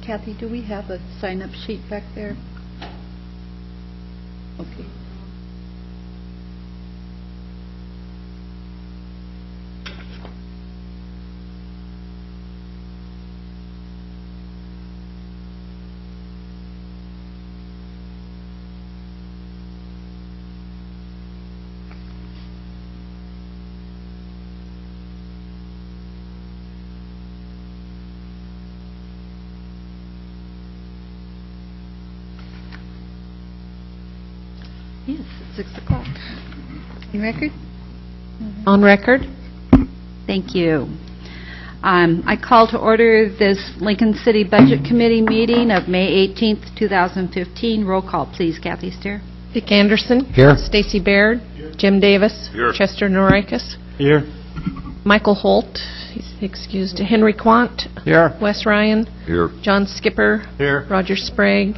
Kathy, do we have a sign-up sheet back there? Okay. Yes, it's 6 o'clock. You record? On record. Thank you. I call to order this Lincoln City Budget Committee meeting of May 18th, 2015. Roll call, please. Kathy Steer. Dick Anderson. Here. Stacy Baird. Here. Jim Davis. Here. Chester Norikis. Here. Michael Holt. He's excused. Henry Quant. Here. Wes Ryan. Here. John Skipper. Here. Roger Sprague.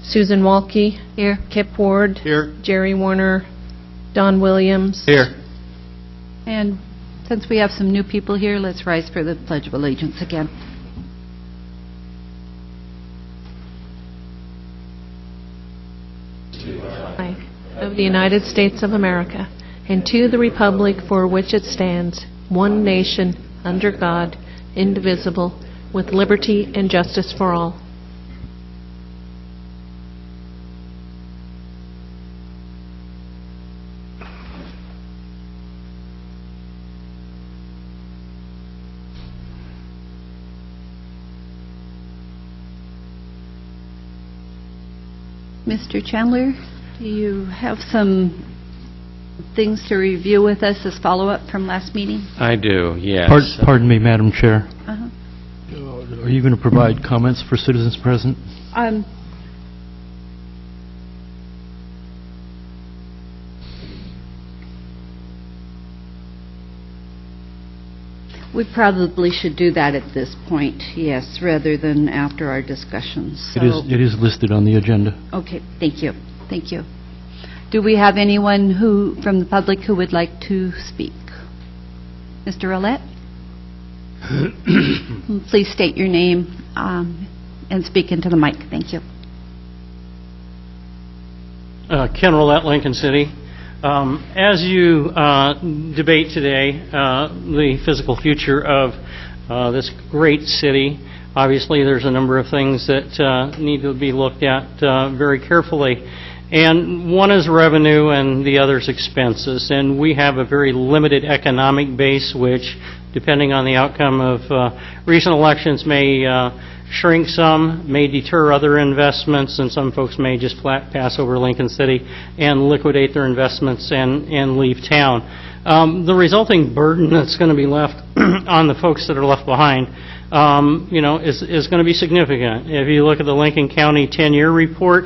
Susan Walke. Here. Kip Ward. Here. Jerry Warner. Don Williams. Here. And since we have some new people here, let's rise for the Pledge of Allegiance again. Flag of the United States of America, and to the republic for which it stands, one nation, under God, indivisible, with liberty and justice for all. Mr. Chandler, do you have some things to review with us as follow-up from last meeting? I do, yes. Pardon me, Madam Chair. Uh-huh. Are you going to provide comments for citizens present? We probably should do that at this point, yes, rather than after our discussions. So, It is listed on the agenda. okay, thank you. Thank you. Do we have anyone who, from the public, who would like to speak? Mr. Roulette? Please state your name and speak into the mic. Thank you. Ken Roulette, Lincoln City. As you debate today the physical future of this great city, obviously there's a number of things that need to be looked at very carefully. And one is revenue and the other is expenses. And we have a very limited economic base, which, depending on the outcome of recent elections, may shrink some, may deter other investments, and some folks may just flat pass over Lincoln City and liquidate their investments and leave town. The resulting burden that's going to be left on the folks that are left behind, is going to be significant. If you look at the Lincoln County 10-year report,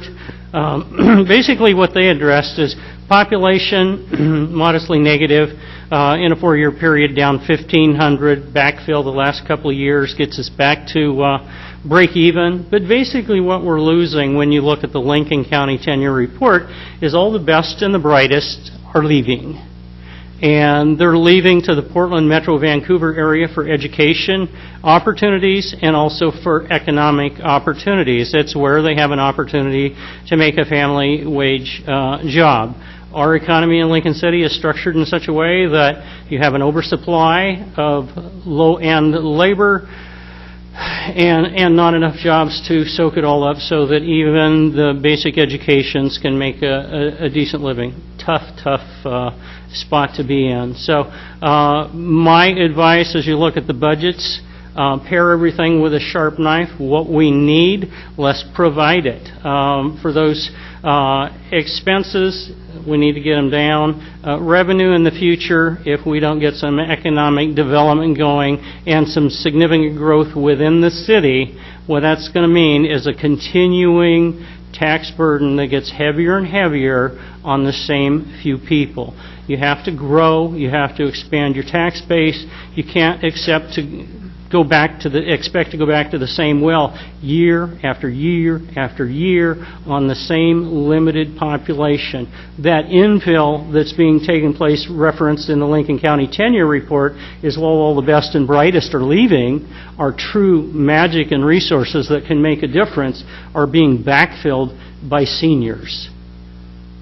basically what they addressed is population modestly negative in a 4-year period, down 1,500, backfill the last couple of years gets us back to break even. But basically what we're losing when you look at the Lincoln County 10-year report is all the best and the brightest are leaving. And they're leaving to the Portland, Metro Vancouver area for education opportunities and also for economic opportunities. It's where they have an opportunity to make a family wage job. Our economy in Lincoln City is structured in such a way that you have an oversupply of low-end labor and not enough jobs to soak it all up so that even the basic educations can make a decent living. Tough spot to be in. So my advice as you look at the budgets, pair everything with a sharp knife. What we need, let's provide it. For those expenses, we need to get them down. Revenue in the future, if we don't get some economic development going and some significant growth within the city, what that's going to mean is a continuing tax burden that gets heavier and heavier on the same few people. You have to grow, you have to expand your tax base. You can't accept to expect to go back to the same well year after year after year on the same limited population. That infill that's being taken place, referenced in the Lincoln County tenure report, is while all the best and brightest are leaving, our true magic and resources that can make a difference are being backfilled by seniors.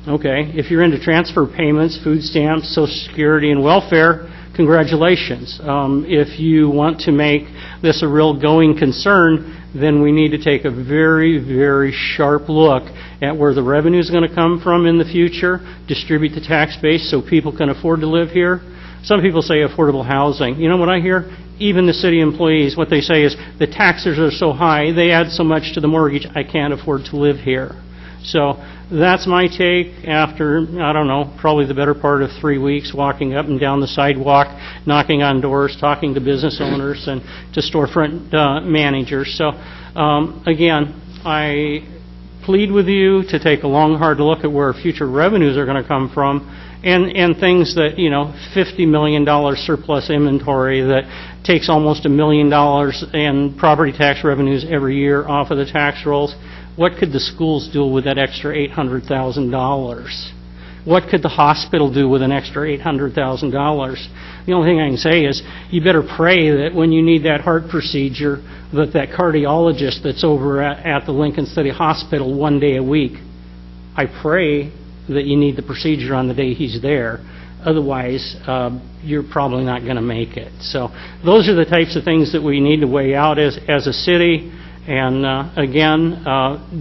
Okay, if you're into transfer payments, food stamps, Social Security, and welfare, congratulations. If you want to make this a real going concern, then we need to take a very, very sharp look at where the revenue is going to come from in the future, distribute the tax base so people can afford to live here. Some people say affordable housing. You know what I hear? Even the city employees, what they say is, the taxes are so high, they add so much to the mortgage, I can't afford to live here. So that's my take after, I don't know, probably the better part of 3 weeks walking up and down the sidewalk, knocking on doors, talking to business owners and to storefront managers. So again, I plead with you to take a long, hard look at where future revenues are going to come from, and things that, you know, $50 million surplus inventory that takes almost $1 million in property tax revenues every year off of the tax rolls. What could the schools do with that extra $800,000? What could the hospital do with an extra $800,000? The only thing I can say is you better pray that when you need that heart procedure, that cardiologist that's over at the Lincoln City Hospital 1 day a week, I pray that you need the procedure on the day he's there. Otherwise, you're probably not going to make it. So those are the types of things that we need to weigh out as a city. And again,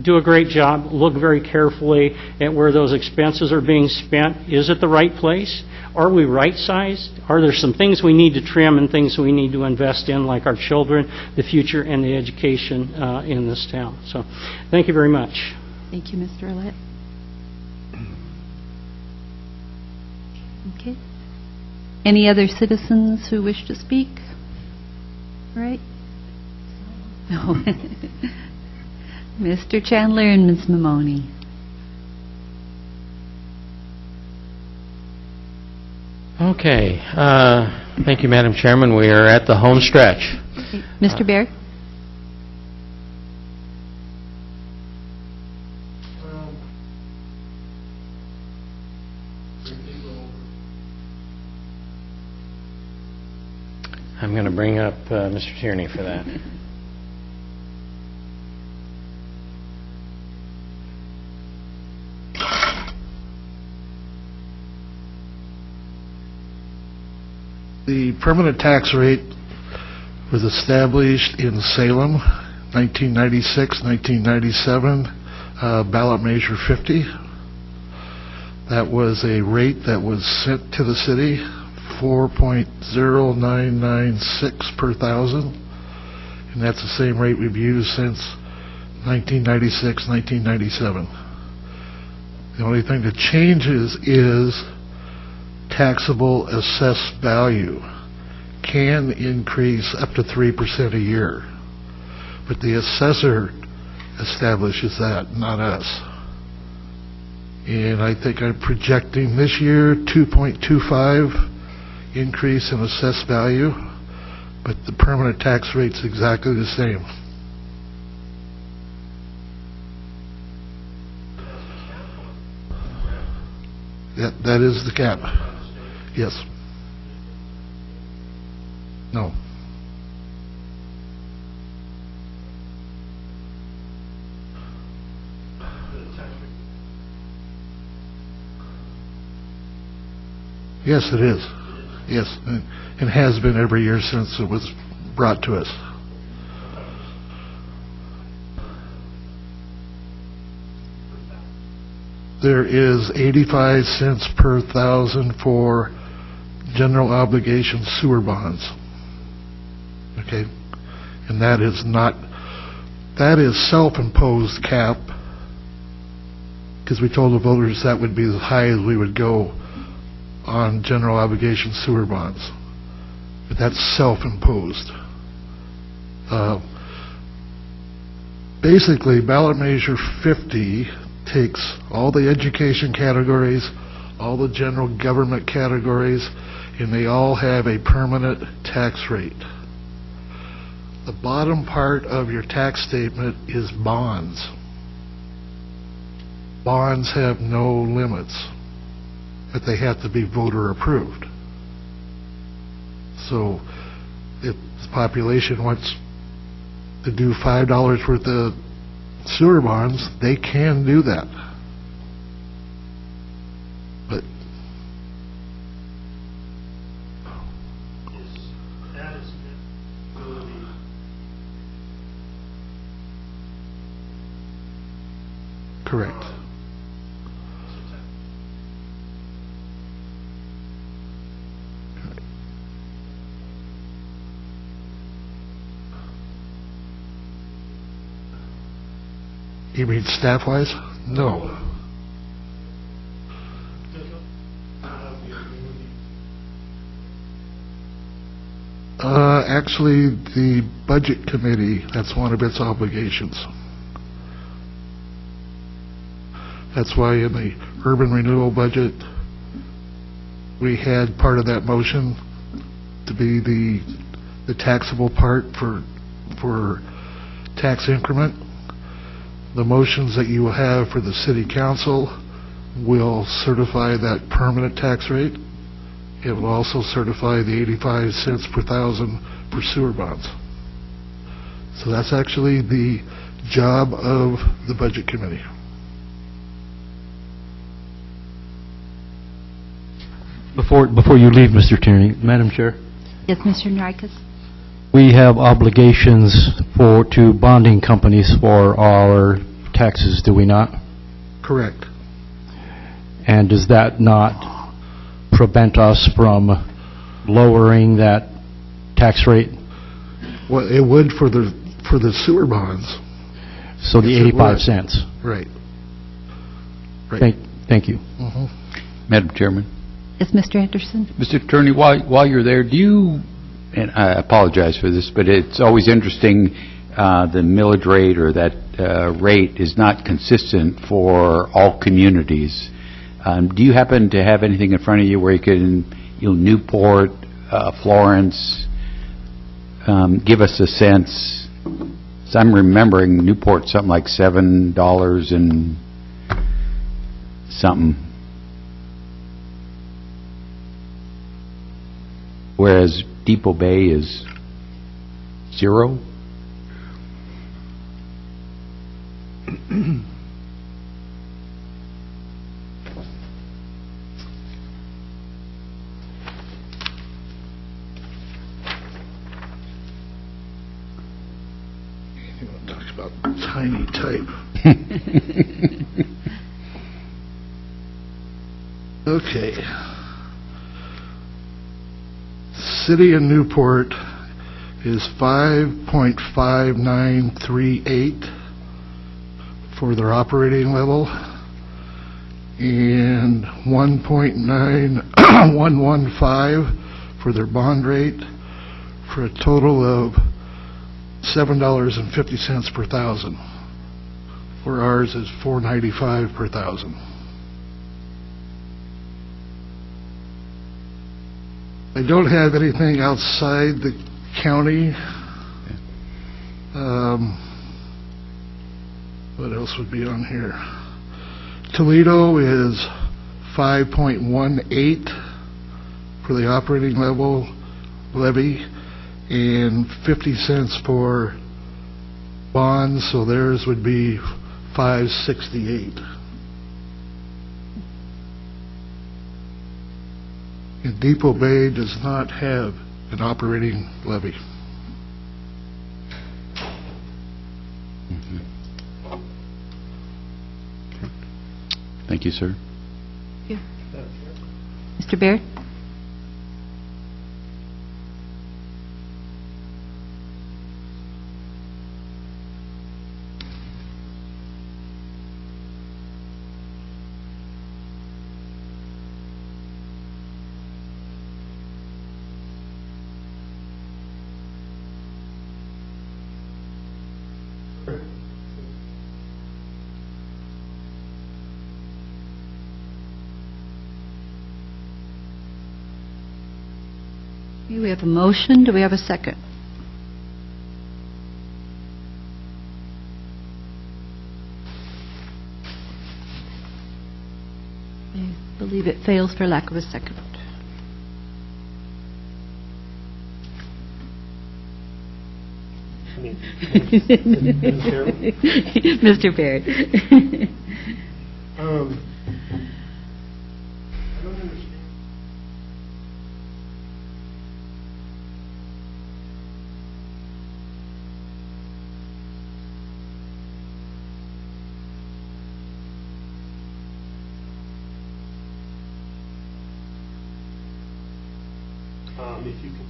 do a great job. Look very carefully at where those expenses are being spent. Is it the right place? Are we right-sized? Are there some things we need to trim and things we need to invest in, like our children, the future, and the education in this town? So thank you very much. Thank you, Mr. Ouellette. Okay. Any other citizens who wish to speak? All right. No. Mr. Chandler and Ms. Mamoni. Okay. Thank you, Madam Chairman. We are at the home stretch. Okay. Mr. Baird? I'm going to bring up Mr. Tierney for that. The permanent tax rate was established in Salem, 1996-1997, ballot measure 50. That was a rate that was sent to the city, 4.0996 per thousand, and that's the same rate we've used since 1996-1997. The only thing that changes is taxable assessed value can increase up to 3% a year, but the assessor establishes that, not us. And I think I'm projecting this year 2.25 increase in assessed value, but the permanent tax rate's exactly the same. That is the cap. Yes. No. Yes, it is. Yes, it has been every year since it was brought to us. There is 85 cents per thousand for general obligation sewer bonds. Okay? And that is self-imposed cap, because we told the voters that would be as high as we would go on general obligation sewer bonds. But that's self-imposed. Basically, ballot measure 50 takes all the education categories, all the general government categories, and they all have a permanent tax rate. The bottom part of your tax statement is bonds. Bonds have no limits, but they have to be voter approved. So if the population wants to do $5 worth of sewer bonds, they can do that. But correct. You mean staff-wise? No. Actually, the Budget Committee, that's one of its obligations. That's why in the urban renewal budget, we had part of that motion to be the taxable part for tax increment. The motions that you will have for the city council will certify that permanent tax rate. It will also certify the 85 cents per thousand for sewer bonds. So that's actually the job of the Budget Committee. Before you leave, Mr. Tierney, Madam Chair, Yes, Mr. Norikis? we have obligations to bonding companies for our taxes, do we not? Correct. And does that not prevent us from lowering that tax rate? Well, it would for the sewer bonds. So the Yes, it 85 would. cents. Right. Right. Thank you. Mhm. Madam Chairman. Yes, Mr. Anderson? Mr. Attorney, while you're there, do you, and I apologize for this, but it's always interesting, the millage rate or that rate is not consistent for all communities. Do you happen to have anything in front of you where you can, Newport, Florence, give us a sense? So I'm remembering Newport something like $7 and something. Whereas Depot Bay is 0? You want to talk about tiny type. Okay. City of Newport is 5.5938 for their operating level and 1.9115 for their bond rate, for a total of $7.50 per thousand, where ours is $4.95 per thousand. I don't have anything outside the county. What else would be on here? Toledo is 5.18 for the operating level levy and 50 cents for bonds, so theirs would be 5.68. And Depot Bay does not have an operating levy. Thank you, sir. Mr. Baird? We have a motion. Do we have a second? fails for lack of a second. Mr. Baird. I don't understand. If you can.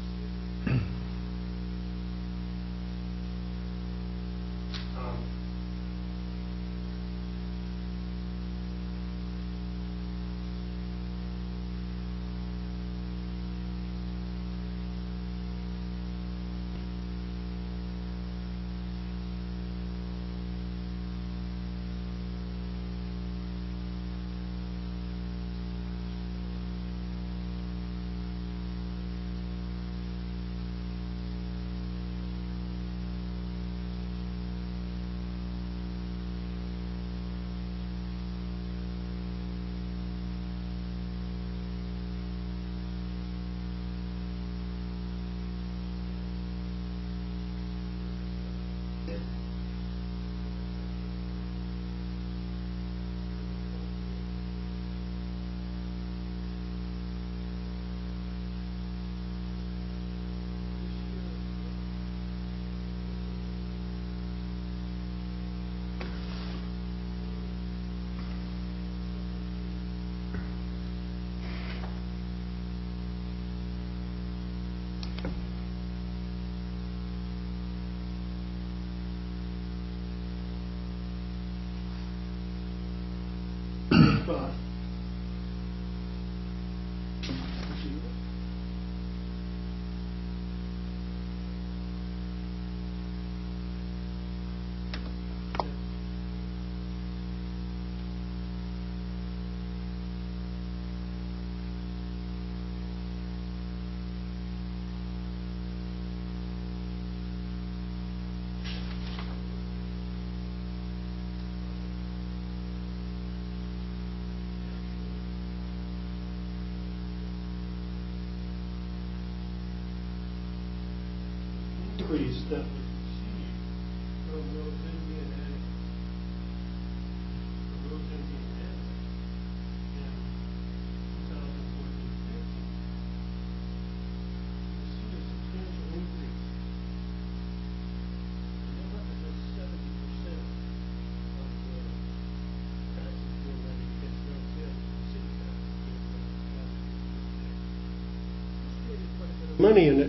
Increase that we see from those Indian annex, in 2014-15, you see a substantial increase. And that represents 70% of the taxes being levied against those in the city taxes being levied. This created quite a bit of money in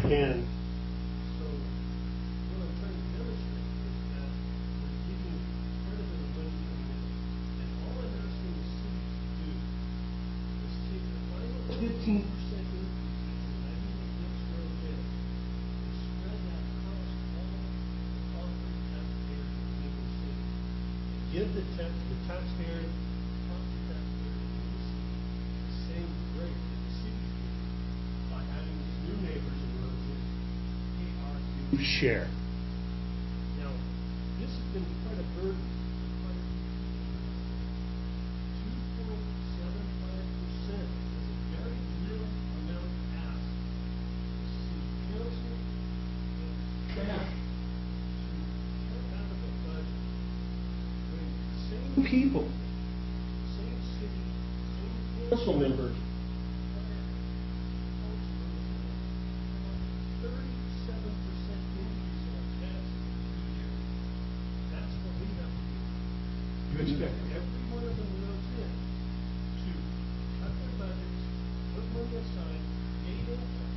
and so what I'm trying to demonstrate is that we're giving quite a bit of money coming in, and all I'm asking the city to do is take the final 15% increase in levying against road debt and spread that across all the property taxpayers in Lincoln City. And give the taxpayer, property taxpayers in Lincoln City the same rate that the city's giving by having these new neighbors in roads in pay our due share. Now, this has been quite a burden for quite a few people. 2.75% is a very little amount asked the city council and staff to cut out of the budget when the same people, same city, same council members 37% increase in our taxes in 2 years. That's what we have to do. You expect every one of them roads in to cut their budgets, put money aside, create income.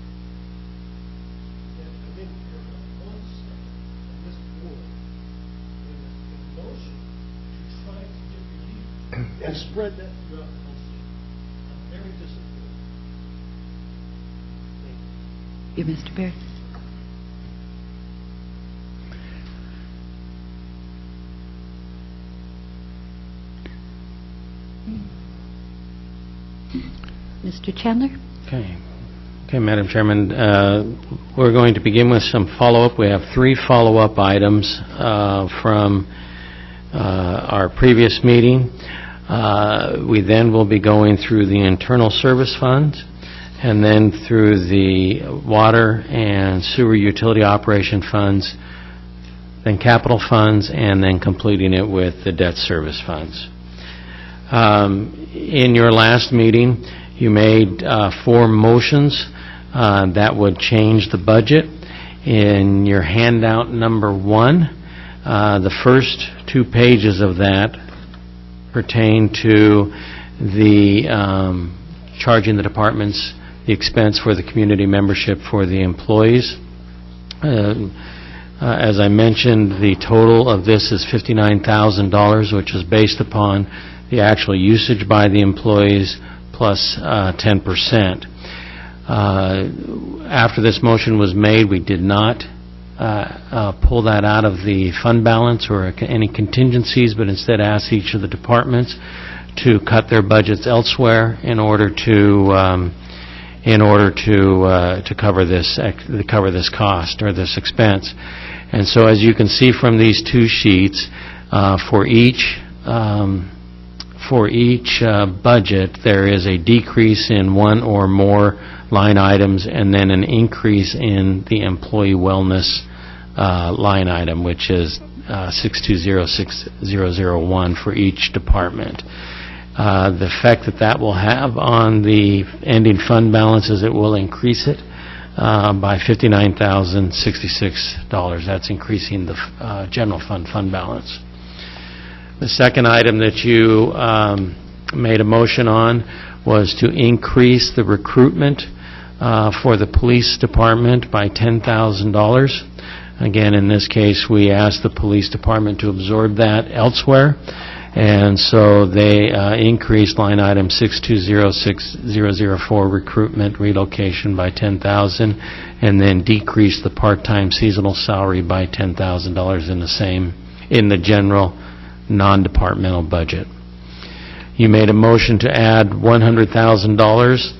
And I think there's not one second on this board in motion to try to get relief and spread that throughout the whole city. you, Mr. Berry. Mr. Chandler? Okay, Madam Chairman, we're going to begin with some follow-up. We have 3 follow-up items from our previous meeting. We then will be going through the internal service funds, and then through the water and sewer utility operation funds, then capital funds, and then completing it with the debt service funds. In your last meeting, you made 4 motions that would change the budget. In your handout number 1, the first 2 pages of that pertain to the charging the departments the expense for the community membership for the employees. As I mentioned, the total of this is $59,000, which is based upon the actual usage by the employees plus 10%. After this motion was made, we did not pull that out of the fund balance or any contingencies, but instead asked each of the departments to cut their budgets elsewhere in order to cover this cost or this expense. And so, as you can see from these 2 sheets, for each budget, there is a decrease in 1 or more line items, and then an increase in the employee wellness line item, which is 6206001 for each department. The effect that will have on the ending fund balance is it will increase it by $59,066. That's increasing the general fund balance. The second item that you made a motion on was to increase the recruitment for the police department by $10,000. Again, in this case, we asked the police department to absorb that elsewhere, and so they increased line item 6206004 recruitment relocation by $10,000, and then decreased the part-time seasonal salary by $10,000 in the general non-departmental budget. You made a motion to add $100,000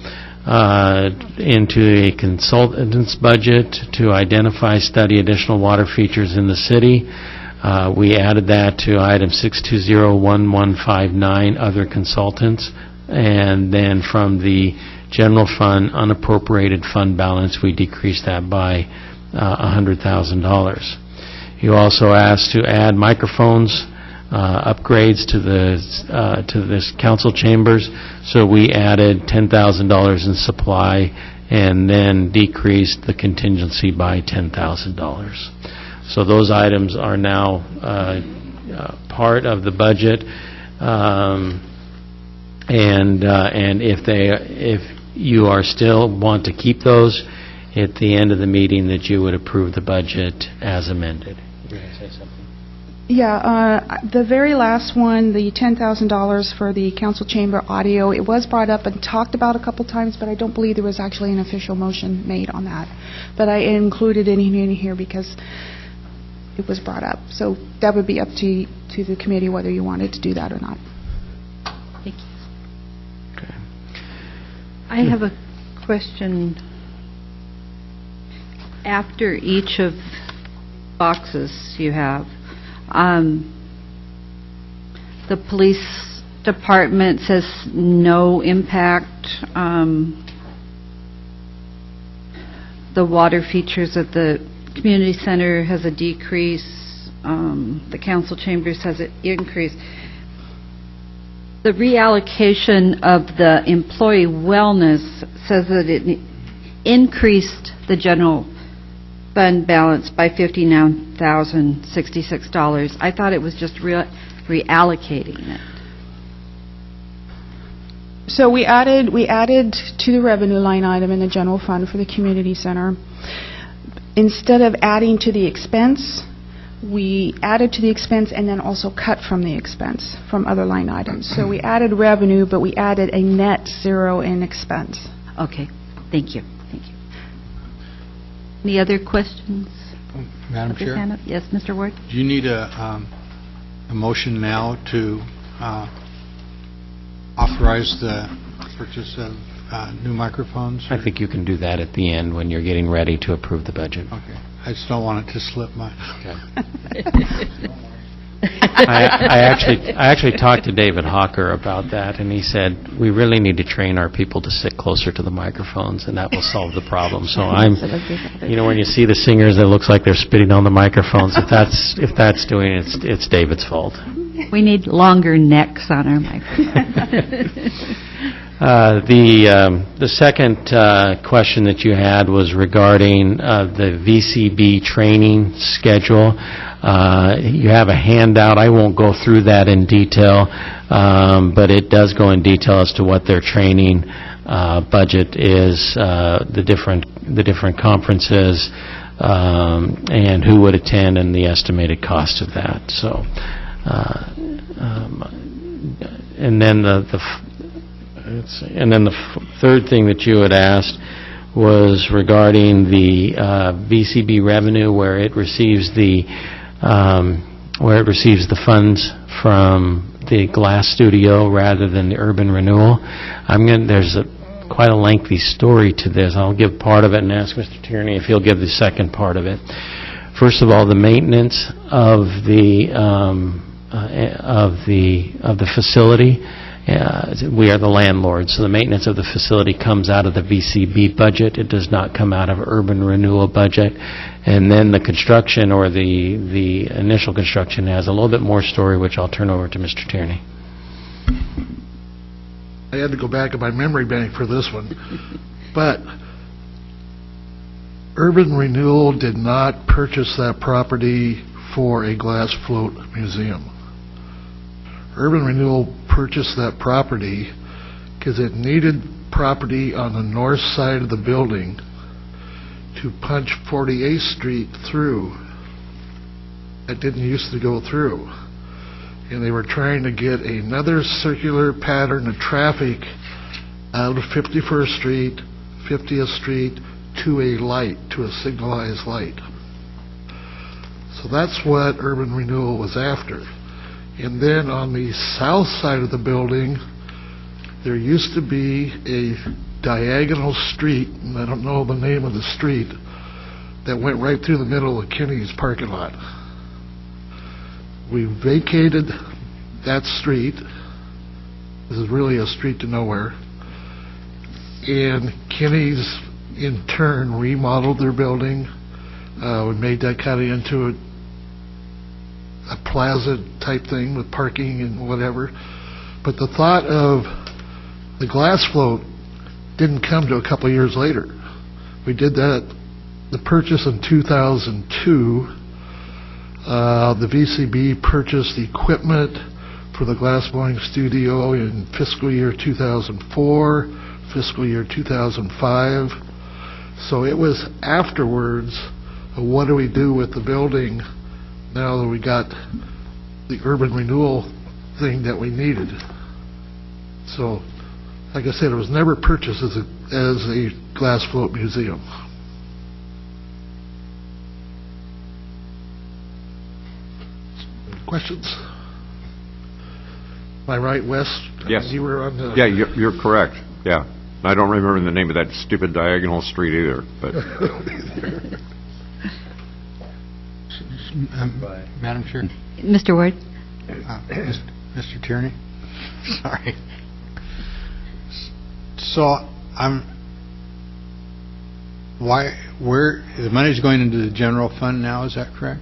into a consultant's budget to identify, study additional water features in the city. We added that to item 6201159, other consultants, and then from the general fund unappropriated fund balance, we decreased that by $100,000. You also asked to add microphones, upgrades to this council chambers, so we added $10,000 in supply and then decreased the contingency by $10,000. So those items are now part of the budget, and if you are still want to keep those at the end of the meeting, that you would approve the budget as amended. You're going to say something? Yeah, the very last one, the $10,000 for the council chamber audio, it was brought up and talked about a couple times, but I don't believe there was actually an official motion made on that. But I included it in here because it was brought up. So that would be up to the committee whether you wanted to do that or not. Thank you. Okay. I have a question. After each of boxes you have, the police department says no impact. The water features at the community center has a decrease. The council chambers has an increase. The reallocation of the employee wellness says that it increased the general fund balance by $59,066. I thought it was just reallocating it. So we added to the revenue line item in the general fund for the community center. Instead of adding to the expense, we added to the expense and then also cut from the expense from other line items. So we added revenue, but we added a net zero in expense. Okay, thank you. Thank you. Any other questions? Madam With your Chair, hand up? Yes, Mr. Ward? do you need a motion now to authorize the purchase of new microphones? I think you can do that at the end when you're getting ready to approve the budget. Okay. I just don't want it to slip my... I actually talked to David Hawker about that, and he said, we really need to train our people to sit closer to the microphones, and that will solve the problem. So when you see the singers that looks like they're spitting on the microphones, if that's doing it, it's David's fault. We need longer necks on our microphones. The second question that you had was regarding the VCB training schedule. You have a handout. I won't go through that in detail, but it does go in detail as to what their training budget is, the different conferences, and who would attend, and the estimated cost of that. So, and then the third thing that you had asked was regarding the VCB revenue, where it receives the funds from the Glass Studio rather than the urban renewal. There's quite a lengthy story to this. I'll give part of it and ask Mr. Tierney if he'll give the second part of it. First of all, the maintenance of the facility. We are the landlord, so the maintenance of the facility comes out of the VCB budget. It does not come out of urban renewal budget. And then the construction, or the initial construction, has a little bit more story, which I'll turn over to Mr. Tierney. I had to go back in my memory bank for this one, but urban renewal did not purchase that property for a glass float museum. Urban renewal purchased that property because it needed property on the north side of the building to punch 48th Street through. That didn't used to go through. And they were trying to get another circular pattern of traffic out of 51st Street, 50th Street, to a light, to a signalized light. So that's what urban renewal was after. And then on the south side of the building, there used to be a diagonal street, and I don't know the name of the street, that went right through the middle of Kinney's parking lot. We vacated that street. This is really a street to nowhere. And Kinney's, in turn, remodeled their building. We made that kind of into a plaza type thing with parking and whatever. But the thought of the glass float didn't come to a couple of years later. We did the purchase in 2002. The VCB purchased equipment for the glass blowing studio in fiscal year 2004, fiscal year 2005. So it was afterwards, what do we do with the building now that we got the urban renewal thing that we needed. So, like I said, it was never purchased as a glass float museum. Questions? Am I right, Wes? Yes. You were on the... Yeah, you're correct. Yeah. I don't remember the name of that stupid diagonal street either, but... Madam Chair? Mr. Ward? Mr. Tierney? Sorry. So, where, the money's going into the general fund now, is that correct?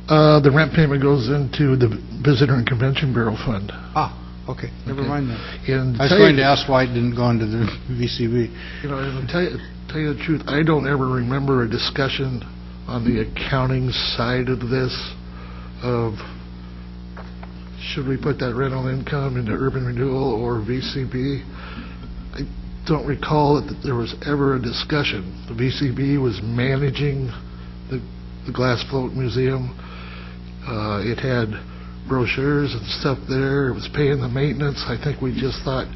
The rent payment goes into the Visitor and Convention Bureau Fund. Ah, okay, never mind then. And I was going to ask why it didn't go into the VCB. You know, and tell you the truth, I don't ever remember a discussion on the accounting side of this, of should we put that rental income into urban renewal or VCB. I don't recall that there was ever a discussion. The VCB was managing the Glass Float Museum. It had brochures and stuff there. It was paying the maintenance. I think we just thought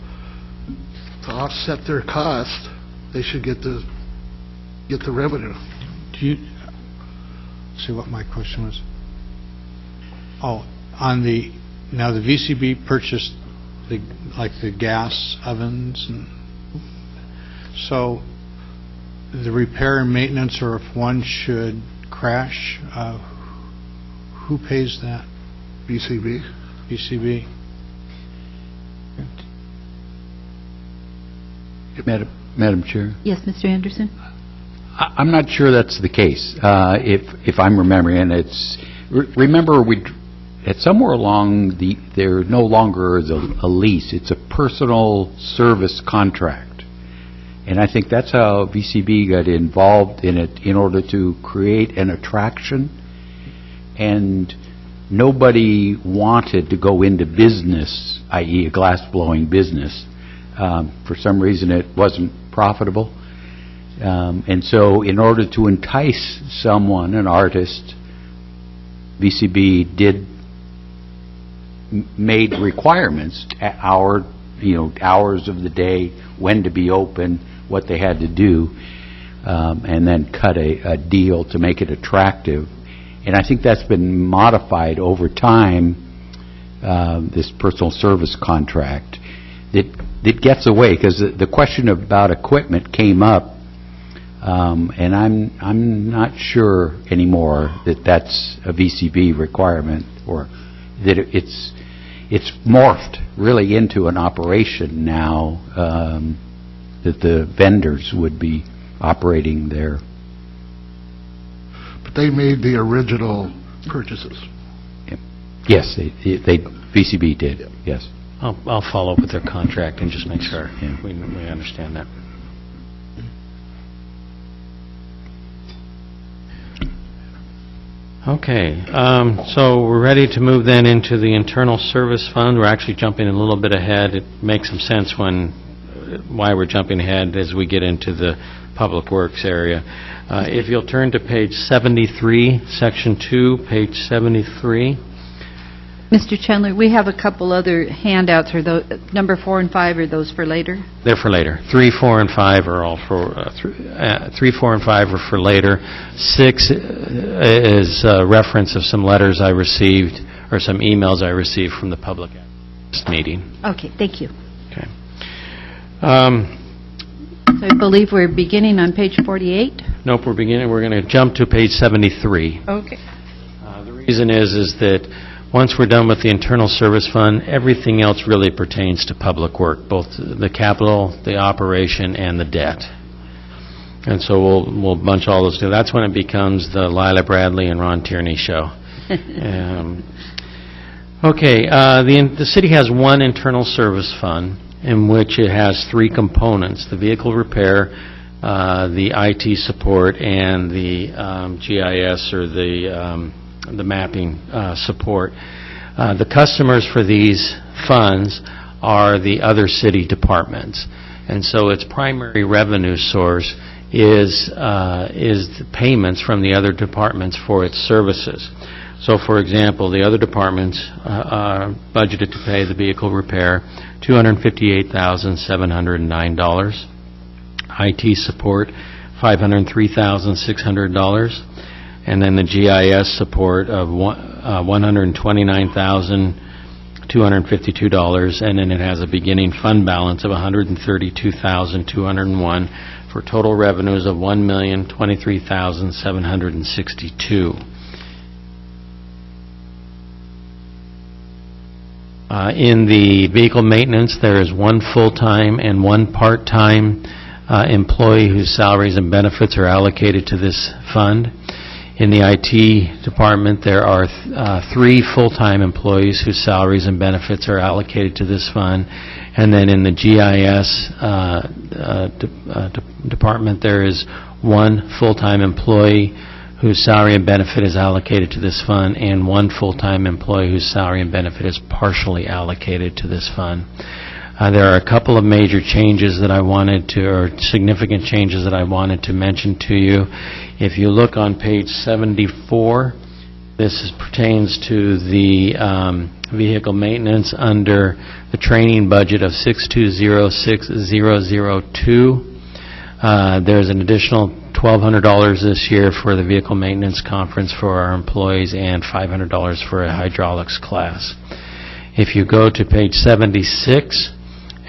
to offset their cost, they should get the revenue. see what my question was? Oh, now the VCB purchased the gas ovens, and so the repair and maintenance, or if one should crash, who pays that? BCB? VCB? Madam Chair? Yes, Mr. Anderson? I'm not sure that's the case. If I'm remembering, and remember, somewhere along there no longer is a lease. It's a personal service contract. And I think that's how VCB got involved in it, in order to create an attraction. And nobody wanted to go into business, i.e. a glass-blowing business. For some reason it wasn't profitable. And so in order to entice someone, an artist, VCB made requirements, hours of the day, when to be open, what they had to do, and then cut a deal to make it attractive. And I think that's been modified over time, this personal service contract. It gets away, because the question about equipment came up, and I'm not sure anymore that that's a VCB requirement, or that it's morphed really into an operation now, that the vendors would be operating there. But they made the original purchases. Yes, VCB did, yes. I'll follow up with their contract and just make sure we understand that. Okay, so we're ready to move then into the internal service fund. We're actually jumping a little bit ahead. It makes some sense why we're jumping ahead as we get into the public works area. If you'll turn to page 73, section 2, page 73. Mr. Chandler, we have a couple other handouts. Are those, number 4 and 5, are those for later? They're for later. 3, 4, and 5 are all for 3, 4, and 5 are for later. 6 is a reference of some letters I received, or some emails I received from the public at this meeting. Okay, thank you. Okay. So I believe we're beginning on page 48? Nope, we're going to jump to page 73. Okay. The reason is that once we're done with the internal service fund, everything else really pertains to public work, both the capital, the operation, and the debt. And so we'll bunch all those together. That's when it becomes the Lila Bradley and Ron Tierney show. Okay, the city has one internal service fund in which it has 3 components: the vehicle repair, the IT support, and the GIS, or the mapping support. The customers for these funds are the other city departments, and so its primary revenue source is the payments from the other departments for its services. So, for example, the other departments are budgeted to pay the vehicle repair $258,709, IT support $503,600, and then the GIS support of $129,252, and then it has a beginning fund balance of $132,201 for total revenues of $1,023,762. In the vehicle maintenance, there is 1 full-time and 1 part-time employee whose salaries and benefits are allocated to this fund. In the IT department, there are 3 full-time employees whose salaries and benefits are allocated to this fund. And then in the GIS department, there is 1 full-time employee whose salary and benefit is allocated to this fund, and 1 full-time employee whose salary and benefit is partially allocated to this fund. There are a couple of major changes that I wanted to, or significant changes that I wanted to mention to you. If you look on page 74, this pertains to the vehicle maintenance under the training budget of 6206002. There's an additional $1,200 this year for the vehicle maintenance conference for our employees and $500 for a hydraulics class. If you go to page 76,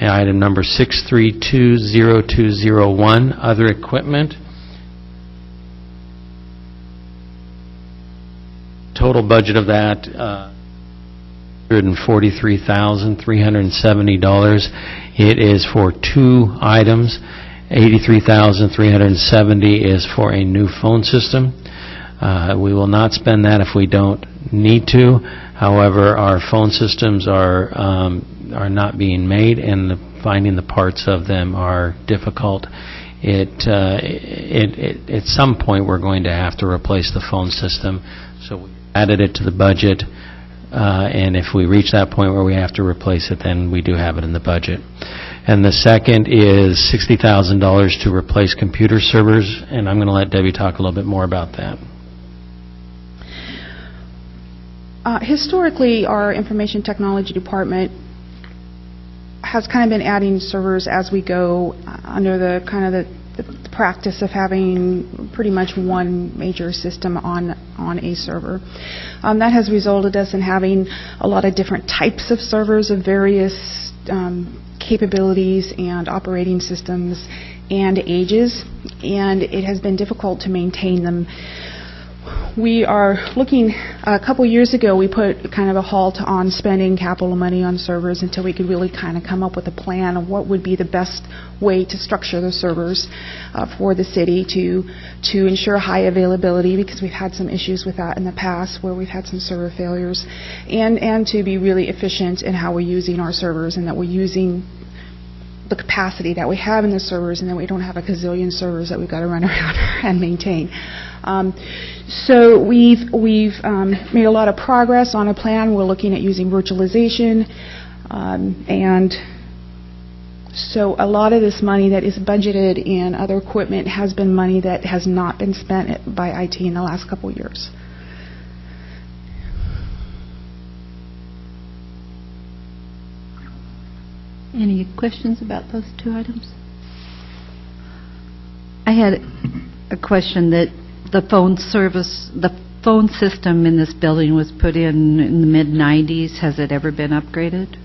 item number 6320201, other equipment, total budget of that, $143,370. It is for two items. $83,370 is for a new phone system. We will not spend that if we don't need to. However, our phone systems are not being made, and finding the parts of them are difficult. At some point, we're going to have to replace the phone system, so we added it to the budget. And if we reach that point where we have to replace it, then we do have it in the budget. And the second is $60,000 to replace computer servers, and I'm going to let Debbie talk a little bit more about that. Historically, our information technology department has kind of been adding servers as we go under the practice of having pretty much one major system on a server. That has resulted us in having a lot of different types of servers of various capabilities and operating systems and ages, and it has been difficult to maintain them. We are looking, a couple years ago, we put kind of a halt on spending capital money on servers until we could really kind of come up with a plan of what would be the best way to structure the servers for the city to ensure high availability, because we've had some issues with that in the past where we've had some server failures, and to be really efficient in how we're using our servers, and that we're using the capacity that we have in the servers, and that we don't have a gazillion servers that we've got to run around and maintain. So we've made a lot of progress on a plan. We're looking at using virtualization, and so a lot of this money that is budgeted in other equipment has been money that has not been spent by IT in the last couple years. Any questions about those two items? I had a question that the phone system in this building was put in the mid-90s. Has it ever been upgraded?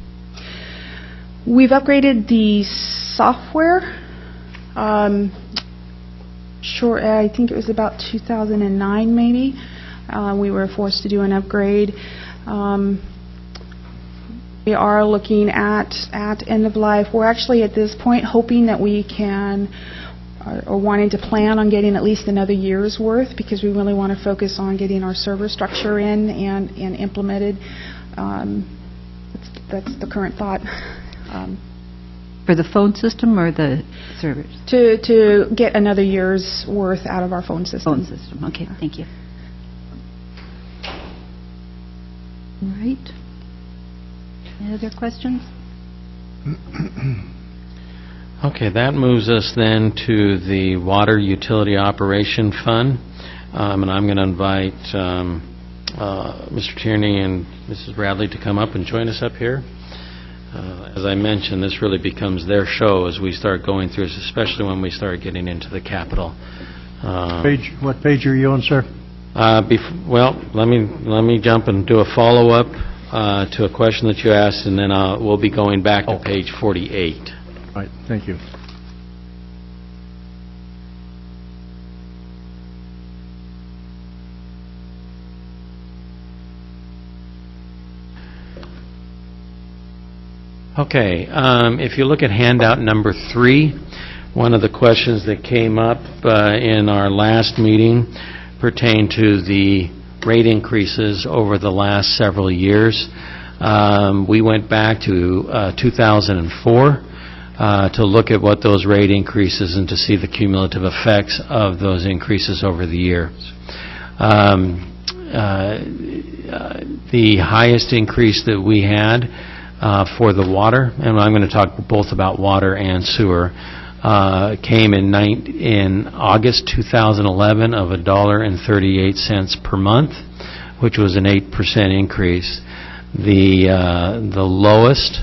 We've upgraded the software. Sure, I think it was about 2009 maybe. We were forced to do an upgrade. We are looking at end of life. We're actually at this point hoping that we can, or wanting to plan on getting at least another year's worth, because we really want to focus on getting our server structure in and implemented. That's the current thought. For the phone system or the servers? To get another year's worth out of our phone system. Phone system, okay, thank you. All right. Any other questions? Okay, that moves us then to the Water Utility Operation Fund. And I'm going to invite Mr. Tierney and Mrs. Bradley to come up and join us up here. As I mentioned, this really becomes their show as we start going through this, especially when we start getting into the capital. What page are you on, sir? Well, let me jump and do a follow-up to a question that you asked, and then we'll be going back to page 48. All right, thank you. Okay, if you look at handout number 3, one of the questions that came up in our last meeting pertained to the rate increases over the last several years. We went back to 2004 to look at what those rate increases and to see the cumulative effects of those increases over the years. The highest increase that we had for the water, and I'm going to talk both about water and sewer, came in August 2011 of $1.38 per month, which was an 8% increase. The lowest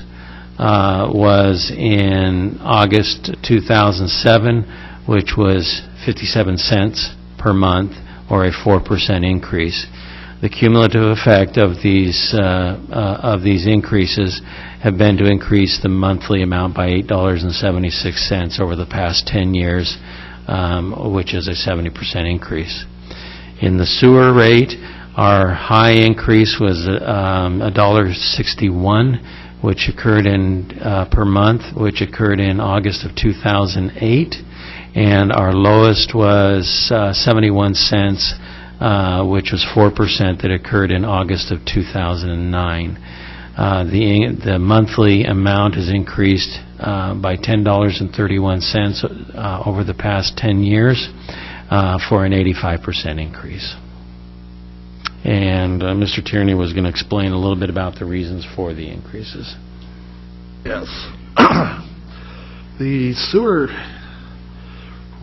was in August 2007, which was 57 cents per month, or a 4% increase. The cumulative effect of these increases have been to increase the monthly amount by $8.76 over the past 10 years, which is a 70% increase. In the sewer rate, our high increase was $1.61, which occurred in per month, which occurred in August of 2008, and our lowest was 71 cents, which was 4%, that occurred in August of 2009. The monthly amount has increased by $10.31 over the past 10 years for an 85% increase. And Mr. Tierney was going to explain a little bit about the reasons for the increases. Yes. The sewer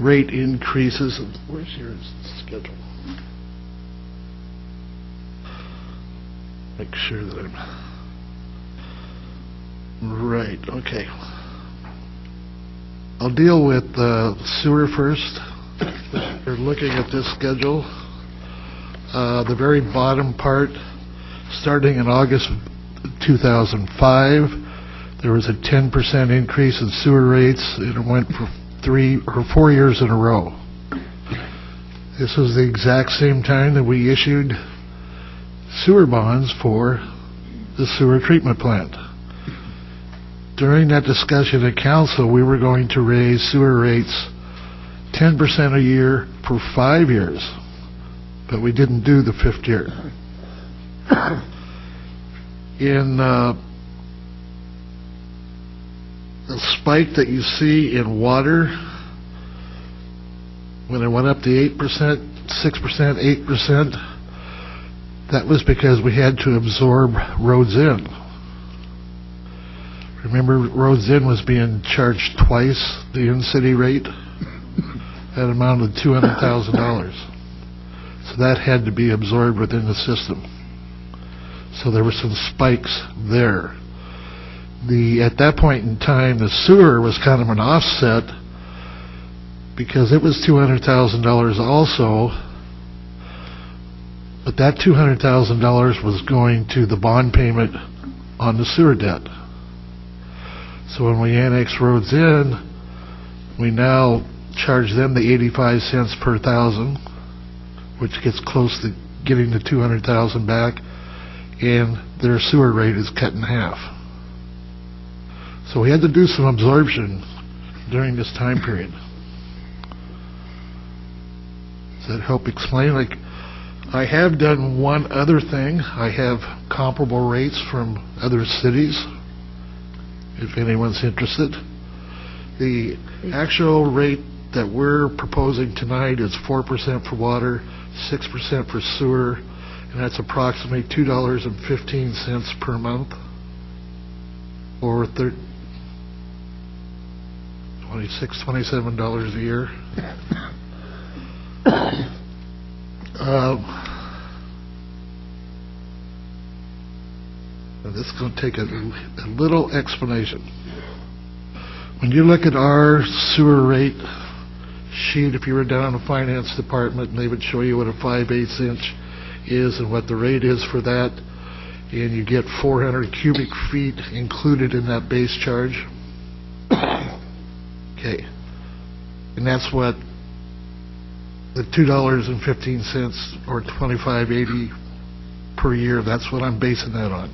rate increases, where's your schedule? Make sure that I'm right. Okay. I'll deal with sewer first. You're looking at this schedule. The very bottom part, starting in August 2005, there was a 10% increase in sewer rates. It went for 3 or 4 years in a row. This was the exact same time that we issued sewer bonds for the sewer treatment plant. During that discussion at council, we were going to raise sewer rates 10% a year for 5 years, but we didn't do the 5th year. In the spike that you see in water, when it went up to 8%, 6%, 8%, that was because we had to absorb Rhodes Inn. Remember, Rhodes Inn was being charged twice the in-city rate. That amounted to $200,000. So that had to be absorbed within the system. So there were some spikes there. At that point in time, the sewer was kind of an offset because it was $200,000 also, but that $200,000 was going to the bond payment on the sewer debt. So when we annexed Rhodes Inn, we now charge them the 85 cents per thousand, which gets close to getting the 200,000 back, and their sewer rate is cut in half. So we had to do some absorption during this time period. Does that help explain? Like, I have done one other thing. I have comparable rates from other cities, if anyone's interested. The actual rate that we're proposing tonight is 4% for water, 6% for sewer, and that's approximately $2.15 per month, or $26, $27 a year. This is going to take a little explanation. When you look at our sewer rate sheet, if you were down in the finance department, and they would show you what a 5/8 inch is and what the rate is for that, and you get 400 cubic feet included in that base charge. Okay. And that's what the $2.15 or $25.80 per year, that's what I'm basing that on.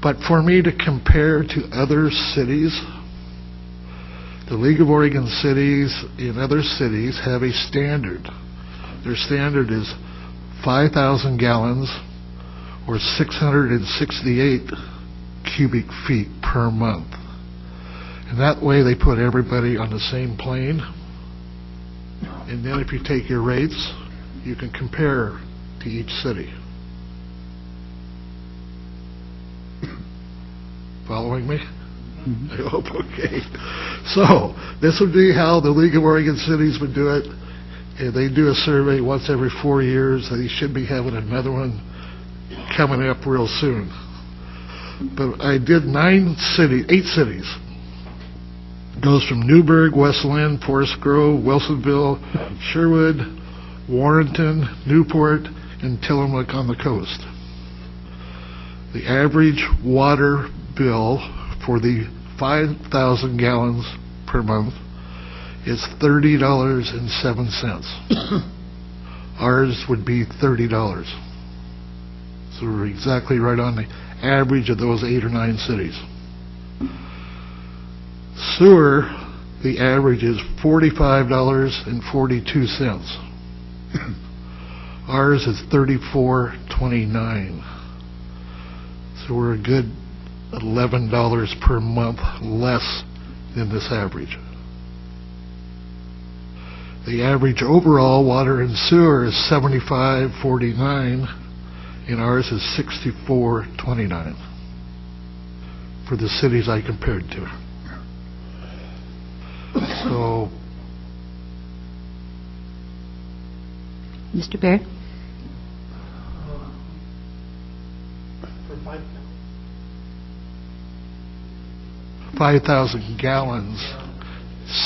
But for me to compare to other cities, the League of Oregon Cities in other cities have a standard. Their standard is 5,000 gallons or 668 cubic feet per month. And that way they put everybody on the same plane. And then if you take your rates, you can compare to each city. Following me? I hope. Okay. So this would be how the League of Oregon Cities would do it. And they do a survey once every 4 years. They should be having another one coming up real soon. But I did 8 cities. goes from Newburgh, West Lynn, Forest Grove, Wilsonville, Sherwood, Warrenton, Newport, and Tillamook on the coast. The average water bill for the 5,000 gallons per month is $30.07. Ours would be $30. So we're exactly right on the average of those 8 or 9 cities. Sewer, the average is $45.42. Ours is $34.29. So we're a good $11 per month less than this average. The average overall water and sewer is $75.49, and ours is $64.29 for the cities I compared to. So, Mr. Baird? For 5,000 gallons,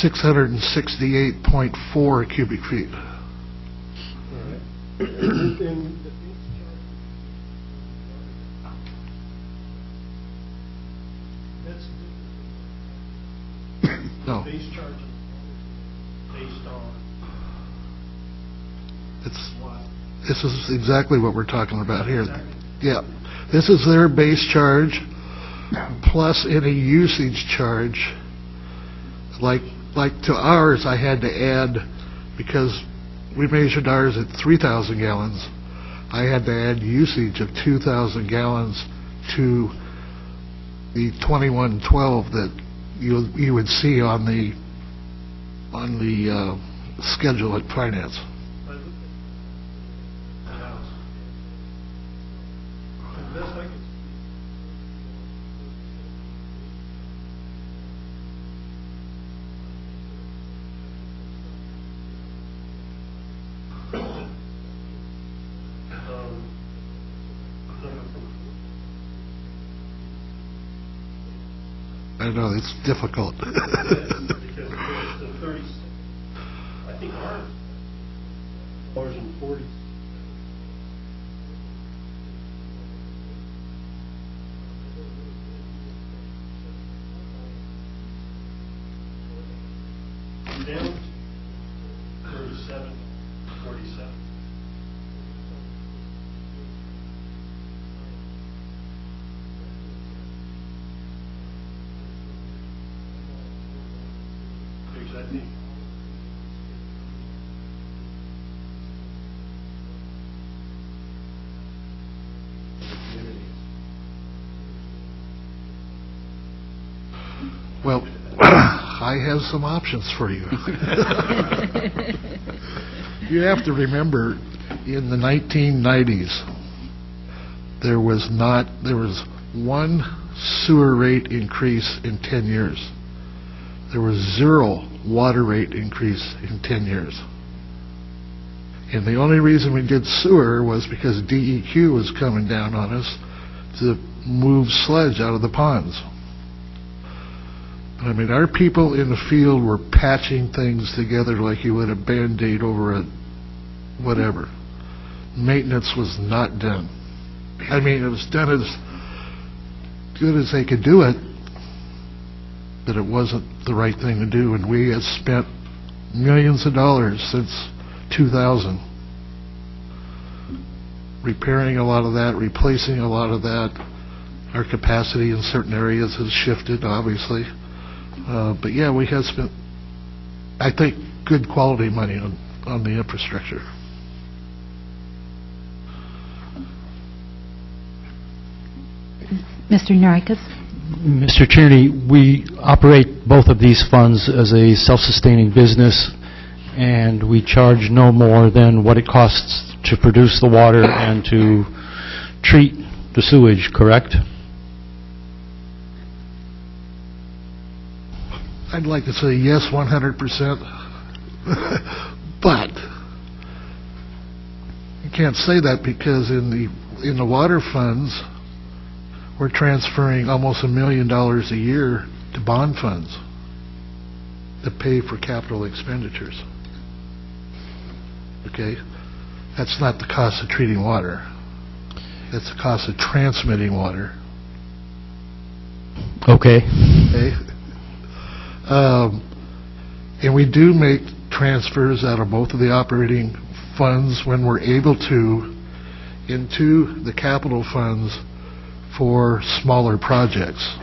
668.4 cubic feet. All right. And the base charge, that's No, base charge based on what? this is exactly what we're talking about here. Yeah, this is their base charge plus any usage charge. Like to ours, I had to add, because we measured ours at 3,000 gallons, I had to add usage of 2,000 gallons to the 2112 that you would see on the schedule at finance. I know, it's difficult. Because the 30, I think ours, $40. Down to 37.47. I think. Well, I have some options for you. You have to remember, in the 1990s, there was one sewer rate increase in 10 years. There was 0 water rate increase in 10 years. And the only reason we did sewer was because DEQ was coming down on us to move sludge out of the ponds. I mean, our people in the field were patching things together like you would a Band-Aid over a whatever. Maintenance was not done. I mean, it was done as good as they could do it, but it wasn't the right thing to do, and we have spent millions of dollars since 2000 repairing a lot of that, replacing a lot of that. Our capacity in certain areas has shifted, obviously. But yeah, we have spent, I think, good quality money on the infrastructure. Mr. Norikis? Mr. Tierney, we operate both of these funds as a self-sustaining business, and we charge no more than what it costs to produce the water and to treat the sewage, correct? I'd like to say yes, 100%, but you can't say that because in the water funds, we're transferring almost $1 million a year to bond funds. to pay for capital expenditures. Okay? That's not the cost of treating water. That's the cost of transmitting water. Okay. Okay? And we do make transfers out of both of the operating funds when we're able to into the capital funds for smaller projects.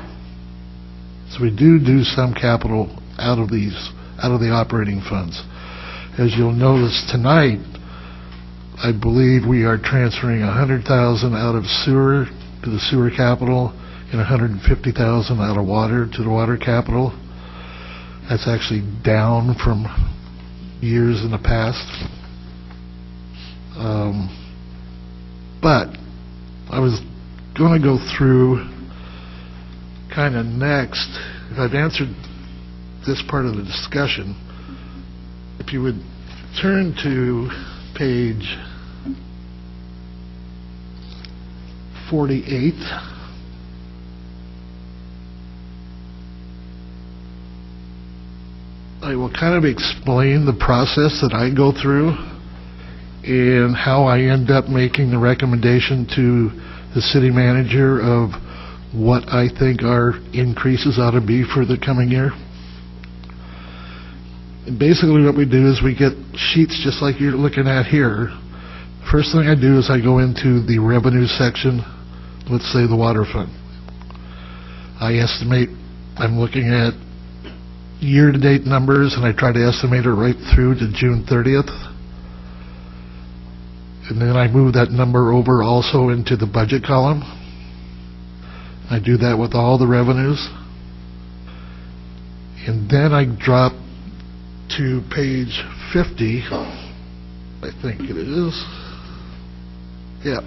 So we do some capital out of the operating funds. As you'll notice tonight, I believe we are transferring $100,000 out of sewer to the sewer capital and $150,000 out of water to the water capital. That's actually down from years in the past. But I was going to go through kind of next, if I've answered this part of the discussion, if you would turn to page 48. I will kind of explain the process that I go through and how I end up making the recommendation to the city manager of what I think our increases ought to be for the coming year. And basically what we do is we get sheets just like you're looking at here. First thing I do is I go into the revenue section, let's say the water fund. I estimate, I'm looking at year-to-date numbers, and I try to estimate it right through to June 30th. And then I move that number over also into the budget column. I do that with all the revenues. And then I drop to page 50, I think it is. Yeah.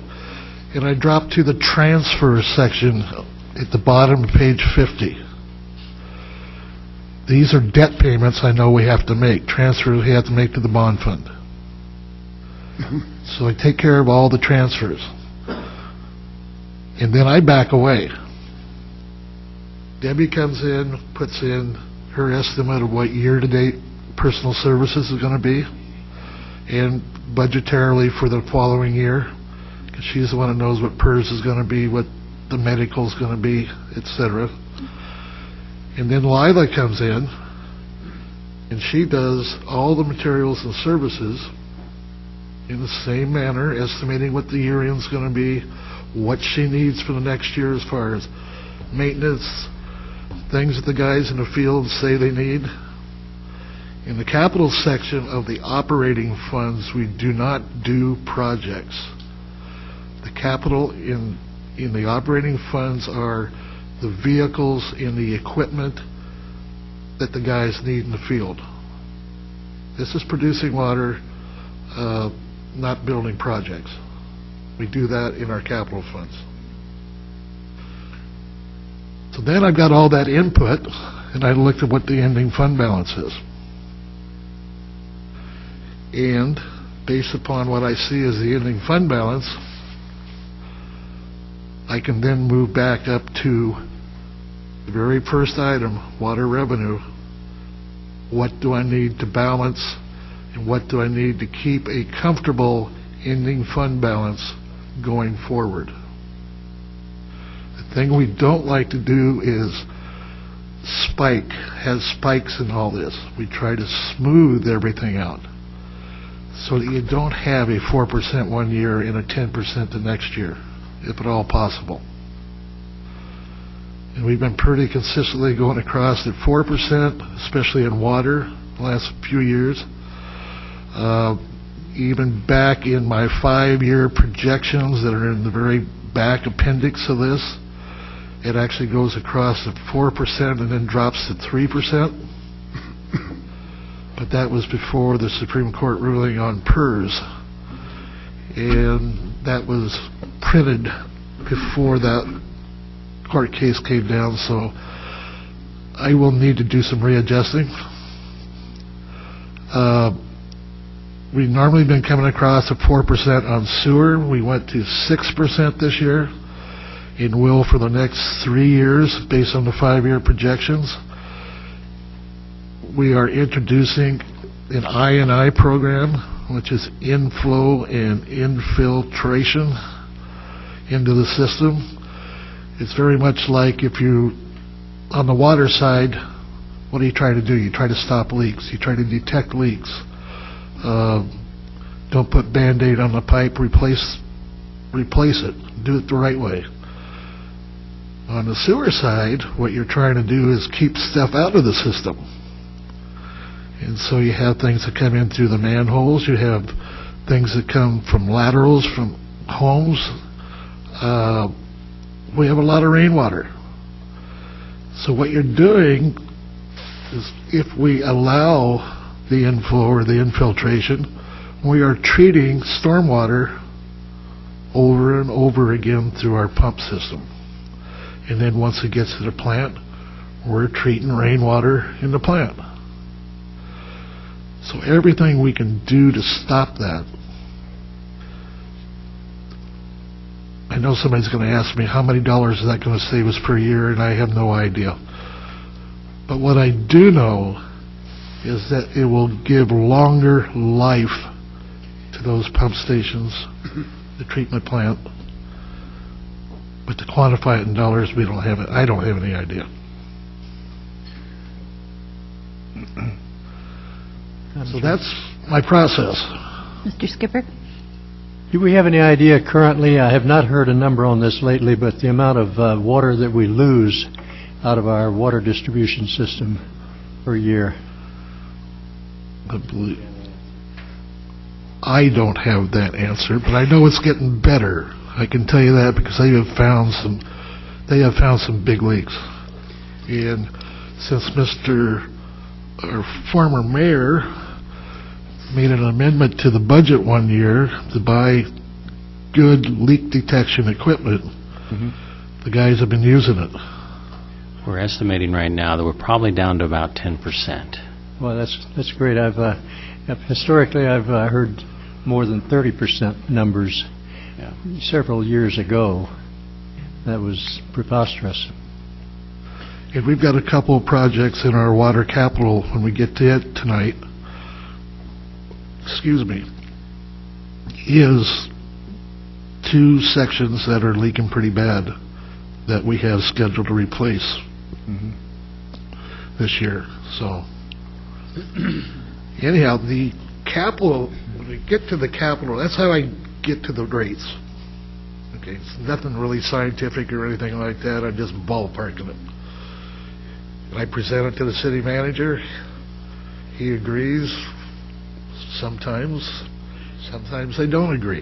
And I drop to the transfer section at the bottom of page 50. These are debt payments I know we have to make, transfers we have to make to the bond fund. So I take care of all the transfers. And then I back away. Debbie comes in, puts in her estimate of what year-to-date personal services is going to be and budgetarily for the following year, because she's the one that knows what PERS is going to be, what the medical is going to be, etc. And then Lila comes in, and she does all the materials and services in the same manner, estimating what the year-end is going to be, what she needs for the next year as far as maintenance, things that the guys in the field say they need. In the capital section of the operating funds, we do not do projects. The capital in the operating funds are the vehicles and the equipment that the guys need in the field. This is producing water, not building projects. We do that in our capital funds. So then I've got all that input, and I looked at what the ending fund balance is. And based upon what I see as the ending fund balance, I can then move back up to the very first item, water revenue. What do I need to balance, and what do I need to keep a comfortable ending fund balance going forward? The thing we don't like to do is have spikes in all this. We try to smooth everything out so that you don't have a 4% one year and a 10% the next year, if at all possible. And we've been pretty consistently going across at 4%, especially in water, the last few years. Even back in my 5-year projections that are in the very back appendix of this, it actually goes across at 4% and then drops to 3%. But that was before the Supreme Court ruling on PERS. And that was printed before that court case came down, so I will need to do some readjusting. We've normally been coming across at 4% on sewer. We went to 6% this year, and will for the next 3 years based on the 5-year projections. we are introducing an I&I program, which is inflow and infiltration into the system. It's very much like if you, on the water side, what do you try to do? You try to stop leaks. You try to detect leaks. Don't put Band-Aid on the pipe. Replace it. Do it the right way. On the sewer side, what you're trying to do is keep stuff out of the system. And so you have things that come in through the manholes. You have things that come from laterals, from homes. We have a lot of rainwater. So what you're doing is, if we allow the inflow or the infiltration, we are treating stormwater over and over again through our pump system. And then once it gets to the plant, we're treating rainwater in the plant. So everything we can do to stop that. I know somebody's going to ask me, how many dollars is that going to save us per year, and I have no idea. But what I do know is that it will give longer life to those pump stations, the treatment plant. But to quantify it in dollars, we don't have it. I don't have any idea. So that's my process. Mr. Skipper? Do we have any idea currently, I have not heard a number on this lately, but the amount of water that we lose out of our water distribution system per year? I don't have that answer, but I know it's getting better. I can tell you that because they have found some big leaks. And since our former mayor made an amendment to the budget one year to buy good leak detection equipment, the guys have been using it. We're estimating right now that we're probably down to about 10%. Well, that's great. Historically, I've heard more than 30% numbers several years ago. That was preposterous. And we've got a couple of projects in our water capital when we get to it tonight. Is 2 sections that are leaking pretty bad that we have scheduled to replace this year. So anyhow, the capital, when we get to the capital, that's how I get to the rates. Okay, it's nothing really scientific or anything like that. I'm just ballparking it. And I present it to the city manager. He agrees. Sometimes they don't agree.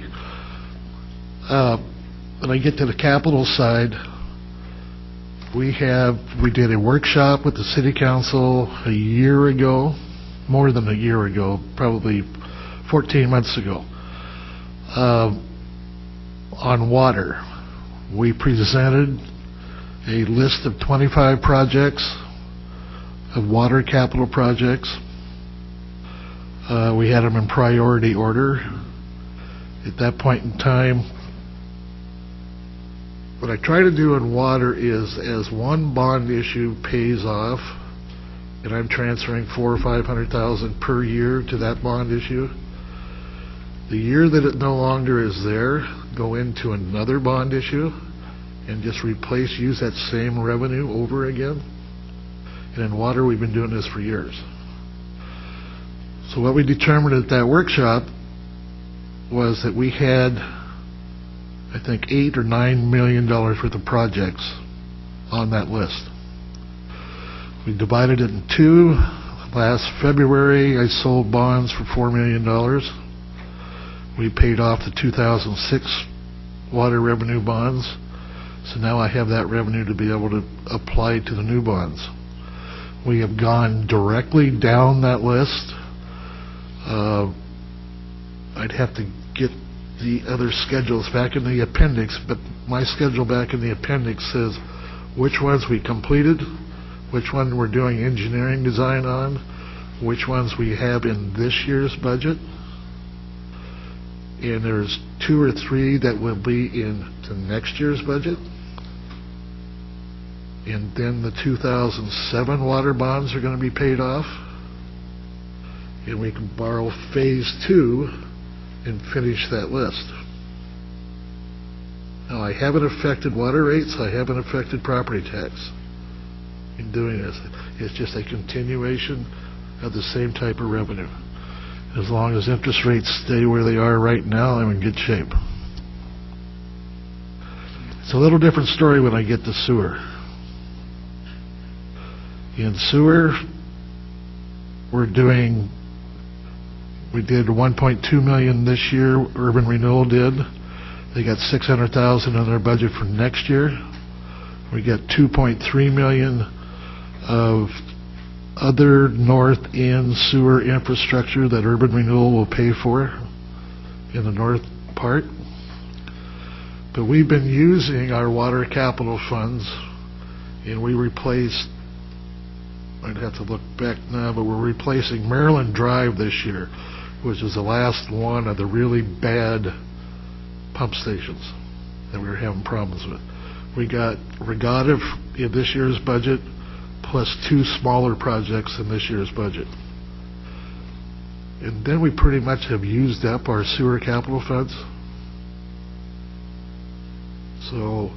When I get to the capital side, we did a workshop with the city council a year ago, more than a year ago, probably 14 months ago, on water. We presented a list of 25 projects, of water capital projects. We had them in priority order. At that point in time, what I try to do in water is, as one bond issue pays off, and I'm transferring $400,000 or $500,000 per year to that bond issue, the year that it no longer is there, go into another bond issue and just use that same revenue over again. And in water, we've been doing this for years. So what we determined at that workshop was that we had, I think, $8 or $9 million worth of projects on that list. We divided it in 2. Last February, I sold bonds for $4 million. We paid off the 2006 water revenue bonds. So now I have that revenue to be able to apply to the new bonds. We have gone directly down that list. I'd have to get the other schedules back in the appendix, but my schedule back in the appendix says which ones we completed, which one we're doing engineering design on, which ones we have in this year's budget, and there's 2 or 3 that will be into next year's budget. And then the 2007 water bonds are going to be paid off. and we can borrow Phase 2 and finish that list. Now, I haven't affected water rates, I haven't affected property tax in doing this. It's just a continuation of the same type of revenue. As long as interest rates stay where they are right now, I'm in good shape. It's a little different story when I get to sewer. In sewer, we did 1.2 million this year, Urban Renewal did. They got 600,000 in their budget for next year. We got 2.3 million of other north end sewer infrastructure that Urban Renewal will pay for in the north part. But we've been using our water capital funds, and we replaced, I'd have to look back now, but we're replacing Maryland Drive this year, which is the last one of the really bad pump stations that we were having problems with. We got Regatta in this year's budget, plus 2 smaller projects in this year's budget. And then we pretty much have used up our sewer capital funds. So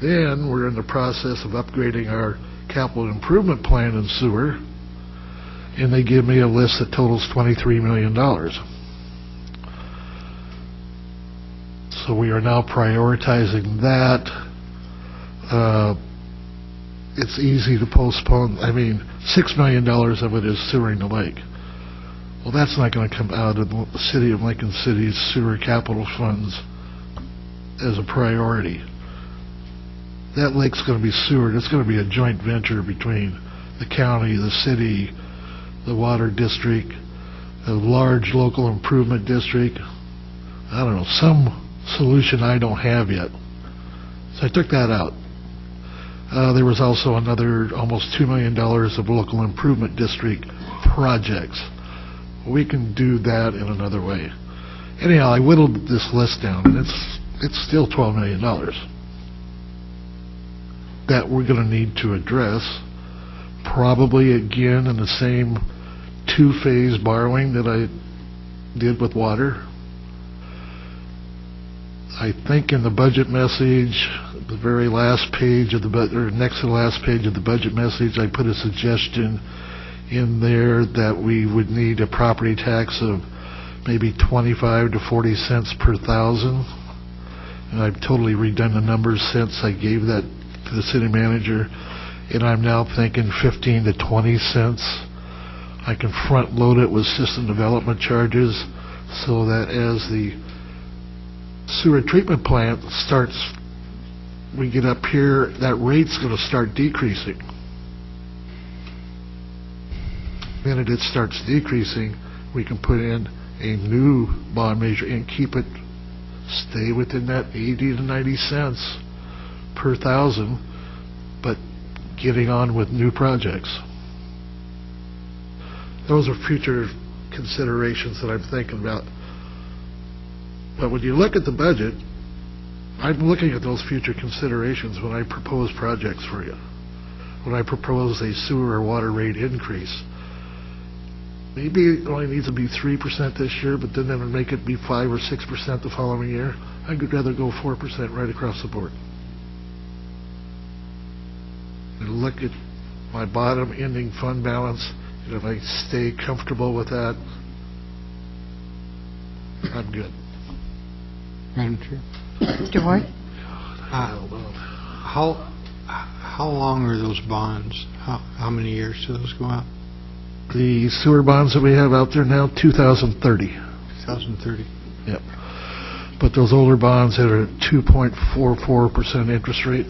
then we're in the process of upgrading our capital improvement plan in sewer, and they give me a list that totals $23 million. So we are now prioritizing that. It's easy to postpone. I mean, $6 million of it is sewering the lake. Well, that's not going to come out of the City of Lincoln City's sewer capital funds as a priority. That lake's going to be sewered. It's going to be a joint venture between the county, the city, the water district, a large local improvement district. I don't know, some solution I don't have yet. So I took that out. There was also another almost $2 million of local improvement district projects. We can do that in another way. Anyhow, I whittled this list down, and it's still $12 million that we're going to need to address, probably again in the same 2-phase borrowing that I did with water. I think in the budget message, the very last page of the or next to the last page of the budget message, I put a suggestion in there that we would need a property tax of maybe 25 to 40 cents per thousand. And I've totally redone the numbers since I gave that to the city manager, and I'm now thinking 15 to 20 cents. I can front load it with system development charges so that as the sewer treatment plant starts, we get up here, that rate's going to start decreasing. The minute it starts decreasing, we can put in a new bond measure and keep it, stay within that 80 to 90 cents per thousand, but getting on with new projects. Those are future considerations that I'm thinking about. But when you look at the budget, I'm looking at those future considerations when I propose projects for you. When I propose a sewer or water rate increase, maybe it only needs to be 3% this year, but then that would make it be 5 or 6% the following year. I could rather go 4% right across the board. And look at my bottom ending fund balance, and if I stay comfortable with that, I'm good. Madam Chair? Mr. Ward? How long are those bonds? How many years do those go out? The sewer bonds that we have out there now, 2030. 2030. Yep. But those older bonds that are at 2.44% interest rate,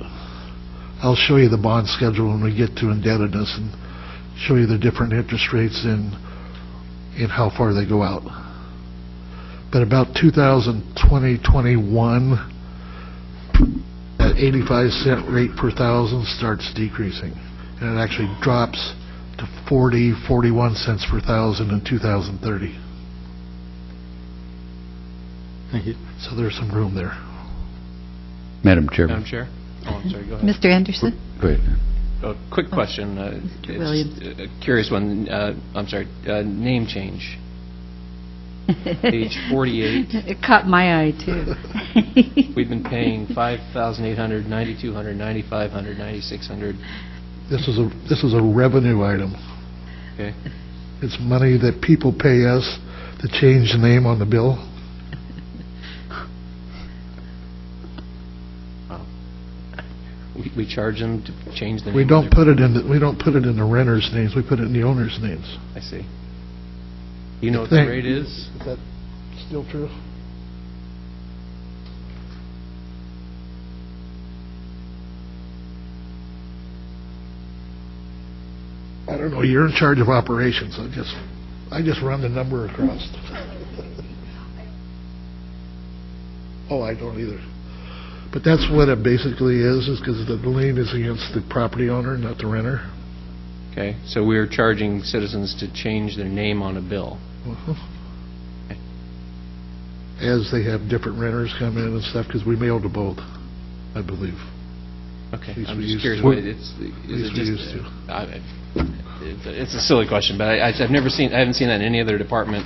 I'll show you the bond schedule when we get to indebtedness and show you the different interest rates and how far they go out. But about 2020-21, that 85-cent rate per thousand starts decreasing, and it actually drops to 41 cents per thousand in 2030. Thank you. So there's some room there. Madam Chairman. Madam Chair? Oh, I'm sorry, go ahead. Mr. Anderson? Go ahead. a quick question. Williams. It's a curious one. I'm sorry. Name change. Page 48. It caught my eye, too. We've been paying $5,800, $9,200, $9,500, $9,600. This is a revenue item. Okay. It's money that people pay us to change the name on the bill. We charge them to change the name. We don't put it in the renters' names. We put it in the owners' names. I see. You know what the rate is? Is that still true? I don't know. You're in charge of operations. I just run the number across. Oh, I don't either. But that's what it basically is because the lien is against the property owner, not the renter. Okay, so we're charging citizens to change their name on a bill. As they have different renters come in and stuff, because we mail to both, I believe. Okay, At least I'm we just used curious. to. What At it's least we used to. It's a silly question, but I haven't seen that in any other department.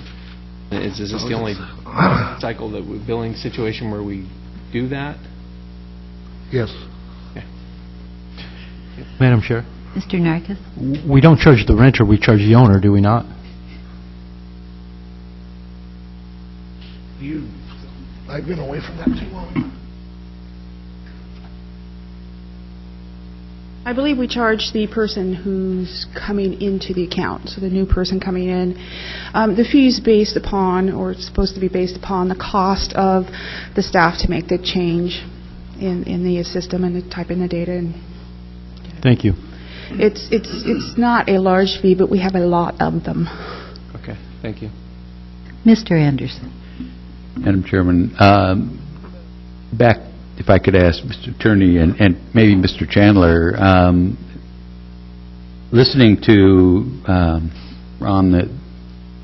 Is this the only cycle billing situation where we do that? Yes. Okay. Madam Chair, Mr. Narkis? we don't charge the renter, we charge the owner, do we not? I've been away from that too long. I believe we charge the person who's coming into the account, so the new person coming in. The fee is based upon, or it's supposed to be based upon, the cost of the staff to make the change in the system and to type in the data. And Thank you. it's not a large fee, but we have a lot of them. Okay, thank you. Mr. Anderson? Madam Chairman, back, if I could ask Mr. Attorney and maybe Mr. Chandler, listening to Ron,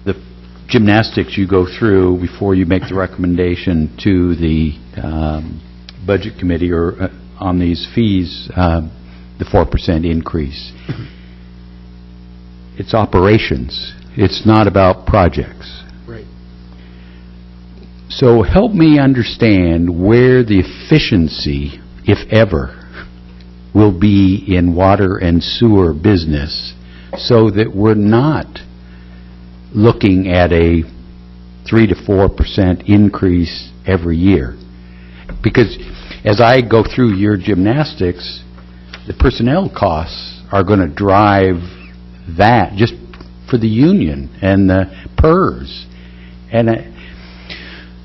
the gymnastics you go through before you make the recommendation to the Budget Committee or on these fees, the 4% increase. It's operations. It's not about projects. Right. So help me understand where the efficiency, if ever, will be in water and sewer business so that we're not looking at a 3 to 4% increase every year. Because as I go through your gymnastics, the personnel costs are going to drive that just for the union and the PERS. And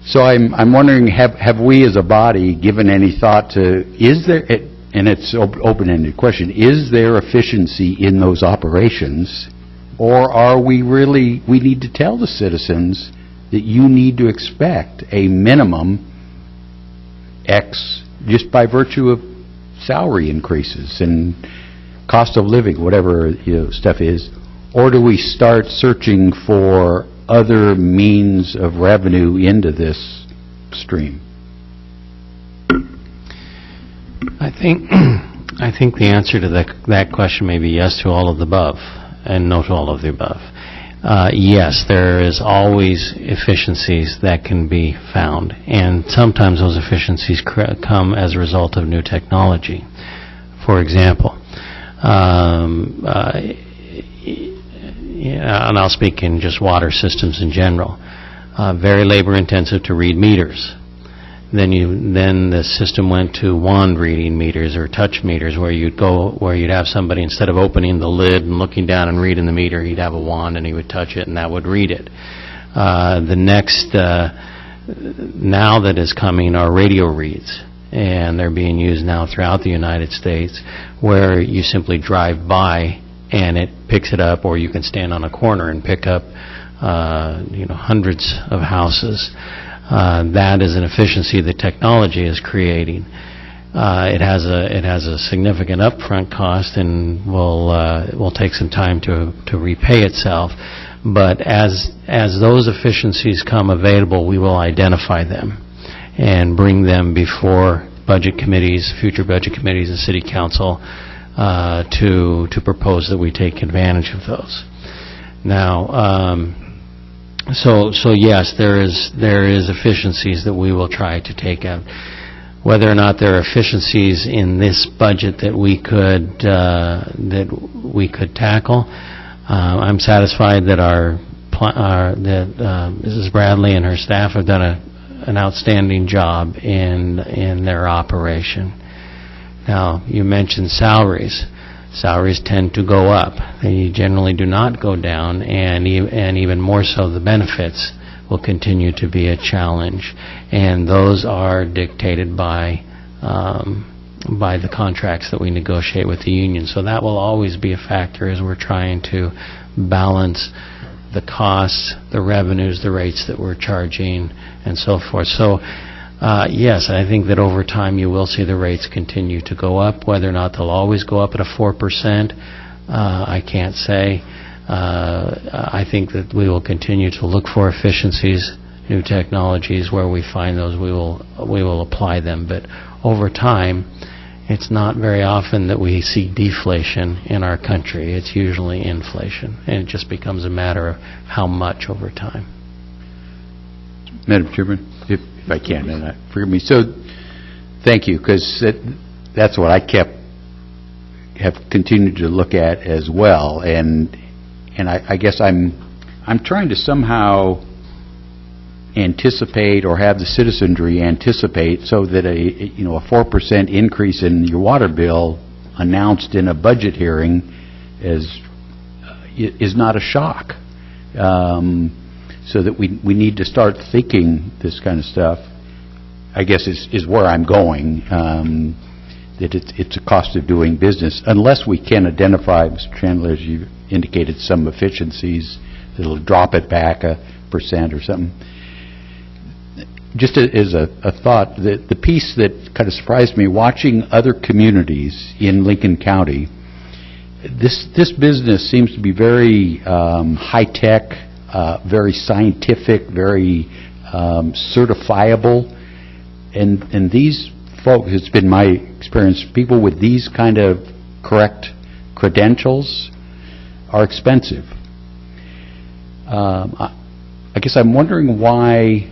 so I'm wondering, have we as a body given any thought to, is there, and it's an open-ended question, is there efficiency in those operations, or are we really, we need to tell the citizens that you need to expect a minimum X just by virtue of salary increases and cost of living, whatever stuff is, or do we start searching for other means of revenue into this stream? I think the answer to that question may be yes to all of the above and no to all of the above. Yes, there is always efficiencies that can be found, and sometimes those efficiencies come as a result of new technology. For example, and I'll speak in just water systems in general, very labor intensive to read meters. Then the system went to wand reading meters or touch meters, where you'd have somebody, instead of opening the lid and looking down and reading the meter, he'd have a wand and he would touch it and that would read it. The next now that is coming are radio reads, and they're being used now throughout the United States, where you simply drive by and it picks it up, or you can stand on a corner and pick up hundreds of houses. That is an efficiency that technology is creating. It has a significant upfront cost and will take some time to repay itself. But as those efficiencies come available, we will identify them and bring them before budget committees, future budget committees, and city council to propose that we take advantage of those. Now, so yes, there is efficiencies that we will try to take out. Whether or not there are efficiencies in this budget that we could tackle, I'm satisfied that Mrs. Bradley and her staff have done an outstanding job in their operation. Now, you mentioned salaries. Salaries tend to go up. They generally do not go down, and even more so, the benefits will continue to be a challenge. And those are dictated by the contracts that we negotiate with the union. So that will always be a factor as we're trying to balance the costs, the revenues, the rates that we're charging, and so forth. So yes, I think that over time you will see the rates continue to go up. Whether or not they'll always go up at a 4%, I can't say. I think that we will continue to look for efficiencies, new technologies. Where we find those, we will apply them. But over time, it's not very often that we see deflation in our country. It's usually inflation, and it just becomes a matter of how much over time. Madam Chairman, if I can, and forgive me. So, thank you, because that's what I have continued to look at as well, and I guess I'm trying to somehow anticipate, or have the citizenry anticipate, so that a 4% increase in your water bill announced in a budget hearing is not a shock. So that we need to start thinking this kind of stuff, I guess is where I'm going, that it's a cost of doing business, unless we can identify, Mr. Chandler, as you indicated, some efficiencies that'll drop it back 1% or something. Just as a thought, the piece that kind of surprised me, watching other communities in Lincoln County, this business seems to be very high-tech, very scientific, very certifiable, and these folks, it's been my experience, people with these kind of correct credentials are expensive. I guess I'm wondering why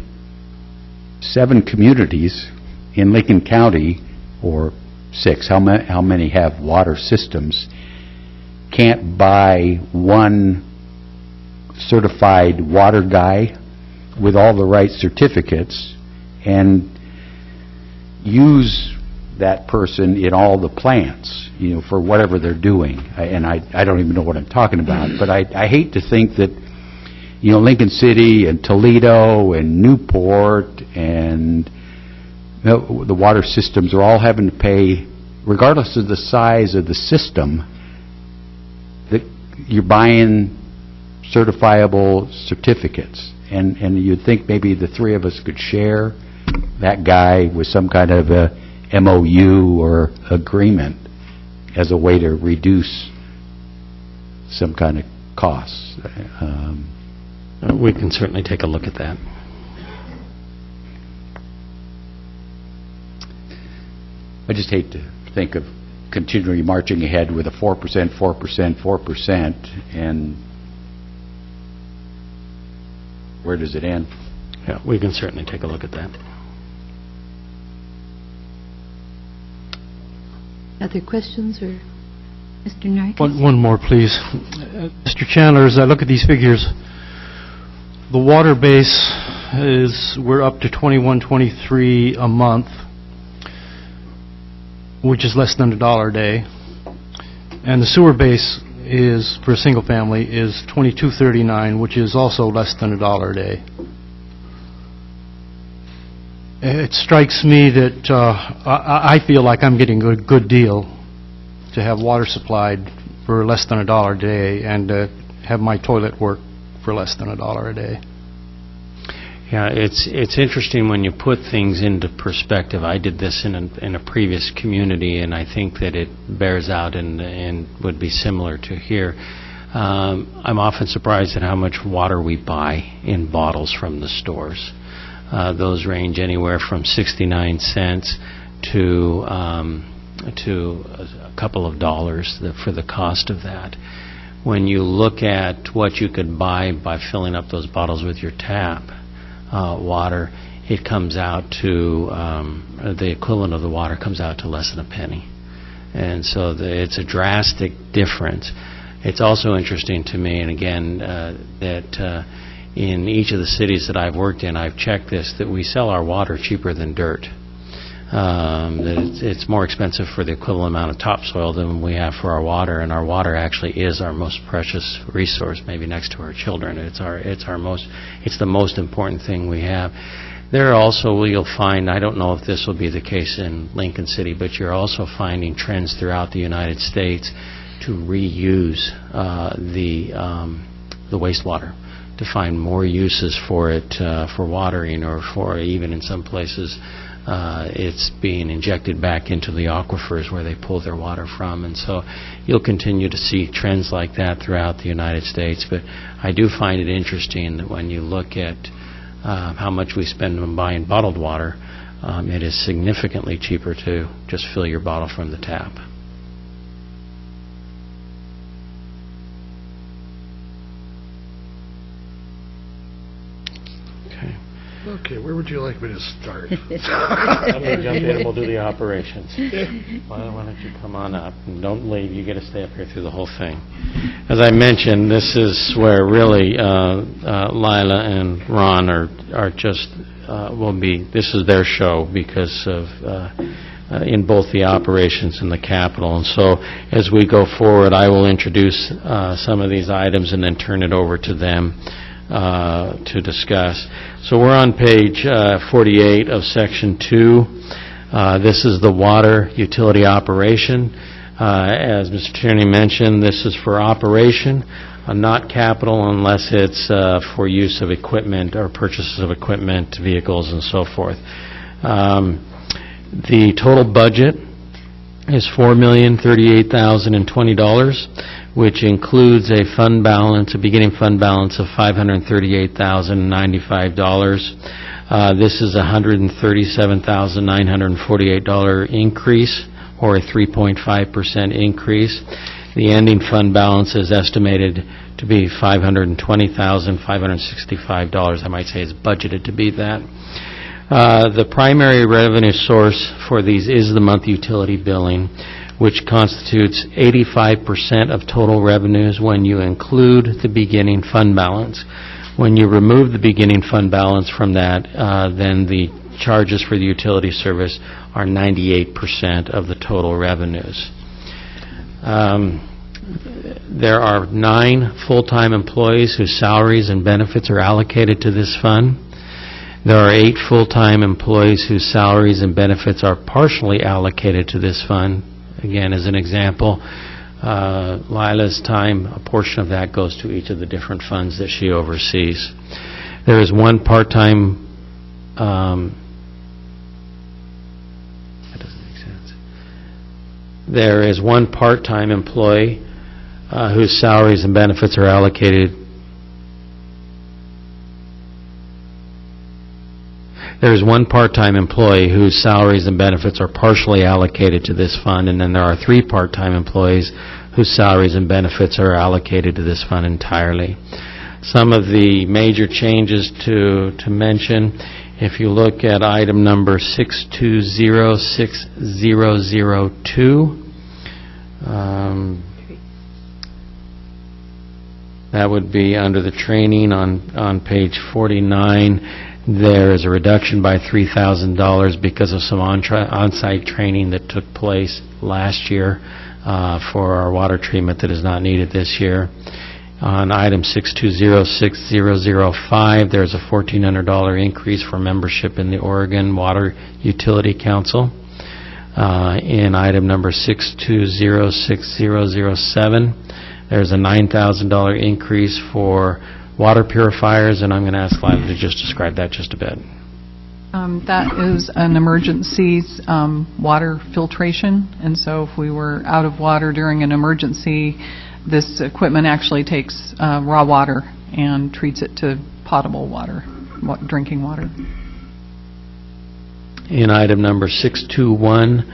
7 communities in Lincoln County, or 6, how many have water systems, can't buy one certified water guy with all the right certificates and use that person in all the plants, for whatever they're doing. And I don't even know what I'm talking about, but I hate to think that, Lincoln City and Toledo and Newport and the water systems are all having to pay, regardless of the size of the system, that you're buying certifiable certificates, and you'd think maybe the 3 of us could share that guy with some kind of a MOU or agreement as a way to reduce some kind of costs. We can certainly take a look at that. I just hate to think of continually marching ahead with a 4%, 4%, 4%, and where does it end? Yeah, we can certainly take a look at that. Other questions, or Mr. Narkis? One more, please. Mr. Chandler, as I look at these figures, the water base we're up to $21.23 a month, which is less than $1 a day, and the sewer base is, for a single family, is $22.39, which is also less than $1 a day. It strikes me that I feel like I'm getting a good deal to have water supplied for less than $1 a day, and have my toilet work for less than $1 a day. Yeah, it's interesting when you put things into perspective. I did this in a previous community, and I think that it bears out and would be similar to here. I'm often surprised at how much water we buy in bottles from the stores. Those range anywhere from 69 cents to a couple of dollars for the cost of that. When you look at what you could buy by filling up those bottles with your tap water, it comes out to, the equivalent of the water comes out to less than a penny. And so it's a drastic difference. It's also interesting to me, and again, that in each of the cities that I've worked in, I've checked this, that we sell our water cheaper than dirt. That it's more expensive for the equivalent amount of topsoil than we have for our water, and our water actually is our most precious resource, maybe next to our children. It's the most important thing we have. There also you'll find, I don't know if this will be the case in Lincoln City, but you're also finding trends throughout the United States to reuse the wastewater, to find more uses for it for watering, or for even in some places it's being injected back into the aquifers where they pull their water from. And so you'll continue to see trends like that throughout the United States. But I do find it interesting that when you look at how much we spend on buying bottled water, it is significantly cheaper to just fill your bottle from the tap. Okay, where would you like me to start? I'm going to jump in and we'll do the operations. Why don't you come on up, and don't leave. You get to stay up here through the whole thing. As I mentioned, this is where really Lila and Ron are just, this is their show because of, in both the operations and the capital. And so as we go forward, I will introduce some of these items and then turn it over to them to discuss. So we're on page 48 of Section 2. This is the water utility operation. As Mr. Tierney mentioned, this is for operation, not capital unless it's for use of equipment or purchases of equipment, vehicles, and so forth. The total budget is $4,038,020, which includes a fund balance, a beginning fund balance of $538,095. This is a $137,948 increase, or a 3.5% increase. The ending fund balance is estimated to be $520,565. I might say it's budgeted to be that. The primary revenue source for these is the monthly utility billing, which constitutes 85% of total revenues when you include the beginning fund balance. When you remove the beginning fund balance from that, then the charges for the utility service are 98% of the total revenues. There are 9 full-time employees whose salaries and benefits are allocated to this fund. There are 8 full-time employees whose salaries and benefits are partially allocated to this fund. Again, as an example, Lila's time, a portion of that goes to each of the different funds that she oversees. There is one part-time, that doesn't make sense. There is one part-time employee whose salaries and benefits are allocated. There is one part-time employee whose salaries and benefits are partially allocated to this fund, and then there are 3 part-time employees whose salaries and benefits are allocated to this fund entirely. Some of the major changes to mention, if you look at item number 6206002, that would be under the training on page 49. There is a reduction by $3,000 because of some on-site training that took place last year for our water treatment that is not needed this year. On item 6206005, there's a $1,400 increase for membership in the Oregon Water Utility Council. In item number 6206007, there's a $9,000 increase for water purifiers, and I'm going to ask Lila to just describe that just a bit. That is an emergency water filtration, and so if we were out of water during an emergency, this equipment actually takes raw water and treats it to potable water, drinking water. In item number 62110,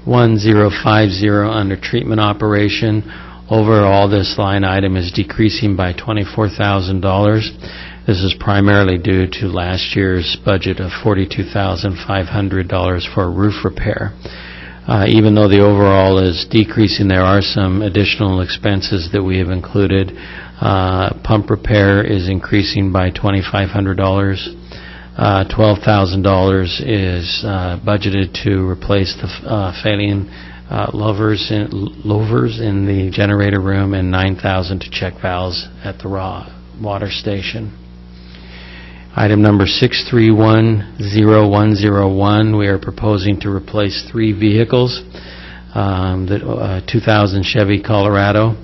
1050 under treatment operation. Overall, this line item is decreasing by $24,000. This is primarily due to last year's budget of $42,500 for roof repair. Even though the overall is decreasing, there are some additional expenses that we have included. Pump repair is increasing by $2,500. $12,000 is budgeted to replace the failing louvers in the generator room, and $9,000 to check valves at the raw water station. Item number 631001, we are proposing to replace 3 vehicles. The 2000 Chevy Colorado,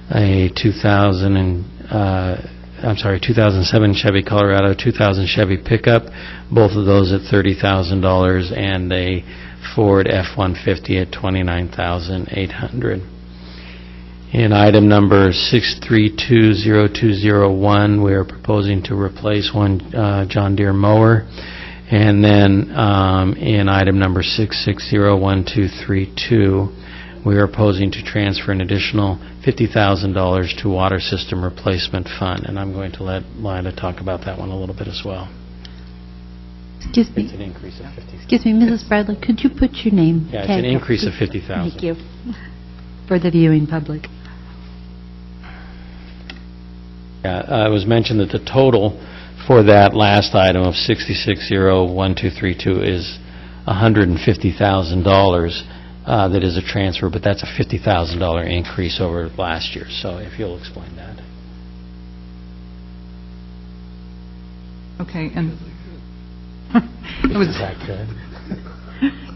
a 2007 Chevy Colorado, 2000 Chevy pickup, both of those at $30,000, and a Ford F-150 at $29,800. In item number 63200201, we are proposing to replace one John Deere mower. And then in item number 6601232, we are proposing to transfer an additional $50,000 to water system replacement fund. And I'm going to let Lila talk about that one a little bit as well. Excuse me. It's an increase of $50,000. Excuse me, Mrs. Bradley, could you put your name Yeah, it's tag an up, increase of please? $50,000. Thank you. For the viewing public. It was mentioned that the total for that last item of 6601232 is $150,000 that is a transfer, but that's a $50,000 increase over last year. So if you'll explain that. Okay, and it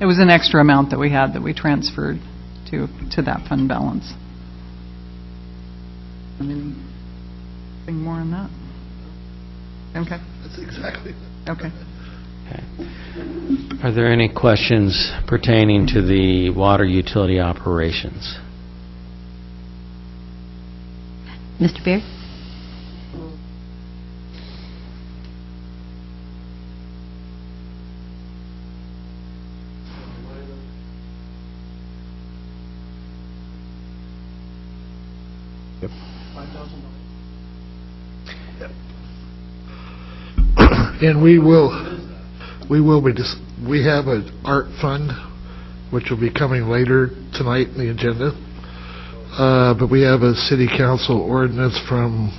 was an extra amount that we had that we transferred to that fund balance. Anything more on that? Okay. That's exactly. Okay. Okay. Are there any questions pertaining to the water utility operations? Mr. Beard? And we have an art fund, which will be coming later tonight in the agenda. But we have a city council ordinance from,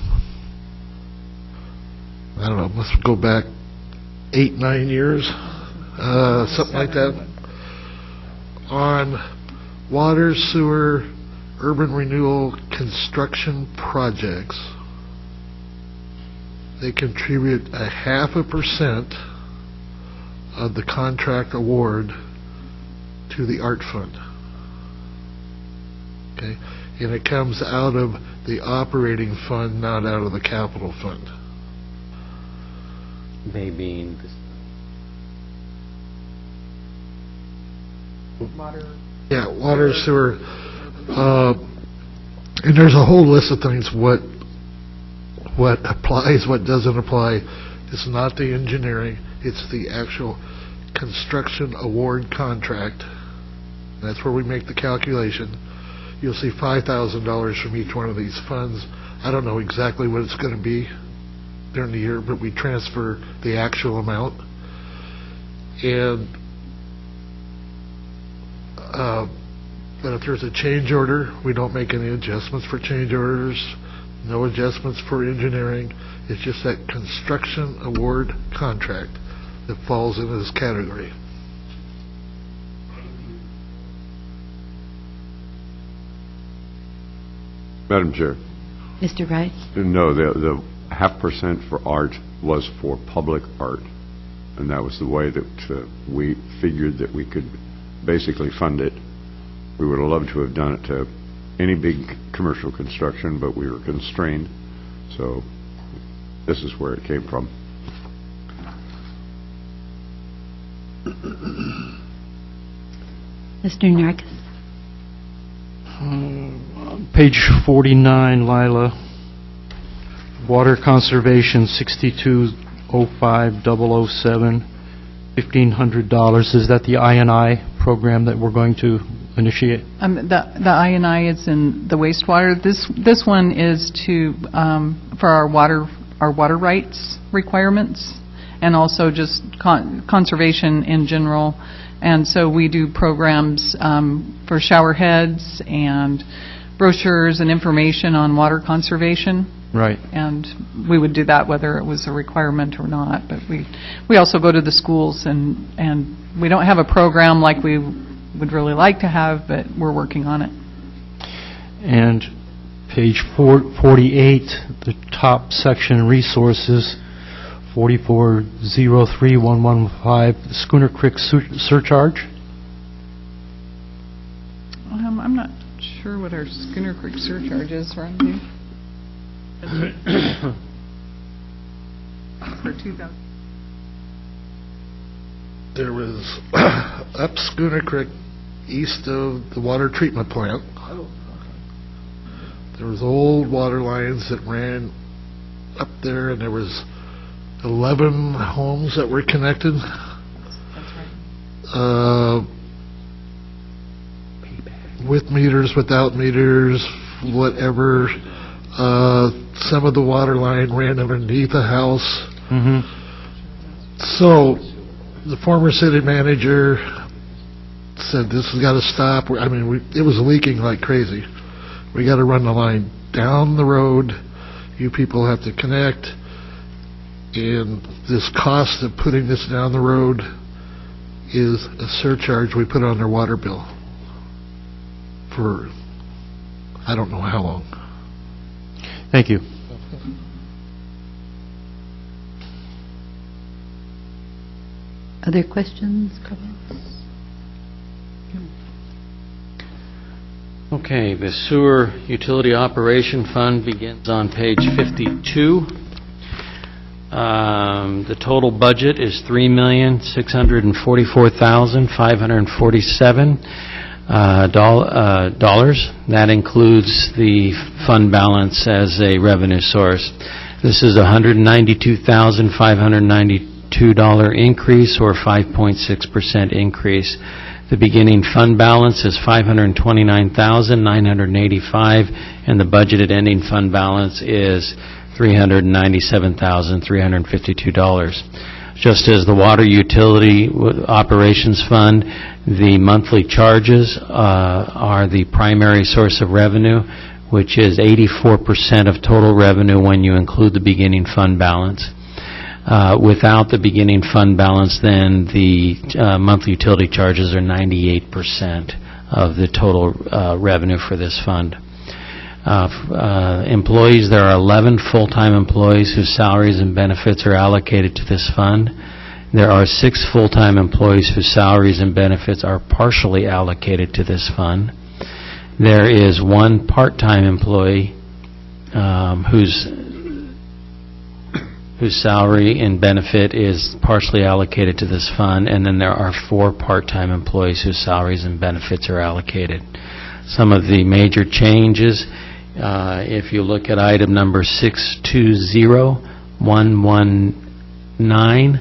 I don't know, let's go back 8-9 years, something like that, on water, sewer, urban renewal construction projects. They contribute 0.5% of the contract award to the art fund. Okay? And it comes out of the operating fund, not out of the capital fund. They being Yeah, water, sewer. And there's a whole list of things, what applies, what doesn't apply. It's not the engineering, it's the actual construction award contract. That's where we make the calculation. You'll see $5,000 from each one of these funds. I don't know exactly what it's going to be during the year, but we transfer the actual amount. And but if there's a change order, we don't make any adjustments for change orders, no adjustments for engineering. It's just that construction award contract that falls into this category. Madam Chair. Mr. Wright? No, the 0.5% for art was for public art, and that was the way that we figured that we could basically fund it. We would have loved to have done it to any big commercial construction, but we were constrained, so this is where it came from. Mr. Narkis? Page 49, Lila. Water conservation, 6205007, $1,500. Is that the I&I program that we're going to initiate? The I&I is in the wastewater. This one is to, for our water rights requirements, and also just conservation in general. And so we do programs for shower heads and brochures and information on water conservation. Right. And we would do that whether it was a requirement or not. But we also go to the schools, and we don't have a program like we would really like to have, but we're working on it. And page 48, the top section, resources, 4403-115, Schooner Creek surcharge. I'm not sure what our Schooner Creek surcharge is, Randy. For 2000. There was up Schooner Creek, east of the water treatment plant. There was old water lines that ran up there, and there was 11 homes that were connected. That's right. With meters, without meters, whatever. Some of the water line ran underneath a house. Mm-hmm. So the former city manager said, this has got to stop. I mean, it was leaking like crazy. We got to run the line down the road. You people have to connect. And this cost of putting this down the road is a surcharge we put on their water bill for I don't know how long. Thank you. Other questions, comments? Okay, the Sewer Utility Operation Fund begins on page 52. The total budget is $3,644,547. That includes the fund balance as a revenue source. This is a $192,592 increase, or 5.6% increase. The beginning fund balance is $529,985, and the budgeted ending fund balance is $397,352. Just as the Water Utility Operations Fund, the monthly charges are the primary source of revenue, which is 84% of total revenue when you include the beginning fund balance. Without the beginning fund balance, then the monthly utility charges are 98% of the total revenue for this fund. Employees, there are 11 full-time employees whose salaries and benefits are allocated to this fund. There are 6 full-time employees whose salaries and benefits are partially allocated to this fund. There is 1 part-time employee whose salary and benefit is partially allocated to this fund, and then there are 4 part-time employees whose salaries and benefits are allocated. Some of the major changes, if you look at item number 620119,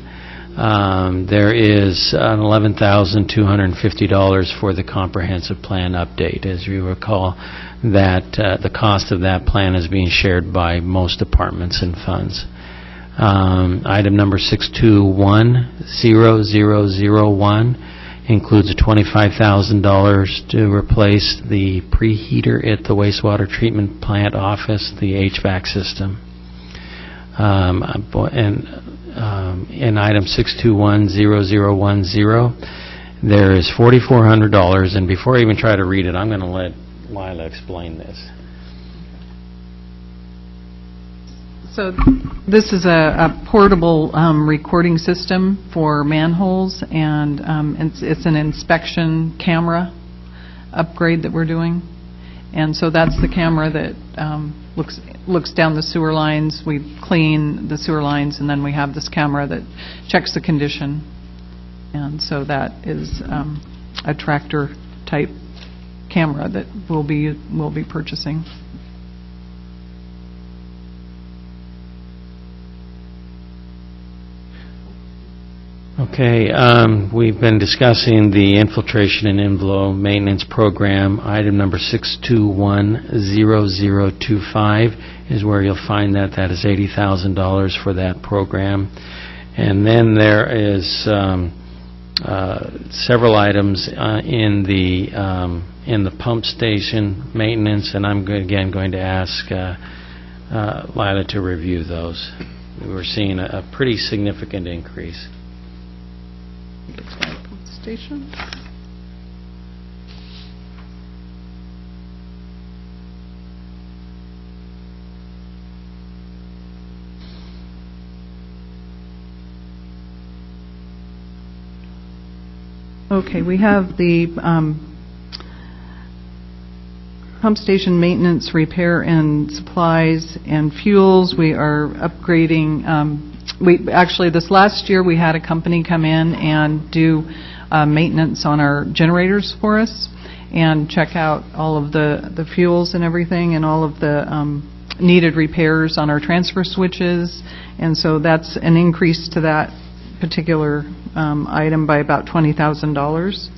there is $11,250 for the comprehensive plan update. As you recall, that the cost of that plan is being shared by most departments and funds. Item number 62100001 includes $25,000 to replace the preheater at the wastewater treatment plant office, the HVAC system. In item 6210010, there is $4,400, and before I even try to read it, I'm going to let Lila explain this. So this is a portable recording system for manholes, and it's an inspection camera upgrade that we're doing. And so that's the camera that looks down the sewer lines. We clean the sewer lines, and then we have this camera that checks the condition. And so that is a tractor-type camera that we'll be purchasing. Okay, we've been discussing the infiltration and inflow maintenance program. Item number 6210025 is where you'll find that. That is $80,000 for that program. And then there is several items in the pump station maintenance, and I'm again going to ask Lila to review those. We're seeing a pretty significant increase. Station. Okay, we have the pump station maintenance, repair, and supplies and fuels. We are upgrading. Actually, this last year, we had a company come in and do maintenance on our generators for us and check out all of the fuels and everything and all of the needed repairs on our transfer switches. And so that's an increase to that particular item by about $20,000.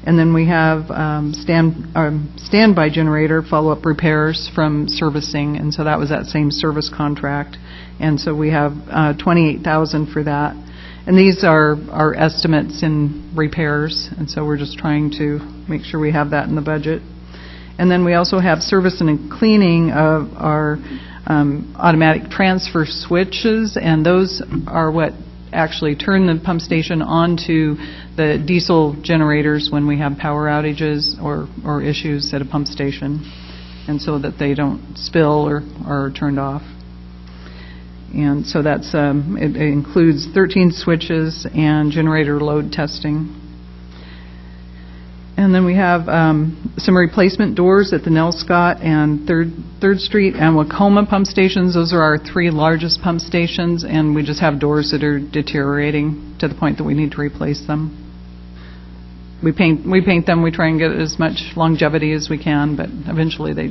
And then we have standby generator follow-up repairs from servicing, and so that was that same service contract. And so we have $28,000 for that. And these are our estimates in repairs, and so we're just trying to make sure we have that in the budget. And then we also have service and cleaning of our automatic transfer switches, and those are what actually turn the pump station onto the diesel generators when we have power outages or issues at a pump station, and so that they don't spill or are turned off. And so that's it includes 13 switches and generator load testing. And then we have some replacement doors at the Nelscott and 3rd Street and Wacoma pump stations. Those are our 3 largest pump stations, and we just have doors that are deteriorating to the point that we need to replace them. We paint them. We try and get as much longevity as we can, but eventually they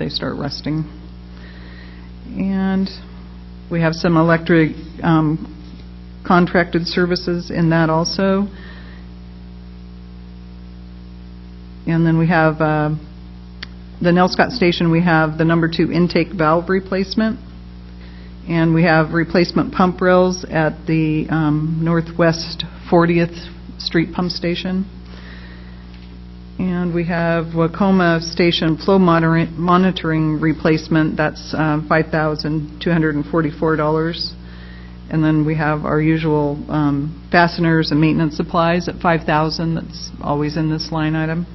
start rusting. And we have some electric contracted services in that also. And then we have the Nelscott station, we have the number 2 intake valve replacement. And we have replacement pump rails at the Northwest 40th Street pump station. And we have Wacoma station flow monitoring replacement, that's $5,244. And then we have our usual fasteners and maintenance supplies at $5,000. That's always in this line item.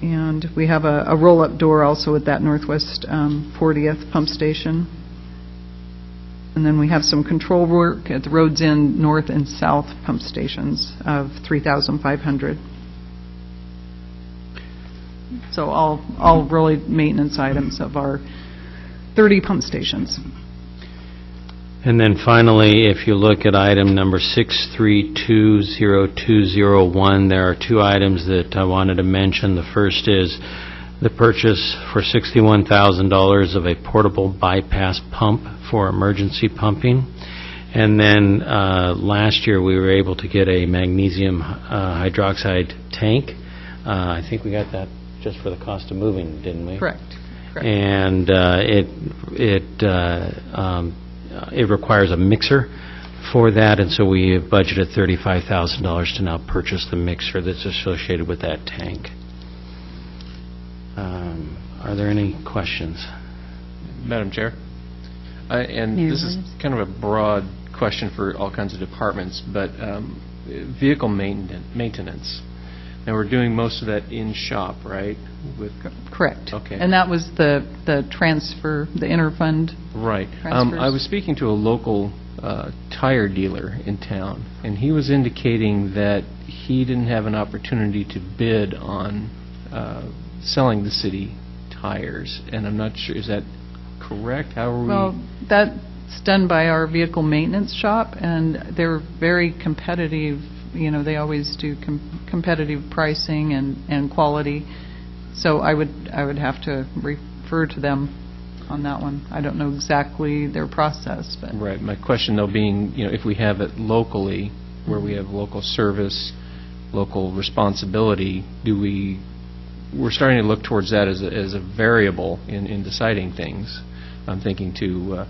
And we have a roll-up door also at that Northwest 40th pump station. And then we have some control work at the Roads End North and South pump stations of $3,500. So all really maintenance items of our 30 pump stations. And then finally, if you look at item number 6320201, there are 2 items that I wanted to mention. The first is the purchase for $61,000 of a portable bypass pump for emergency pumping. And then last year we were able to get a magnesium hydroxide tank. I think we got that just for the cost of moving, didn't we? Correct. And it requires a mixer for that, and so we have budgeted $35,000 to now purchase the mixer that's associated with that tank. Are there any questions? Madam Chair, and this is kind of a broad question for all kinds of departments, but vehicle maintenance. Now, we're doing most of that in shop, right? Correct. Okay. And that was the transfer, the interfund. Right. transfers. I was speaking to a local tire dealer in town, and he was indicating that he didn't have an opportunity to bid on selling the city tires, and I'm not sure, is that correct? How are we? Well, that's done by our vehicle maintenance shop, and they're very competitive. You know, they always do competitive pricing and quality. So I would have to refer to them on that one. I don't know exactly their process, but... Right. My question, though, being, if we have it locally, where we have local service, local responsibility, we're starting to look towards that as a variable in deciding things. I'm thinking to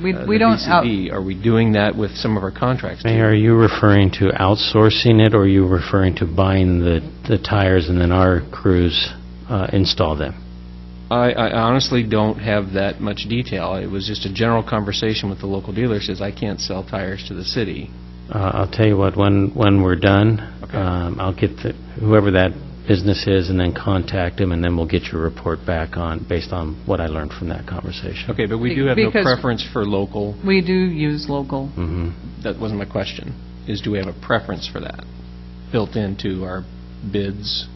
we don't... VCB. Are we doing that with some of our contracts? Mayor, are you referring to outsourcing it, or are you referring to buying the tires and then our crews install them? I honestly don't have that much detail. It was just a general conversation with the local dealer. Says I can't sell tires to the city. I'll tell you what, when we're done, Okay. I'll get whoever that business is and then contact them, and then we'll get your report back based on what I learned from that conversation. Okay, but we do have no Because- preference for local. We do use local. That wasn't my question. Do we have a preference for that built into our bids?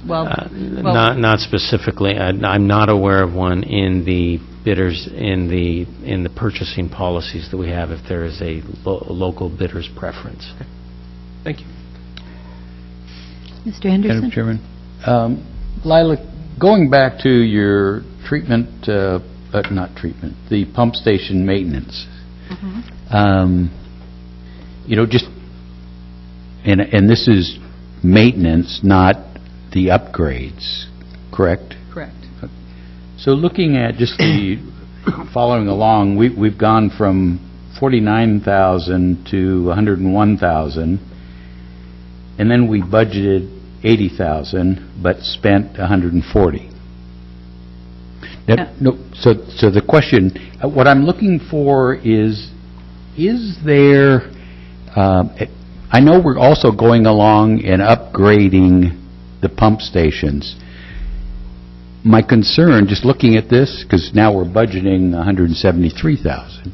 Not specifically. I'm not aware of one in the bidders, in the purchasing policies that we have, if there is a local bidder's preference. Thank you. Mr. Anderson? Madam Chairman, Lila, going back to your treatment, not treatment, the pump station maintenance, just, and this is maintenance, not the upgrades, correct? Correct. So looking at just following along, we've gone from 49,000 to 101,000, and then we budgeted 80,000, but spent 140. So the question, what I'm looking for is there, I know we're also going along and upgrading the pump stations. My concern, just looking at this, because now we're budgeting 173,000,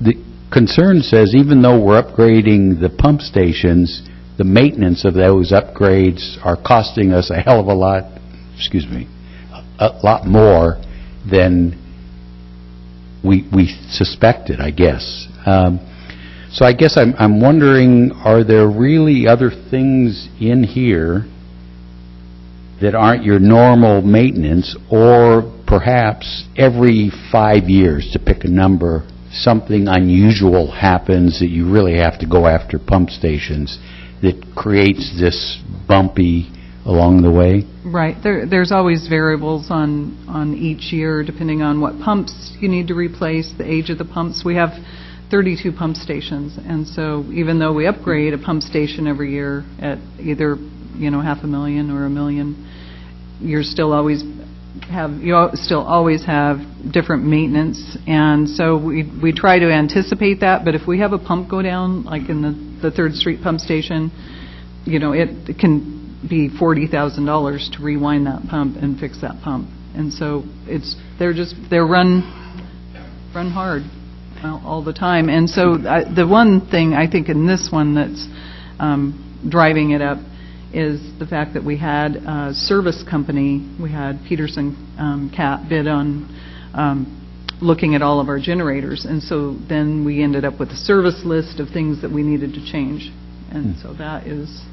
the concern says even though we're upgrading the pump stations, the maintenance of those upgrades are costing us a hell of a lot more than we suspected, I guess. So I guess I'm wondering, are there really other things in here that aren't your normal maintenance, or perhaps every 5 years, to pick a number, something unusual happens that you really have to go after pump stations that creates this bumpy along the way? Right. There's always variables on each year, depending on what pumps you need to replace, the age of the pumps. We have 32 pump stations, and so even though we upgrade a pump station every year at either $500,000 or $1 million, you still always have different maintenance, and so we try to anticipate that. But if we have a pump go down, like in the 3rd Street pump station, it can be $40,000 to rewind that pump and fix that pump, and so they're run hard all the time. And so the one thing I think in this one that's driving it up is the fact that we had a service company, we had Peterson Cat bid on looking at all of our generators, and so then we ended up with a service list of things that we needed to change, and so that is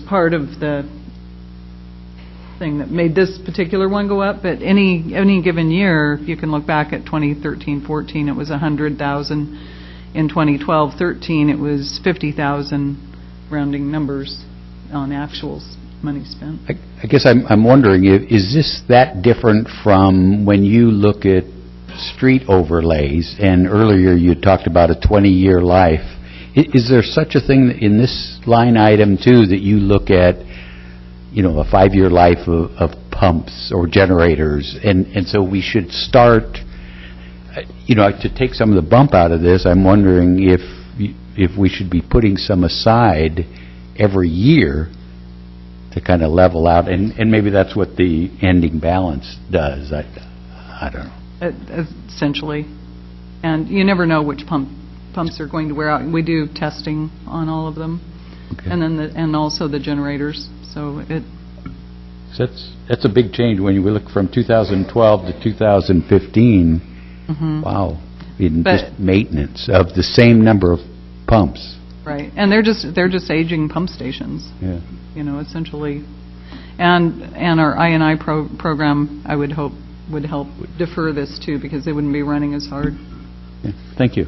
part of the thing that made this particular one go up. But any given year, you can look back at 2013-14, it was 100,000. In 2012-13, it was 50,000, rounding numbers on actuals, money spent. I guess I'm wondering, is this that different from when you look at street overlays, and earlier you talked about a 20-year life? Is there such a thing in this line item, too, that you look at, a 5-year life of pumps or generators, and so we should start, to take some of the bump out of this, I'm wondering if we should be putting some aside every year to kind of level out, and maybe that's what the ending balance does. I don't know. Essentially. And you never know which pumps are going to wear out. We do testing on all of them. Okay. And then and also the generators. So that's a big change when you look from 2012 to 2015. Wow. In just maintenance of the same number of pumps. Right. And they're just aging pump stations. Yeah. Essentially. And our I&I program, I would hope, would help defer this too, because they wouldn't be running as hard. Okay, thank you.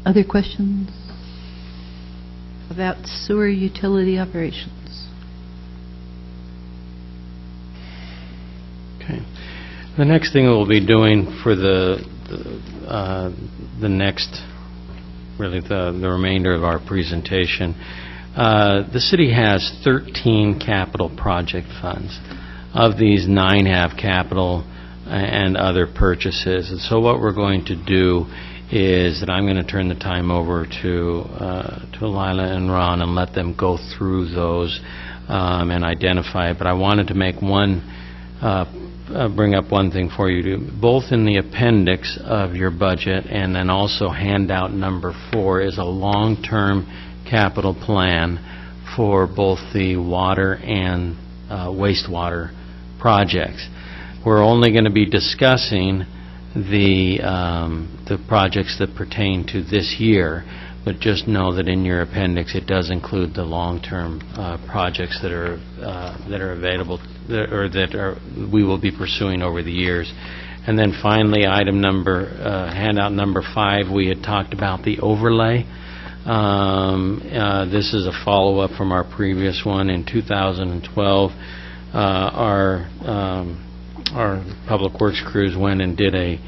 Other questions about sewer utility operations? Okay. The next thing we'll be doing for the next, really the remainder of our presentation, the city has 13 capital project funds. Of these, 9 have capital and other purchases. And so what we're going to do is that I'm going to turn the time over to Lila and Ron and let them go through those and identify it. But I wanted to make bring up one thing for you. Both in the appendix of your budget and then also handout number 4 is a long-term capital plan for both the water and wastewater projects. We're only going to be discussing the projects that pertain to this year, but just know that in your appendix it does include the long-term projects that are available we will be pursuing over the years. And then finally, handout number 5, we had talked about the overlay. This is a follow-up from our previous one in 2012. Our public works crews went and did an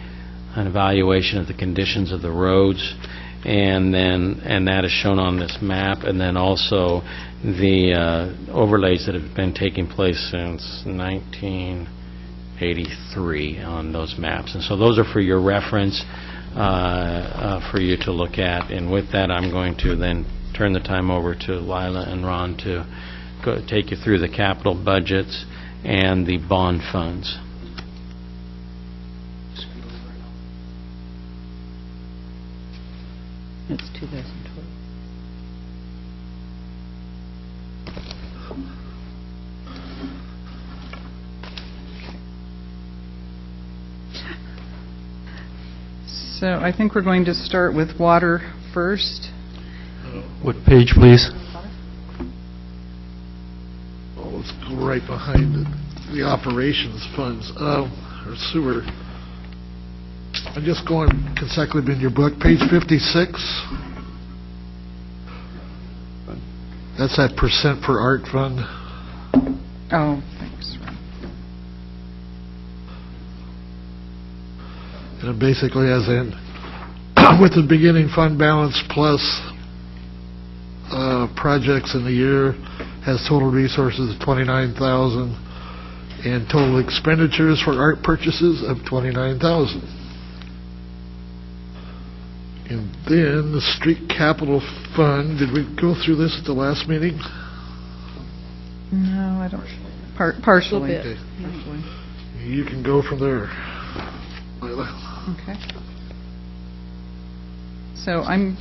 evaluation of the conditions of the roads, and that is shown on this map, and then also the overlays that have been taking place since 1983 on those maps. And so those are for your reference, for you to look at. And with that, I'm going to then turn the time over to Lila and Ron to take you through the capital budgets and the bond funds. It's 2012. So I think we're going to start with water first. What page, please? Oh, let's go right behind the operations funds, or sewer. I'm just going consecutively in your book, page 56. That's that percent per art fund. Oh, thanks. And it basically as in, with the beginning fund balance plus projects in the year, has total resources of $29,000 and total expenditures for art purchases of $29,000. And then the street capital fund, did we go through this at the last meeting? No, I don't. Partially. Okay. You can go from there. Okay. So I'm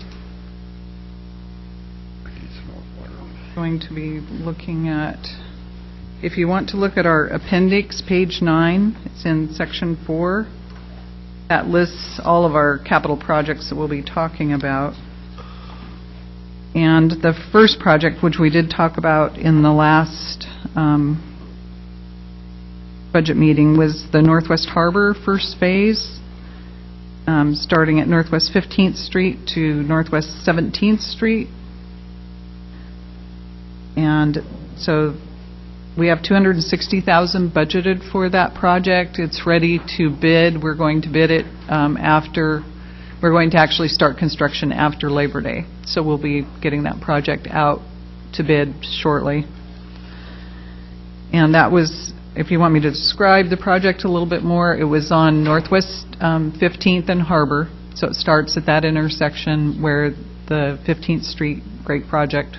going to be looking at, if you want to look at our appendix, page 9, it's in section 4. That lists all of our capital projects that we'll be talking about. And the first project, which we did talk about in the last budget meeting, was the Northwest Harbor first phase, starting at Northwest 15th Street to Northwest 17th Street. And so we have $260,000 budgeted for that project. It's ready to bid. We're going to bid it we're going to actually start construction after Labor Day. So we'll be getting that project out to bid shortly. And that was, if you want me to describe the project a little bit more, it was on Northwest 15th and Harbor. So it starts at that intersection where the 15th Street Great Project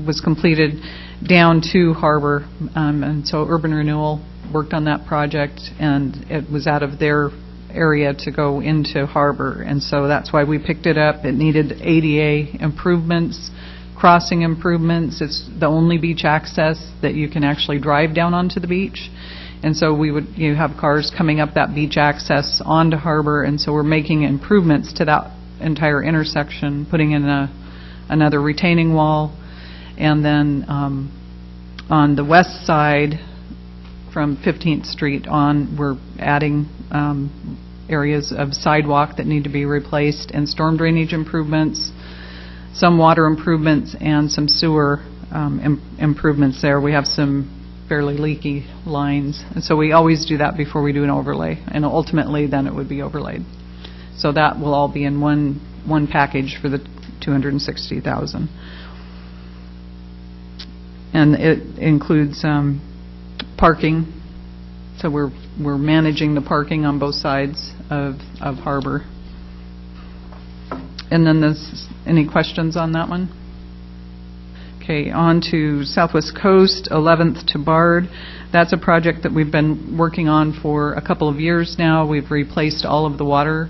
was completed, down to Harbor, and so Urban Renewal worked on that project, and it was out of their area to go into Harbor, and so that's why we picked it up. It needed ADA improvements, crossing improvements. It's the only beach access that you can actually drive down onto the beach, and so you have cars coming up that beach access onto Harbor, and so we're making improvements to that entire intersection, putting in another retaining wall. And then on the west side, from 15th Street on. We're adding areas of sidewalk that need to be replaced and storm drainage improvements, some water improvements, and some sewer improvements there. We have some fairly leaky lines, and so we always do that before we do an overlay, and ultimately then it would be overlaid. So that will all be in one package for the $260,000. And it includes parking, so we're managing the parking on both sides of Harbor. And then any questions on that one? Okay, on to Southwest Coast, 11th to Bard. That's a project that we've been working on for a couple of years now. We've replaced all of the water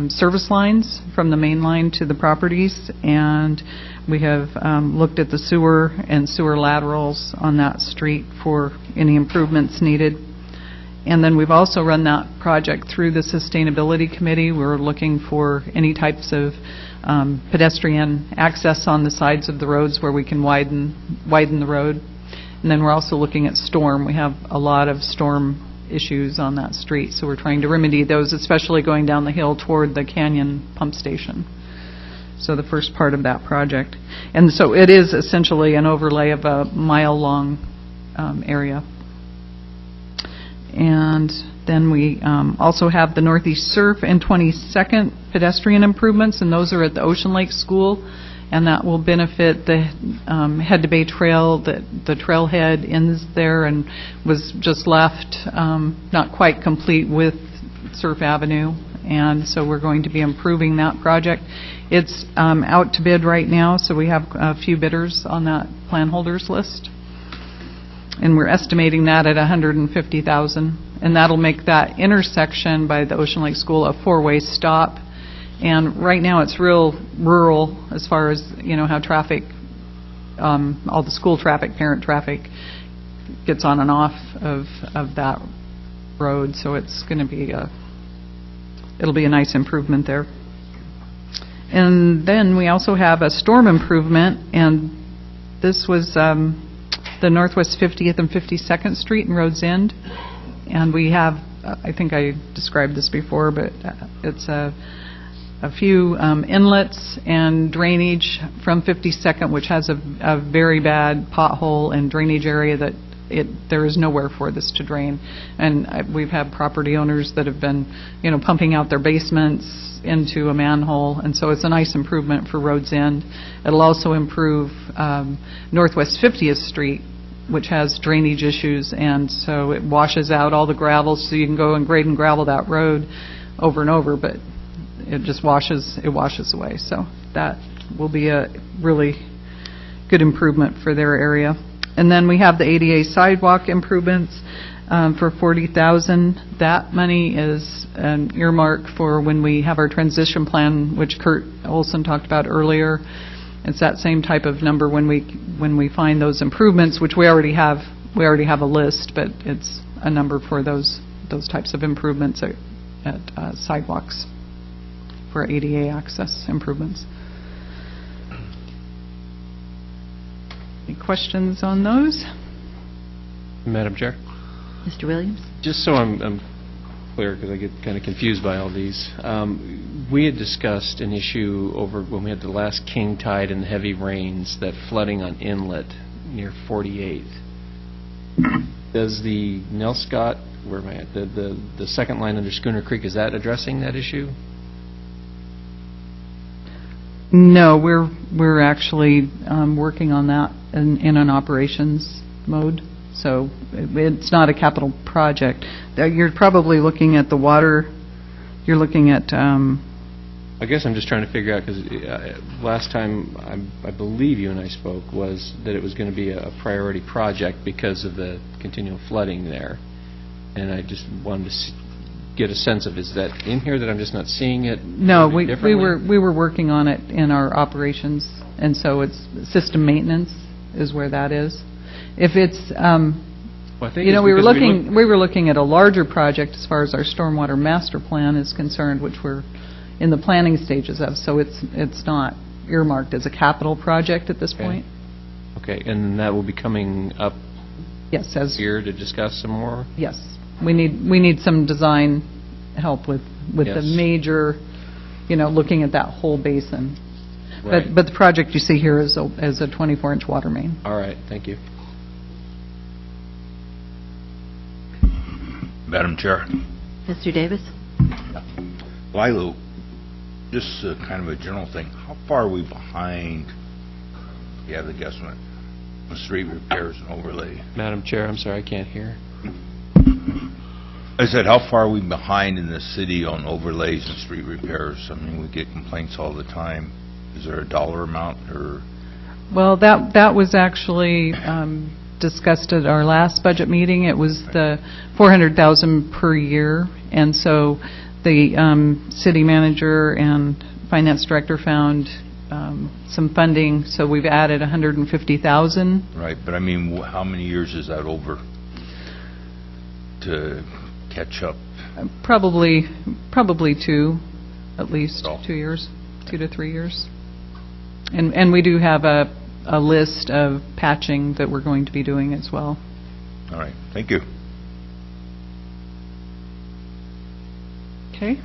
service lines from the main line to the properties, and we have looked at the sewer and sewer laterals on that street for any improvements needed. And then we've also run that project through the Sustainability Committee. We're looking for any types of pedestrian access on the sides of the roads where we can widen the road. And then we're also looking at storm. We have a lot of storm issues on that street, so we're trying to remedy those, especially going down the hill toward the Canyon pump station. So the first part of that project. And so it is essentially an overlay of a mile-long area. And then we also have the Northeast Surf and 22nd pedestrian improvements, and those are at the Ocean Lake School, and that will benefit the Head to Bay Trail. The trailhead ends there and was just left not quite complete with Surf Avenue, and so we're going to be improving that project. It's out to bid right now, so we have a few bidders on that plan holders list. And we're estimating that at $150,000, and that'll make that intersection by the Ocean Lake School a four-way stop. And right now it's real rural as far as, you know, how traffic, all the school traffic, parent traffic gets on and off of that road. So it's going to be it'll be a nice improvement there. And then we also have a storm improvement, and this was the Northwest 50th and 52nd Street in Rhodes End. And we have, I think I described this before, but it's a few inlets and drainage from 52nd, which has a very bad pothole and drainage area that there is nowhere for this to drain. And we've had property owners that have been, you know, pumping out their basements into a manhole, and so it's a nice improvement for Rhodes End. It'll also improve Northwest 50th Street, which has drainage issues, and so it washes out all the gravel, so you can go and grade and gravel that road over and over, but it just washes away. So that will be a really good improvement for their area. And then we have the ADA sidewalk improvements for $40,000. That money is an earmark for when we have our transition plan, which Kurt Olson talked about earlier. It's that same type of number when we find those improvements, which we already have a list, but it's a number for those types of improvements at sidewalks for ADA access improvements. Any questions on those? Madam Chair? Mr. Williams? Just so I'm clear, because I get kind of confused by all these. We had discussed an issue over when we had the last king tide and the heavy rains, that flooding on inlet near 48th. Does the Nelscott, where am I at, the second line under Schooner Creek, is that addressing that issue? No, we're actually working on that in an operations mode. So it's not a capital project. You're probably looking at the water. You're looking at. I guess I'm just trying to figure out, because last time I believe you and I spoke was that it was going to be a priority project because of the continual flooding there, and I just wanted to get a sense of, is that in here that I'm just not seeing it? No, we were working on it in our operations, and so it's system maintenance is where that is. If it's, you know, we were looking at a larger project as far as our stormwater master plan is concerned, which we're in the planning stages of. So it's not earmarked as a capital project at this point. Okay, and that will be coming up Yes, as, here to discuss some more? yes. We need some design help with the Yes. major, looking at that whole basin. Right. But the project you see here is a 24-inch water main. All right, thank you. Madam Chair. Mr. Davis? Lilu, just kind of a general thing. How far are we behind, if you have the guesstimate, on street repairs and overlay? Madam Chair, I'm sorry, I can't hear. I said, how far are we behind in the city on overlays and street repairs? I mean, we get complaints all the time. Is there a dollar amount or? Well, that was actually discussed at our last budget meeting. It was the $400,000 per year, and so the city manager and finance director found some funding, so we've added $150,000. Right, but I mean, how many years is that over to catch up? Probably two, at least 2 years, 2 to 3 years. And we do have a list of patching that we're going to be doing as well. All right, thank you. Okay.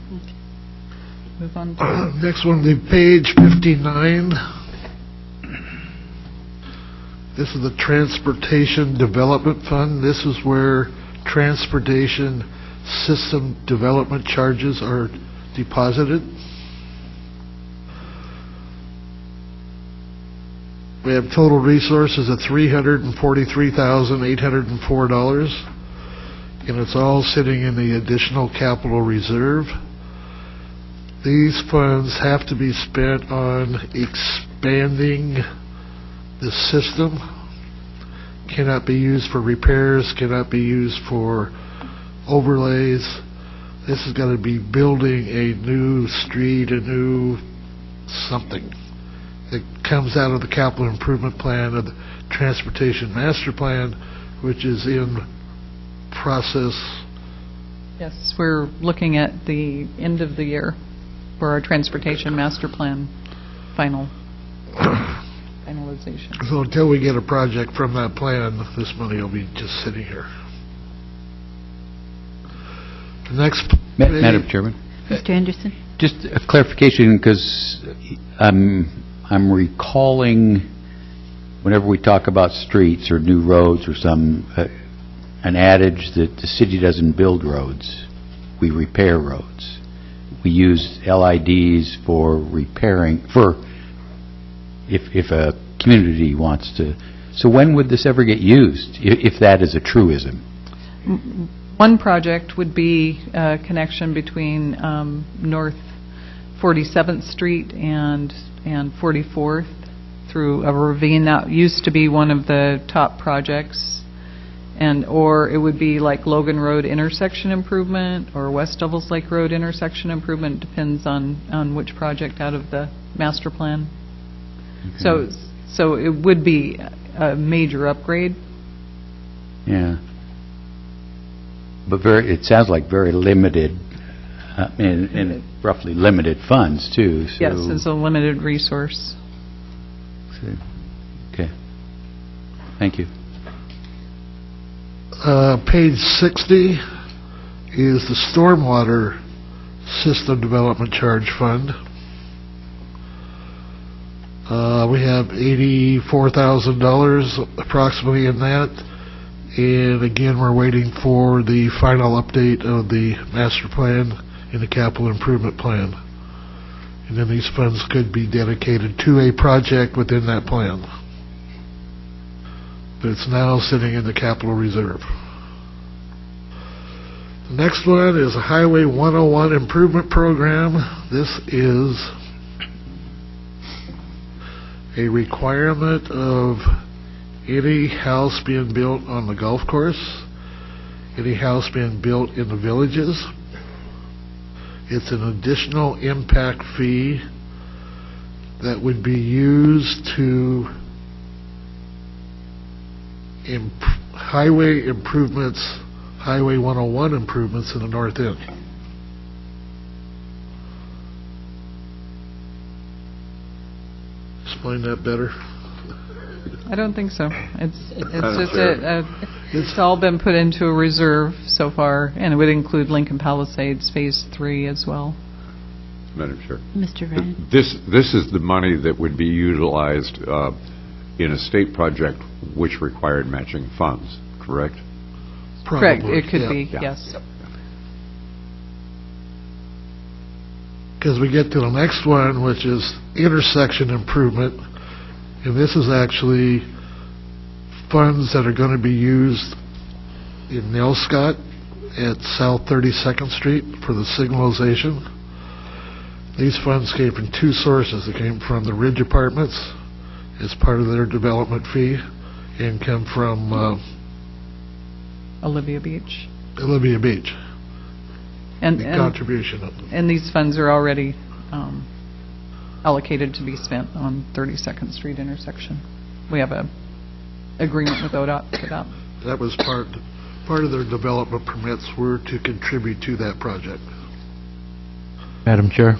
Move on to Next one, the page 59. This is the Transportation Development Fund. This is where transportation system development charges are deposited. We have total resources of $343,804, and it's all sitting in the additional capital reserve. These funds have to be spent on expanding the system. Cannot be used for repairs, cannot be used for overlays. This is going to be building a new street, a new something. It comes out of the capital improvement plan of the transportation master plan, which is in process. yes, we're looking at the end of the year for our transportation master plan finalization. So until we get a project from that plan, this money will be just sitting here. The next Madam Chairman, Mr. Anderson? just a clarification, because I'm recalling whenever we talk about streets or new roads or an adage that the city doesn't build roads, we repair roads. We use LIDs for repairing, if a community wants to. So when would this ever get used, if that is a truism? One project would be a connection between North 47th Street and 44th through a ravine. That used to be one of the top projects. Or it would be like Logan Road intersection improvement or West Devils Lake Road intersection improvement. Depends on which project out of the master plan. Okay. So it would be a major upgrade. Yeah. But it sounds like very limited, and roughly limited funds too. So Yes, it's a limited resource. Okay. Thank you. Page 60 is the Stormwater System Development Charge Fund. We have $84,000 approximately in that. And again, we're waiting for the final update of the master plan and the capital improvement plan. And then these funds could be dedicated to a project within that plan. But it's now sitting in the capital reserve. The next one is a Highway 101 improvement program. This is a requirement of any house being built on the golf course, any house being built in the villages. It's an additional impact fee that would be used to highway improvements, Highway 101 improvements in the north end. Explain that better. I don't think so. It's Madam just Chair. it's all been put into a reserve so far, and it would include Lincoln Palisades Phase 3 as well. Madam Chair. Mr. Ryan? This is the money that would be utilized in a state project which required matching funds, correct? Correct, Probably, it could yeah. be, yes. Because we get to the next one, which is intersection improvement, and this is actually funds that are going to be used in Nelscott at South 32nd Street for the signalization. These funds came from two sources. They came from the Ridge Apartments as part of their development fee, and come from Olivia Beach. Olivia Beach, And, the and, contribution of and these funds are already allocated to be spent on 32nd Street intersection. We have a agreement with ODOT for that. that was part of their development permits were to contribute to that project. Madam Chair,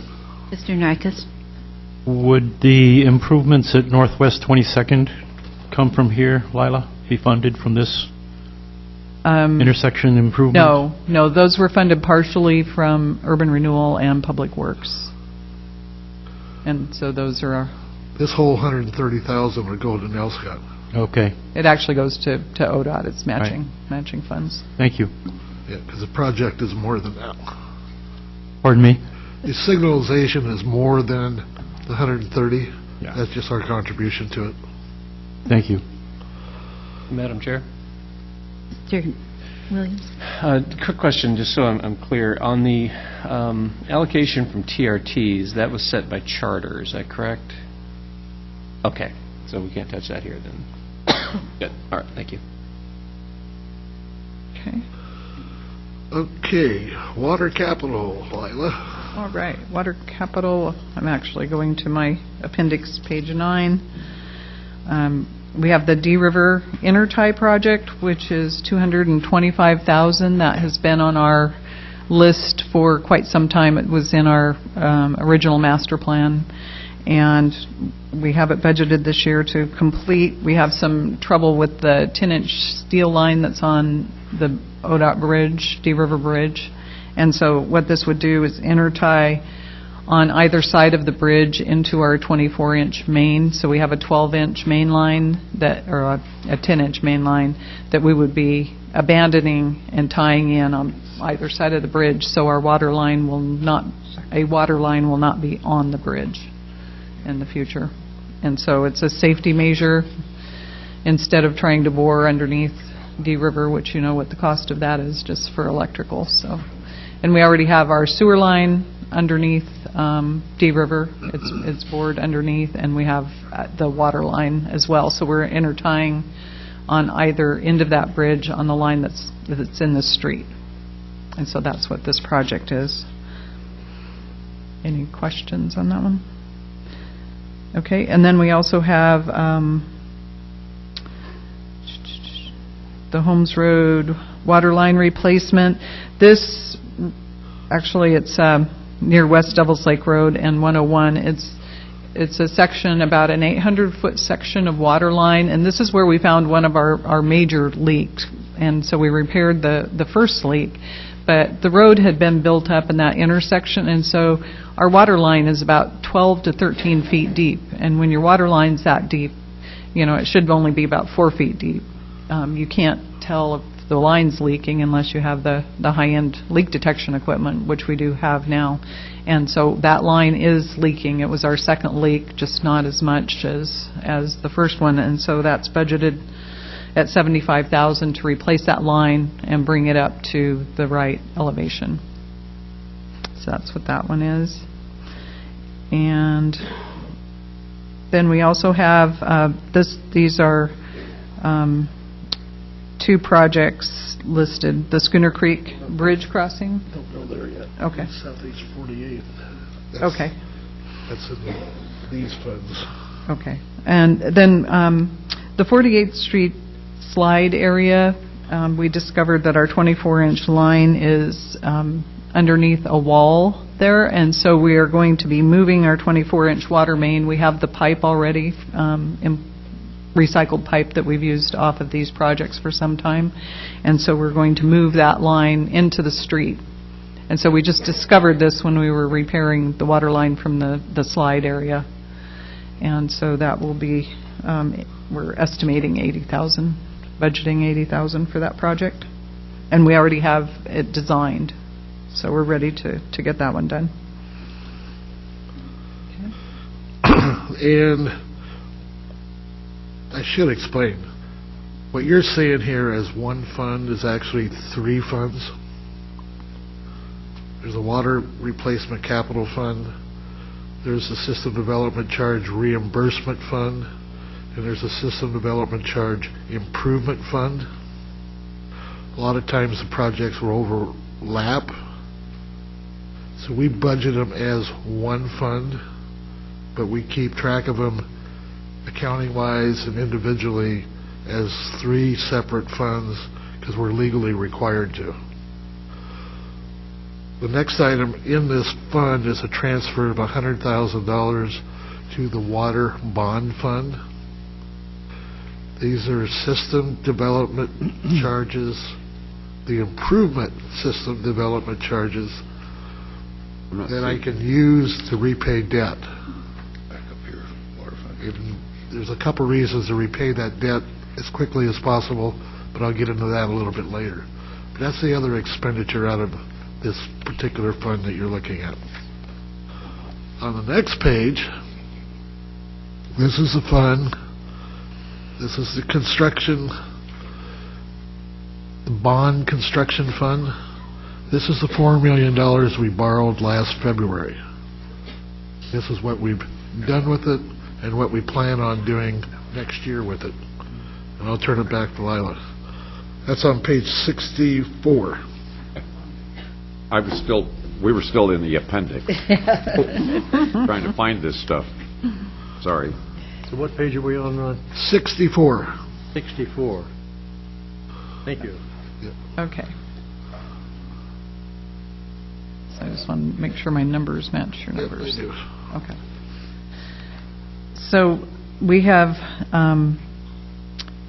Mr. Narcos? would the improvements at Northwest 22nd come from here, Lila? Be funded from this intersection improvement? No, those were funded partially from urban renewal and public works. And so those are, This whole 130,000 would go to Nelscott. Okay, it actually goes to ODOT, it's matching funds. thank you. Yeah, because the project is more than that. Pardon me? The signalization is more than the 130. Yeah. That's just our contribution to it. Thank you. Madam Chair? Mr. Williams? Quick question, just so I'm clear. On the allocation from TRTs, that was set by charter, is that correct? Okay, so we can't touch that here then. Good, all right, thank you. Okay. Okay, water capital, Lila. All right, water capital, I'm actually going to my appendix, page 9. We have the D River Intertie project, which is $225,000. That has been on our list for quite some time. It was in our original master plan, and we have it budgeted this year to complete. We have some trouble with the 10-inch steel line that's on the ODOT bridge, D River Bridge. And so what this would do is intertie on either side of the bridge into our 24-inch main. So we have a 12-inch main line or a 10-inch main line that we would be abandoning and tying in on either side of the bridge. So a water line will not be on the bridge in the future. And so it's a safety measure instead of trying to bore underneath D River, which you know what the cost of that is just for electrical. So, and we already have our sewer line underneath D River. It's bored underneath, and we have the water line as well. So we're intertying on either end of that bridge on the line that's in the street. And so that's what this project is. Any questions on that one? Okay, and then we also have the Holmes Road water line replacement. This, actually, it's near West Devils Lake Road and 101. It's a section, about an 800-foot section of water line, and this is where we found one of our major leaks. And so we repaired the first leak, but the road had been built up in that intersection, and so our water line is about 12 to 13 feet deep. And when your water line's that deep, you know, it should only be about 4 feet deep. You can't tell if the line's leaking unless you have the high-end leak detection equipment, which we do have now. And so that line is leaking. It was our second leak, just not as much as the first one. And so that's budgeted at $75,000 to replace that line and bring it up to the right elevation. So that's what that one is. And then we also have these are two projects listed. The Schooner Creek Bridge crossing. Don't go there yet. Okay. Southeast 48. Okay. That's in these funds. Okay. And then the 48th Street slide area, we discovered that our 24-inch line is underneath a wall there, and so we are going to be moving our 24-inch water main. We have the pipe already recycled pipe that we've used off of these projects for some time. And so we're going to move that line into the street. And so we just discovered this when we were repairing the water line from the slide area. And so that will be, we're estimating 80,000, budgeting 80,000 for that project. And we already have it designed, so we're ready to get that one done. And I should explain, what you're seeing here as one fund is actually three funds. There's a water replacement capital fund, there's a system development charge reimbursement fund, and there's a system development charge improvement fund. A lot of times the projects will overlap, so we budget them as one fund, but we keep track of them accounting-wise and individually as three separate funds because we're legally required to. The next item in this fund is a transfer of $100,000 to the water bond fund. These are system development charges, the improvement system development charges that I can use to repay debt. Back up here, water fund. There's a couple reasons to repay that debt as quickly as possible, but I'll get into that a little bit later. But that's the other expenditure out of this particular fund that you're looking at. On the next page, this is the fund. This is the construction, the bond construction fund. This is the $4 million we borrowed last February. This is what we've done with it and what we plan on doing next year with it. And I'll turn it back to Lila. That's on page 64. We were still in the appendix, trying to find this stuff. Sorry. So what page are we on, Ron? 64. 64. Thank you. Okay. So I just want to make sure my numbers match your numbers. They do. Okay. So we have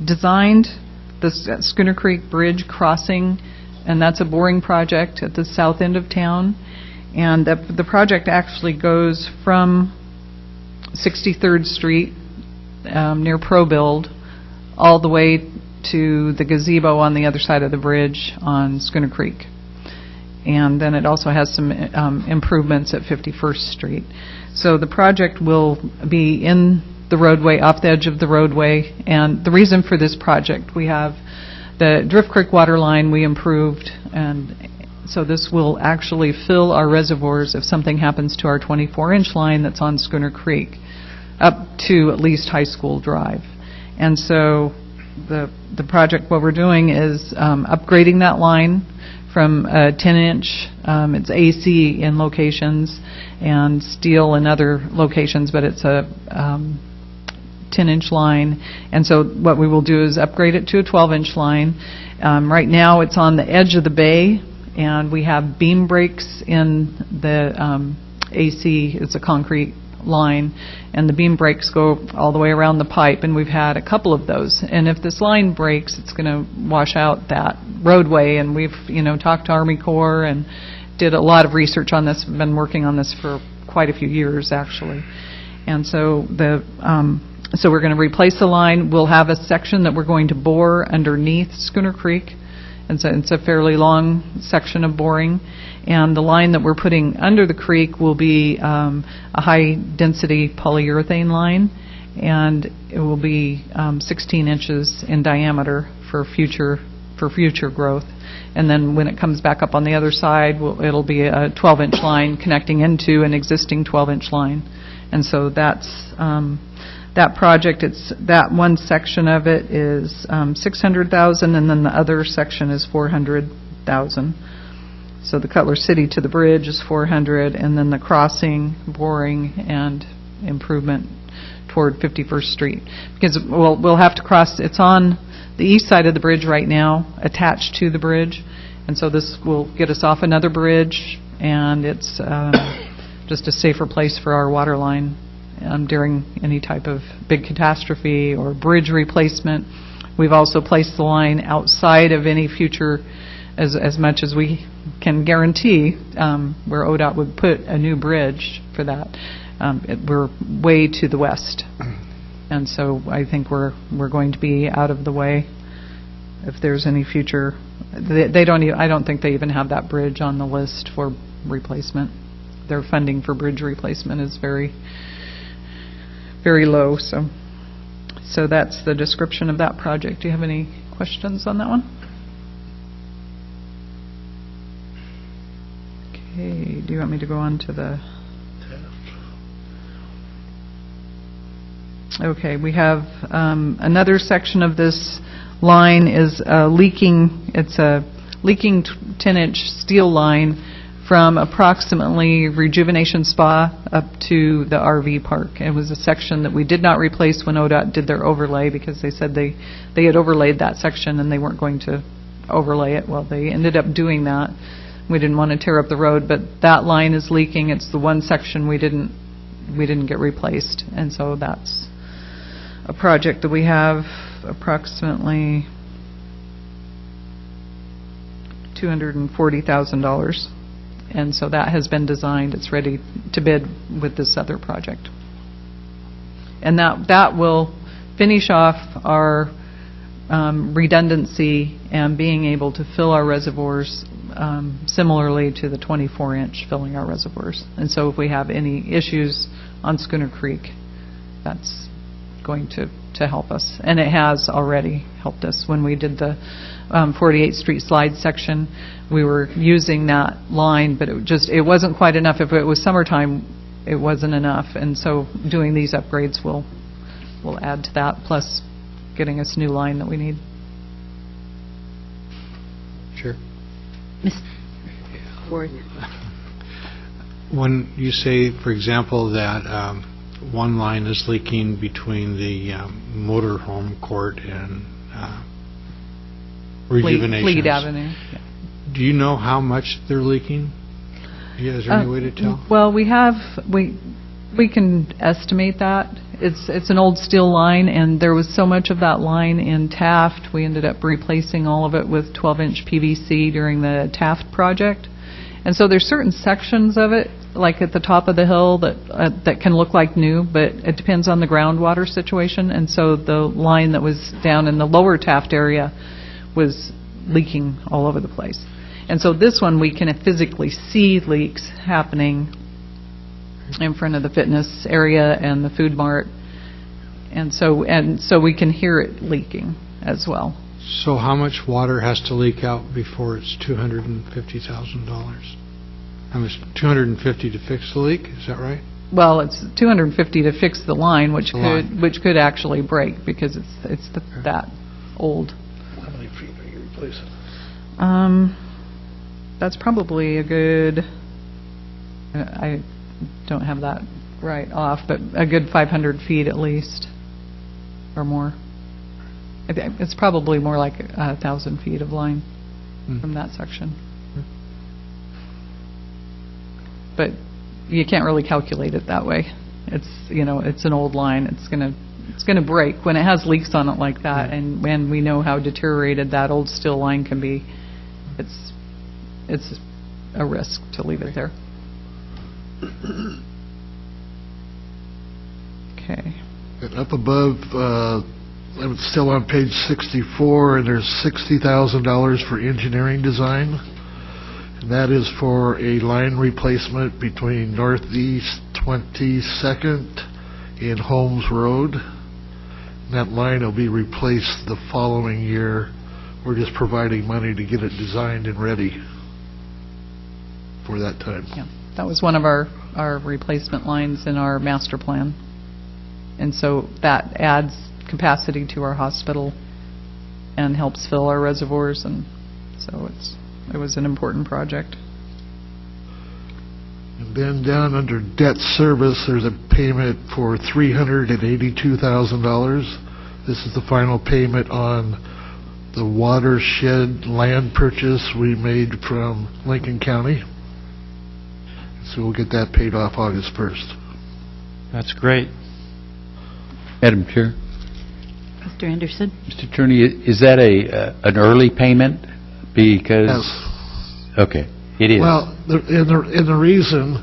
designed the Schooner Creek Bridge crossing, and that's a boring project at the south end of town. And the project actually goes from 63rd Street near ProBuild all the way to the gazebo on the other side of the bridge on Schooner Creek. And then it also has some improvements at 51st Street. So the project will be in the roadway, off the edge of the roadway. And the reason for this project, we have the Drift Creek water line we improved, and so this will actually fill our reservoirs if something happens to our 24-inch line that's on Schooner Creek up to at least High School Drive. And so the project, what we're doing is upgrading that line from a 10-inch, it's AC in locations and steel in other locations, but it's a 10-inch line. And so what we will do is upgrade it to a 12-inch line. Right now it's on the edge of the bay, and we have beam breaks in the AC. It's a concrete line, and the beam breaks go all the way around the pipe, and we've had a couple of those. And if this line breaks, it's going to wash out that roadway, and we've talked to Army Corps and did a lot of research on this. We've been working on this for quite a few years actually. And so so we're going to replace the line. We'll have a section that we're going to bore underneath Schooner Creek, and so it's a fairly long section of boring. And the line that we're putting under the creek will be a high-density polyurethane line, and it will be 16 inches in diameter for future growth. And then when it comes back up on the other side, it'll be a 12-inch line connecting into an existing 12-inch line. And so that's that project. It's that one section of it is $600,000, and then the other section is $400,000. So the Cutler City to the bridge is $400,000, and then the crossing, boring, and improvement toward 51st Street. Because we'll have to cross. It's on the east side of the bridge right now, attached to the bridge, and so this will get us off another bridge, and it's just a safer place for our water line during any type of big catastrophe or bridge replacement. We've also placed the line outside of any future, as much as we can guarantee, where ODOT would put a new bridge for that. We're way to the west. And so I think we're going to be out of the way if there's any future. They don't I don't think they even have that bridge on the list for replacement. Their funding for bridge replacement is very, very low. So that's the description of that project. Do you have any questions on that one? Okay, do you want me to go on to the... Okay, we have another section of this line is leaking. It's a leaking 10-inch steel line from approximately Rejuvenation Spa up to the RV park. It was a section that we did not replace when ODOT did their overlay because they said they had overlaid that section and they weren't going to overlay it. Well, they ended up doing that. We didn't want to tear up the road, but that line is leaking. It's the one section we didn't get replaced, and so that's a project that we have approximately $240,000, and so that has been designed. It's ready to bid with this other project, and that will finish off our redundancy and being able to fill our reservoirs similarly to the 24-inch filling our reservoirs. And so if we have any issues on Schooner Creek, that's going to help us. And it has already helped us. When we did the 48th Street slide section, we were using that line, but it wasn't quite enough. If it was summertime, it wasn't enough. And so doing these upgrades will add to that, plus getting us new line that we need. Sure. Ms. Ward. When you say, for example, that one line is leaking between the motorhome court and Rejuvenation. Fleet Avenue. Do you know how much they're leaking? Is there any way to tell? Well, we can estimate that. It's an old steel line, and there was so much of that line in Taft, we ended up replacing all of it with 12-inch PVC during the Taft project. And so there's certain sections of it, like at the top of the hill, that can look like new, but it depends on the groundwater situation. And so the line that was down in the lower Taft area was leaking all over the place. And so this one, we can physically see leaks happening in front of the fitness area and the food mart, and so we can hear it leaking as well. So how much water has to leak out before it's $250,000? How much? $250 to fix the leak? Is that right? Well, it's $250 to fix the line, which could actually break because it's that old. How many feet are you replacing? That's probably a good. I don't have that right off, but a good 500 feet at least, or more. It's probably more like 1,000 feet of line from that section. But you can't really calculate it that way. It's an old line. It's gonna break when it has leaks on it like that, and when we know how deteriorated that old steel line can be. It's a risk to leave it there. Okay. And up above, I'm still on page 64, and there's $60,000 for engineering design. And that is for a line replacement between Northeast 22nd and Holmes Road. And that line will be replaced the following year. We're just providing money to get it designed and ready for that time. Yeah, that was one of our replacement lines in our master plan. And so that adds capacity to our hospital and helps fill our reservoirs, and so it was an important project. And then down under debt service, there's a payment for $382,000. This is the final payment on the watershed land purchase we made from Lincoln County. So we'll get that paid off August 1st. That's great. Madam Chair, Mr. Anderson? Mr. Attorney, is that an early payment? Because... Yes. Okay, it is. Well, and the reason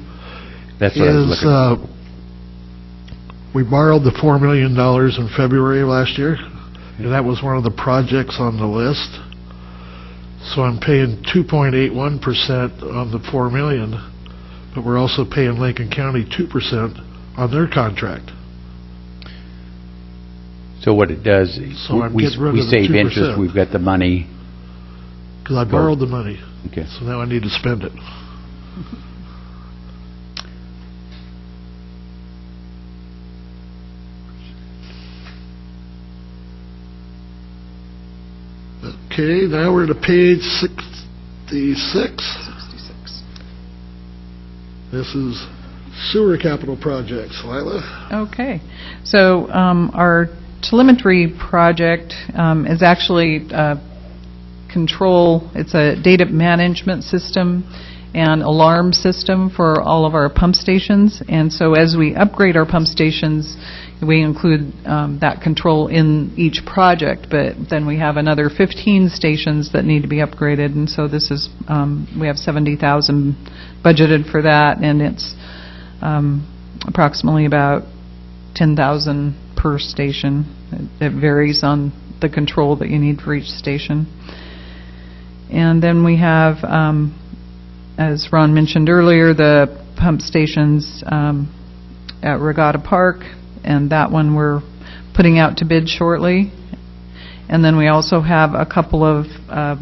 That's what I was is looking for. we borrowed the $4 million in February of last year, and that was one of the projects on the list. So I'm paying 2.81% on the $4 million, but we're also paying Lincoln County 2% on their contract. So what it does, So I'm we getting rid we of the save 2%. interest, we've got the money. Because I borrowed the money, Okay. so now I need to spend it. Okay, now we're to page 66. This is sewer capital projects. Lila? Okay. So our telemetry project is actually control, it's a data management system and alarm system for all of our pump stations. And so as we upgrade our pump stations, we include that control in each project, but then we have another 15 stations that need to be upgraded, and so this is, we have $70,000 budgeted for that, and it's approximately about $10,000 per station. It varies on the control that you need for each station. And then we have, as Ron mentioned earlier, the pump stations at Regatta Park, and that one we're putting out to bid shortly. And then we also have a couple of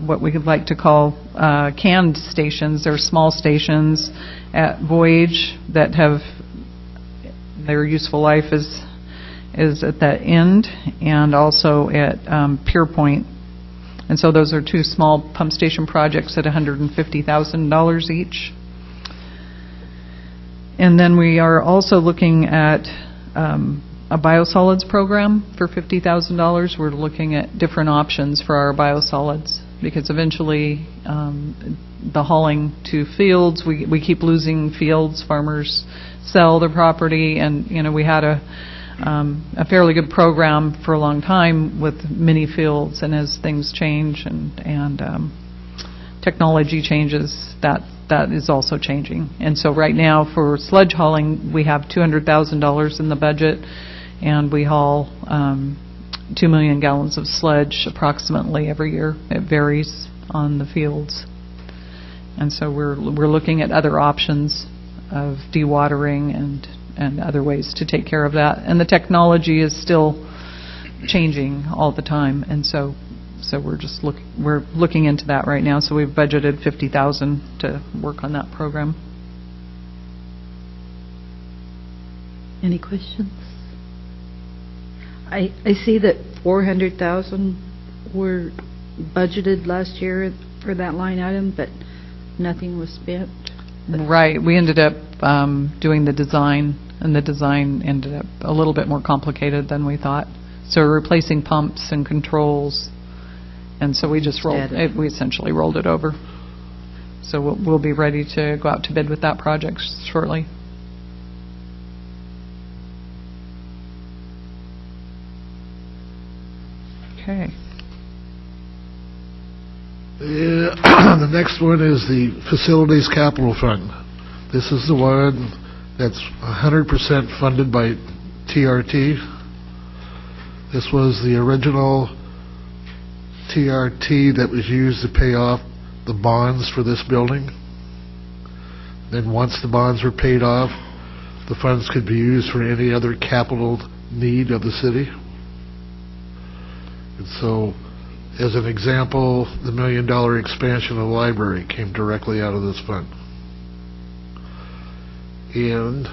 what we would like to call canned stations. They're small stations at Voyage that have, their useful life is at that end, and also at Pier Point. And so those are two small pump station projects at $150,000 each. And then we are also looking at a biosolids program for $50,000. We're looking at different options for our biosolids because eventually the hauling to fields, we keep losing fields. Farmers sell their property, and we had a fairly good program for a long time with mini fields, and as things change and technology changes, that is also changing. And so right now for sludge hauling, we have $200,000 in the budget, and we haul 2 million gallons of sludge approximately every year. It varies on the fields. And so we're looking at other options of dewatering and other ways to take care of that. And the technology is still changing all the time, and so we're looking into that right now. So we've budgeted $50,000 to work on that program. Any questions? I see that $400,000 were budgeted last year for that line item, but nothing was spent. Right. We ended up doing the design, and the design ended up a little bit more complicated than we thought. So we're replacing pumps and controls, and so we just we essentially rolled it over. So we'll be ready to go out to bid with that project shortly. Okay. The next one is the Facilities Capital Fund. This is the one that's 100% funded by TRT. This was the original TRT that was used to pay off the bonds for this building. Then once the bonds were paid off, the funds could be used for any other capital need of the city. And so, as an example, the $1 million expansion of the library came directly out of this fund. And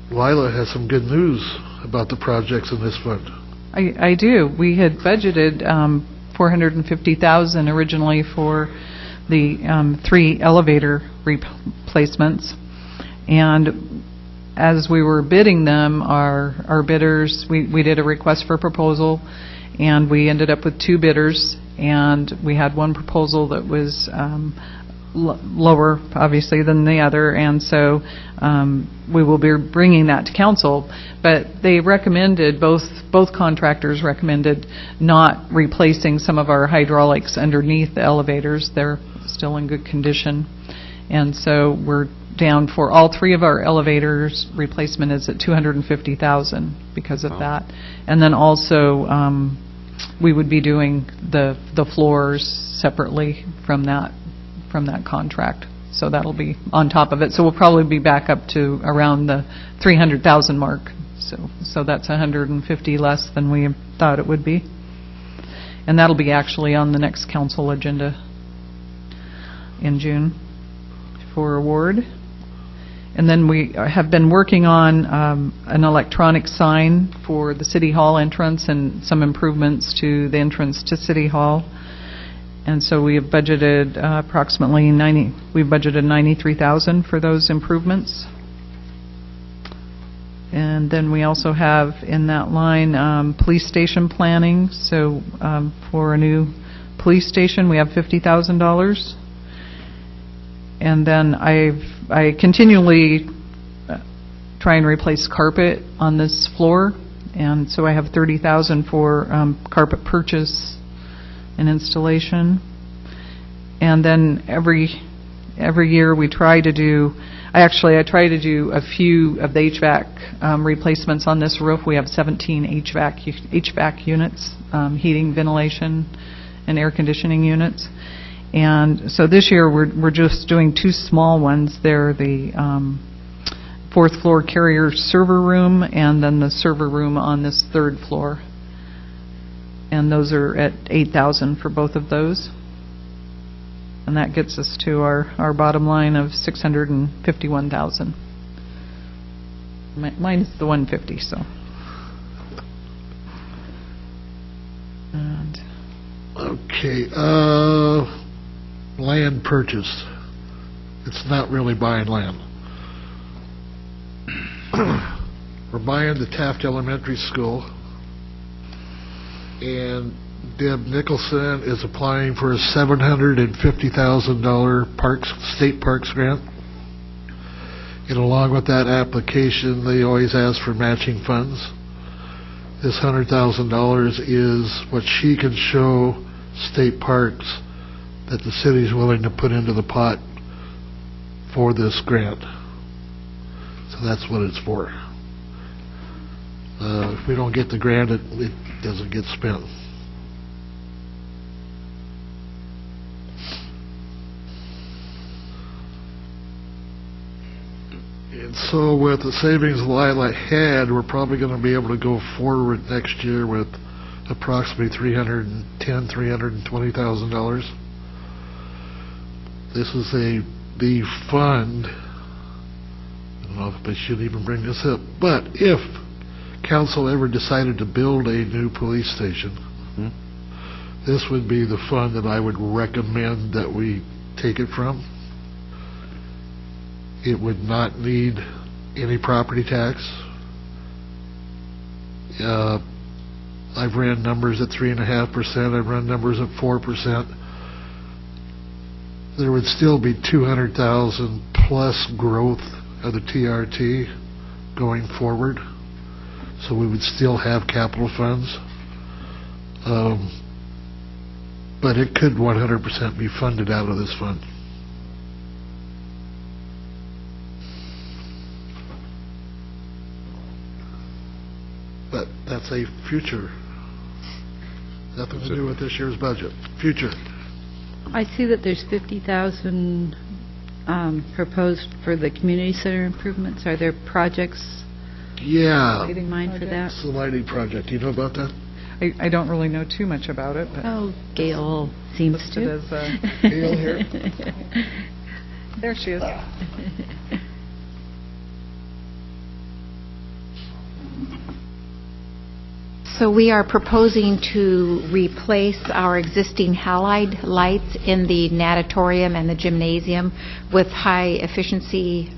Lila has some good news about the projects in this fund. I do. We had budgeted $450,000 originally for the 3 elevator replacements, and as we were bidding them, our bidders, we did a request for proposal, and we ended up with 2 bidders, and we had one proposal that was lower, obviously, than the other, and so we will be bringing that to council. But they recommended, both contractors recommended not replacing some of our hydraulics underneath the elevators. They're still in good condition. And so we're down for all three of our elevators. Replacement is at $250,000 because of that. And then also, we would be doing the floors separately from that contract. So that'll be on top of it. So we'll probably be back up to around the $300,000 mark. So that's $150 less than we thought it would be. And that'll be actually on the next council agenda in June for award. And then we have been working on an electronic sign for the City Hall entrance and some improvements to the entrance to City Hall. And so we have budgeted approximately $93,000 for those improvements. And then we also have in that line police station planning. So for a new police station, we have $50,000. And then I continually try and replace carpet on this floor, and so I have $30,000 for carpet purchase and installation. And then every year we try to do. I try to do a few of the HVAC replacements on this roof. We have 17 HVAC units, heating, ventilation, and air conditioning units. And so this year we're just doing two small ones. They're the fourth floor carrier server room and then the server room on this third floor. And those are at $8,000 for both of those. And that gets us to our bottom line of $651,000. Minus the 150, so. And okay, land purchase. It's not really buying land. We're buying the Taft Elementary School, and Deb Nicholson is applying for a $750,000 state parks grant. And along with that application, they always ask for matching funds. This $100,000 is what she can show state parks that the city is willing to put into the pot for this grant. So that's what it's for. If we don't get the grant, it doesn't get spent. And so with the savings Lila had, we're probably going to be able to go forward next year with approximately $320,000. This is the fund. I don't know if I should even bring this up, but if council ever decided to build a new police station, this would be the fund that I would recommend that we take it from. It would not need any property tax. I've ran numbers at 3.5%. I've run numbers at 4%. There would still be 200,000 plus growth of the TRT going forward. So we would still have capital funds. But it could 100% be funded out of this fund. But that's a future. Nothing to do with this year's budget. Future. I see that there's $50,000 proposed for the community center improvements. Are there projects in mind for that? It's the lighting project. Do you know about that? I don't really know too much about it. But oh, Gail seems to. Gail here? There she is. So we are proposing to replace our existing halide lights in the natatorium and the gymnasium with high efficiency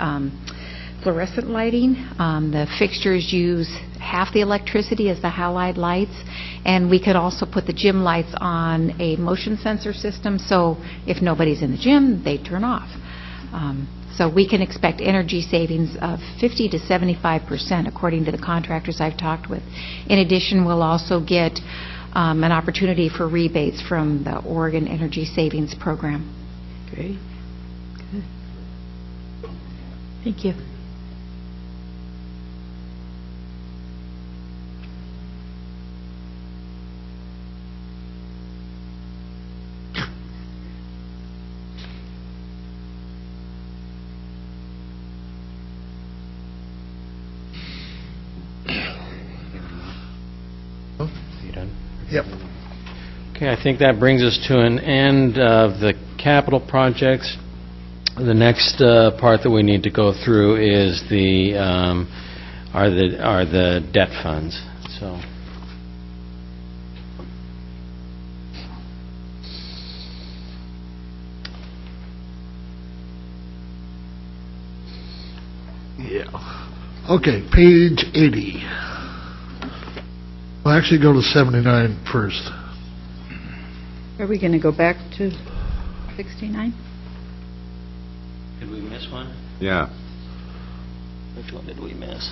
fluorescent lighting. The fixtures use half the electricity as the halide lights, and we could also put the gym lights on a motion sensor system, so if nobody's in the gym, they turn off. So we can expect energy savings of 50 to 75%, according to the contractors I've talked with. In addition, we'll also get an opportunity for rebates from the Oregon Energy Savings Program. Great. Good. Thank you. You done? Yep. Okay, I think that brings us to an end of the capital projects. The next part that we need to go through is the are the debt funds. So. Yeah. Okay, page 80. We'll actually go to 79 first. Are we going to go back to 69? Did we miss one? Yeah. Which one did we miss?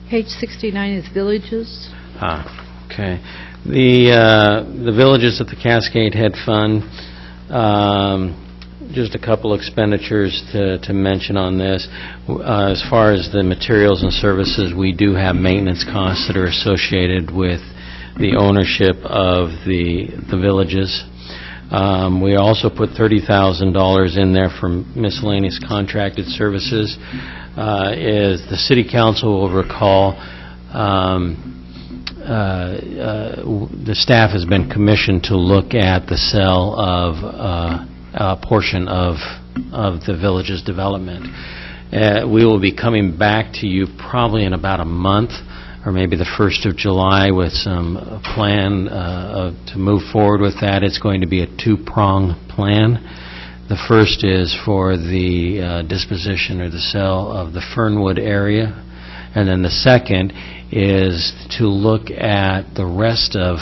Page 69 is villages. Okay. The villages at the Cascade Head Fund, just a couple expenditures to mention on this. As far as the materials and services, we do have maintenance costs that are associated with the ownership of the villages. We also put $30,000 in there for miscellaneous contracted services. As the City Council will recall, the staff has been commissioned to look at the sale of a portion of the village's development. We will be coming back to you probably in about a month, or maybe the 1st of July, with some plan to move forward with that. It's going to be a two-prong plan. The first is for the disposition or the sale of the Fernwood area, and then the second is to look at the rest of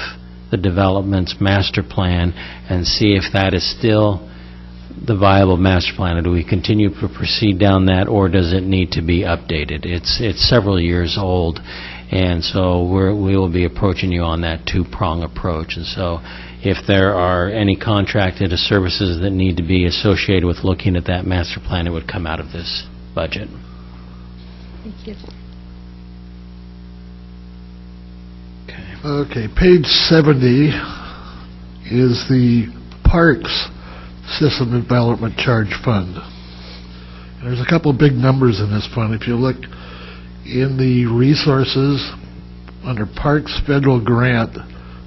the development's master plan and see if that is still the viable master plan, or do we continue to proceed down that, or does it need to be updated? It's several years old, and so we will be approaching you on that two-prong approach. And so if there are any contracted services that need to be associated with looking at that master plan, it would come out of this budget. Thank you. Okay, page 70 is the Parks System Development Charge Fund. And there's a couple of big numbers in this fund. If you look in the resources under Parks Federal Grant,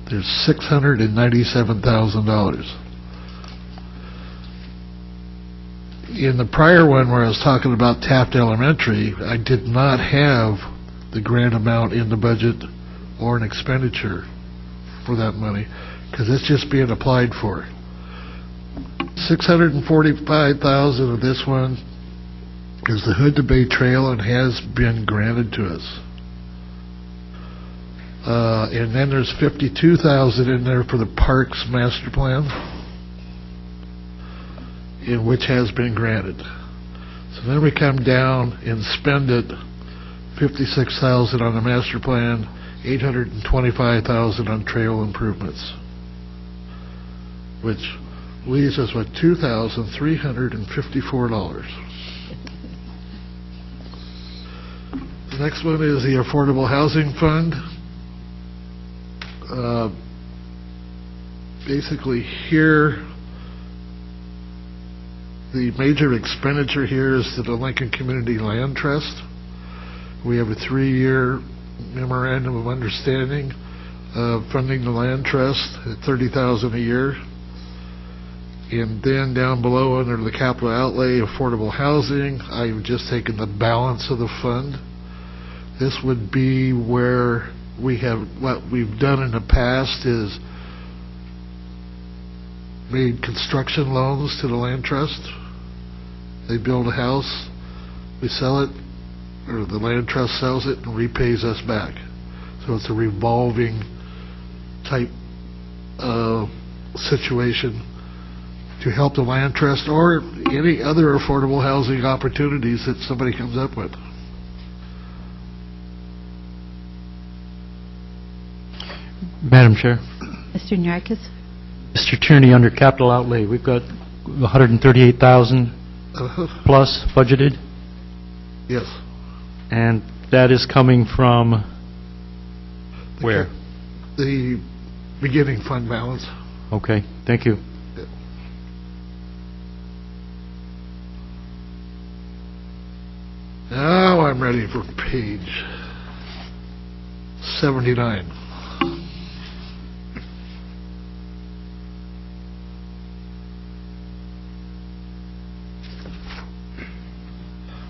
there's $697,000. In the prior one where I was talking about Taft Elementary, I did not have the grant amount in the budget or an expenditure for that money, because it's just being applied for. $645,000 of this one is the Hood to Bay Trail and has been granted to us. And then there's $52,000 in there for the Parks Master Plan, in which has been granted. So then we come down and spend it, $56,000 on the Master Plan, $825,000 on trail improvements, which leaves us with $2,354. The next one is the Affordable Housing Fund. Basically here, the major expenditure here is to the Lincoln Community Land Trust. We have a 3-year memorandum of understanding funding the land trust at $30,000 a year. And then down below under the capital outlay, affordable housing, I've just taken the balance of the fund. This would be where we have, what we've done in the past is made construction loans to the land trust. They build a house, we sell it, or the land trust sells it and repays us back. So it's a revolving type situation to help the land trust or any other affordable housing opportunities that somebody comes up with. Madam Chair. Mr. Narkis? Mr. Tierney, under capital outlay, we've got 138,000 plus budgeted, Yes. and that is coming from where? The beginning fund balance. Okay, thank you. Now I'm ready for page 79.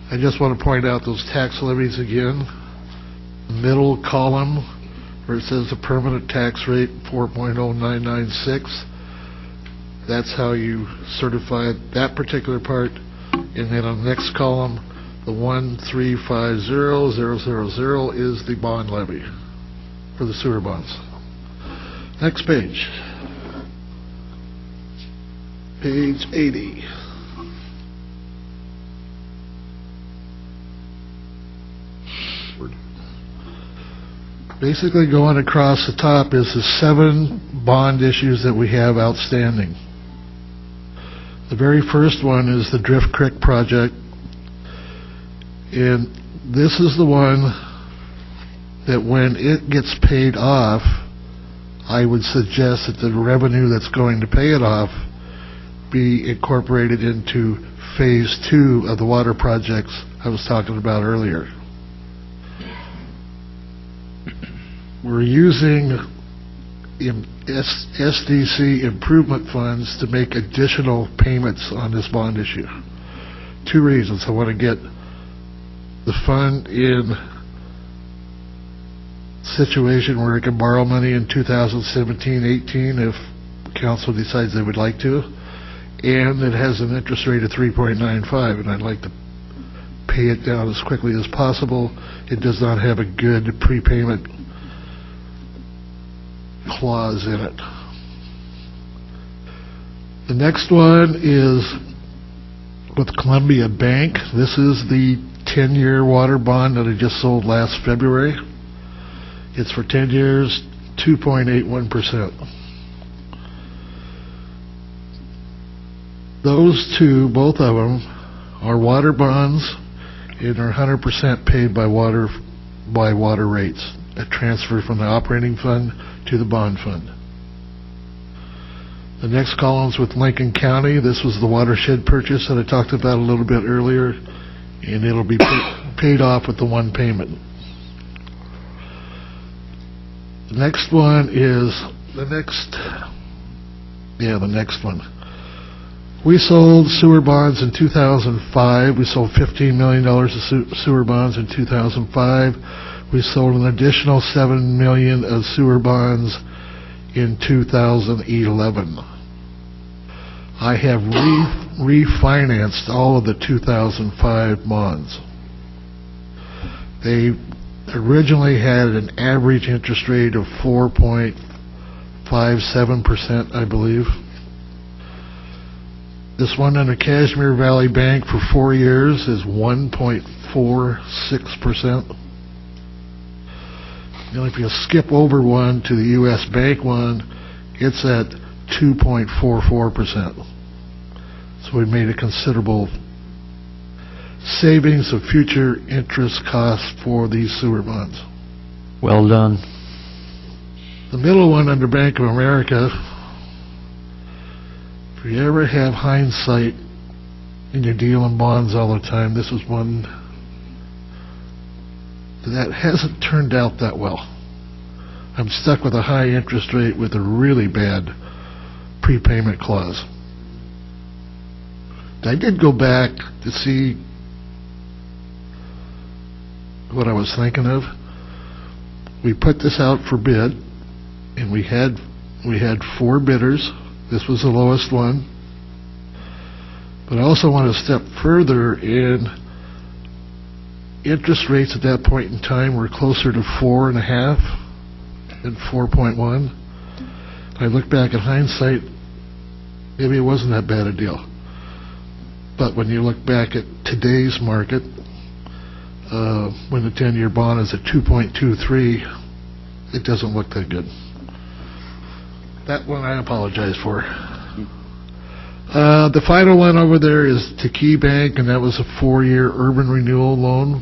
I just want to point out those tax levies again. Middle column where it says the permanent tax rate 4.0996. That's how you certify that particular part. And then on the next column, the 1350000 is the bond levy for the sewer bonds. Next page. Page 80. Basically going across the top is the 7 bond issues that we have outstanding. The very first one is the Drift Creek project, and this is the one that when it gets paid off, I would suggest that the revenue that's going to pay it off be incorporated into phase 2 of the water projects I was talking about earlier. We're using SDC improvement funds to make additional payments on this bond issue. 2 reasons. I want to get the fund in a situation where it can borrow money in 2017-18 if council decides they would like to, and it has an interest rate of 3.95, and I'd like to pay it down as quickly as possible. It does not have a good prepayment clause in it. The next one is with Columbia Bank. This is the 10-year water bond that I just sold last February. It's for 10 years, 2.81%. Those two, both of them, are water bonds and are 100% paid by water rates. A transfer from the operating fund to the bond fund. The next column's with Lincoln County. This was the watershed purchase that I talked about a little bit earlier, and it'll be paid off with the one payment. The next one is the next one. We sold sewer bonds in 2005. We sold $15 million of sewer bonds in 2005. We sold an additional $7 million of sewer bonds in 2011. I have refinanced all of the 2005 bonds. They originally had an average interest rate of 4.57%, I believe. This one under Cashmere Valley Bank for 4 years is 1.46%. If you skip over one to the U.S. Bank one, it's at 2.44%. So we made a considerable savings of future interest costs for these sewer bonds. Well done. The middle one under Bank of America, if you ever have hindsight and you're dealing bonds all the time, this is one that hasn't turned out that well. I'm stuck with a high interest rate with a really bad prepayment clause. I did go back to see what I was thinking of. We put this out for bid, and we had 4 bidders. This was the lowest one. But I also want to step further, and interest rates at that point in time were closer to 4.5 and 4.1. I look back in hindsight, maybe it wasn't that bad a deal. But when you look back at today's market, when the 10-year bond is at 2.23, it doesn't look that good. That one I apologize for. The final one over there is to Key Bank, and that was a 4-year urban renewal loan.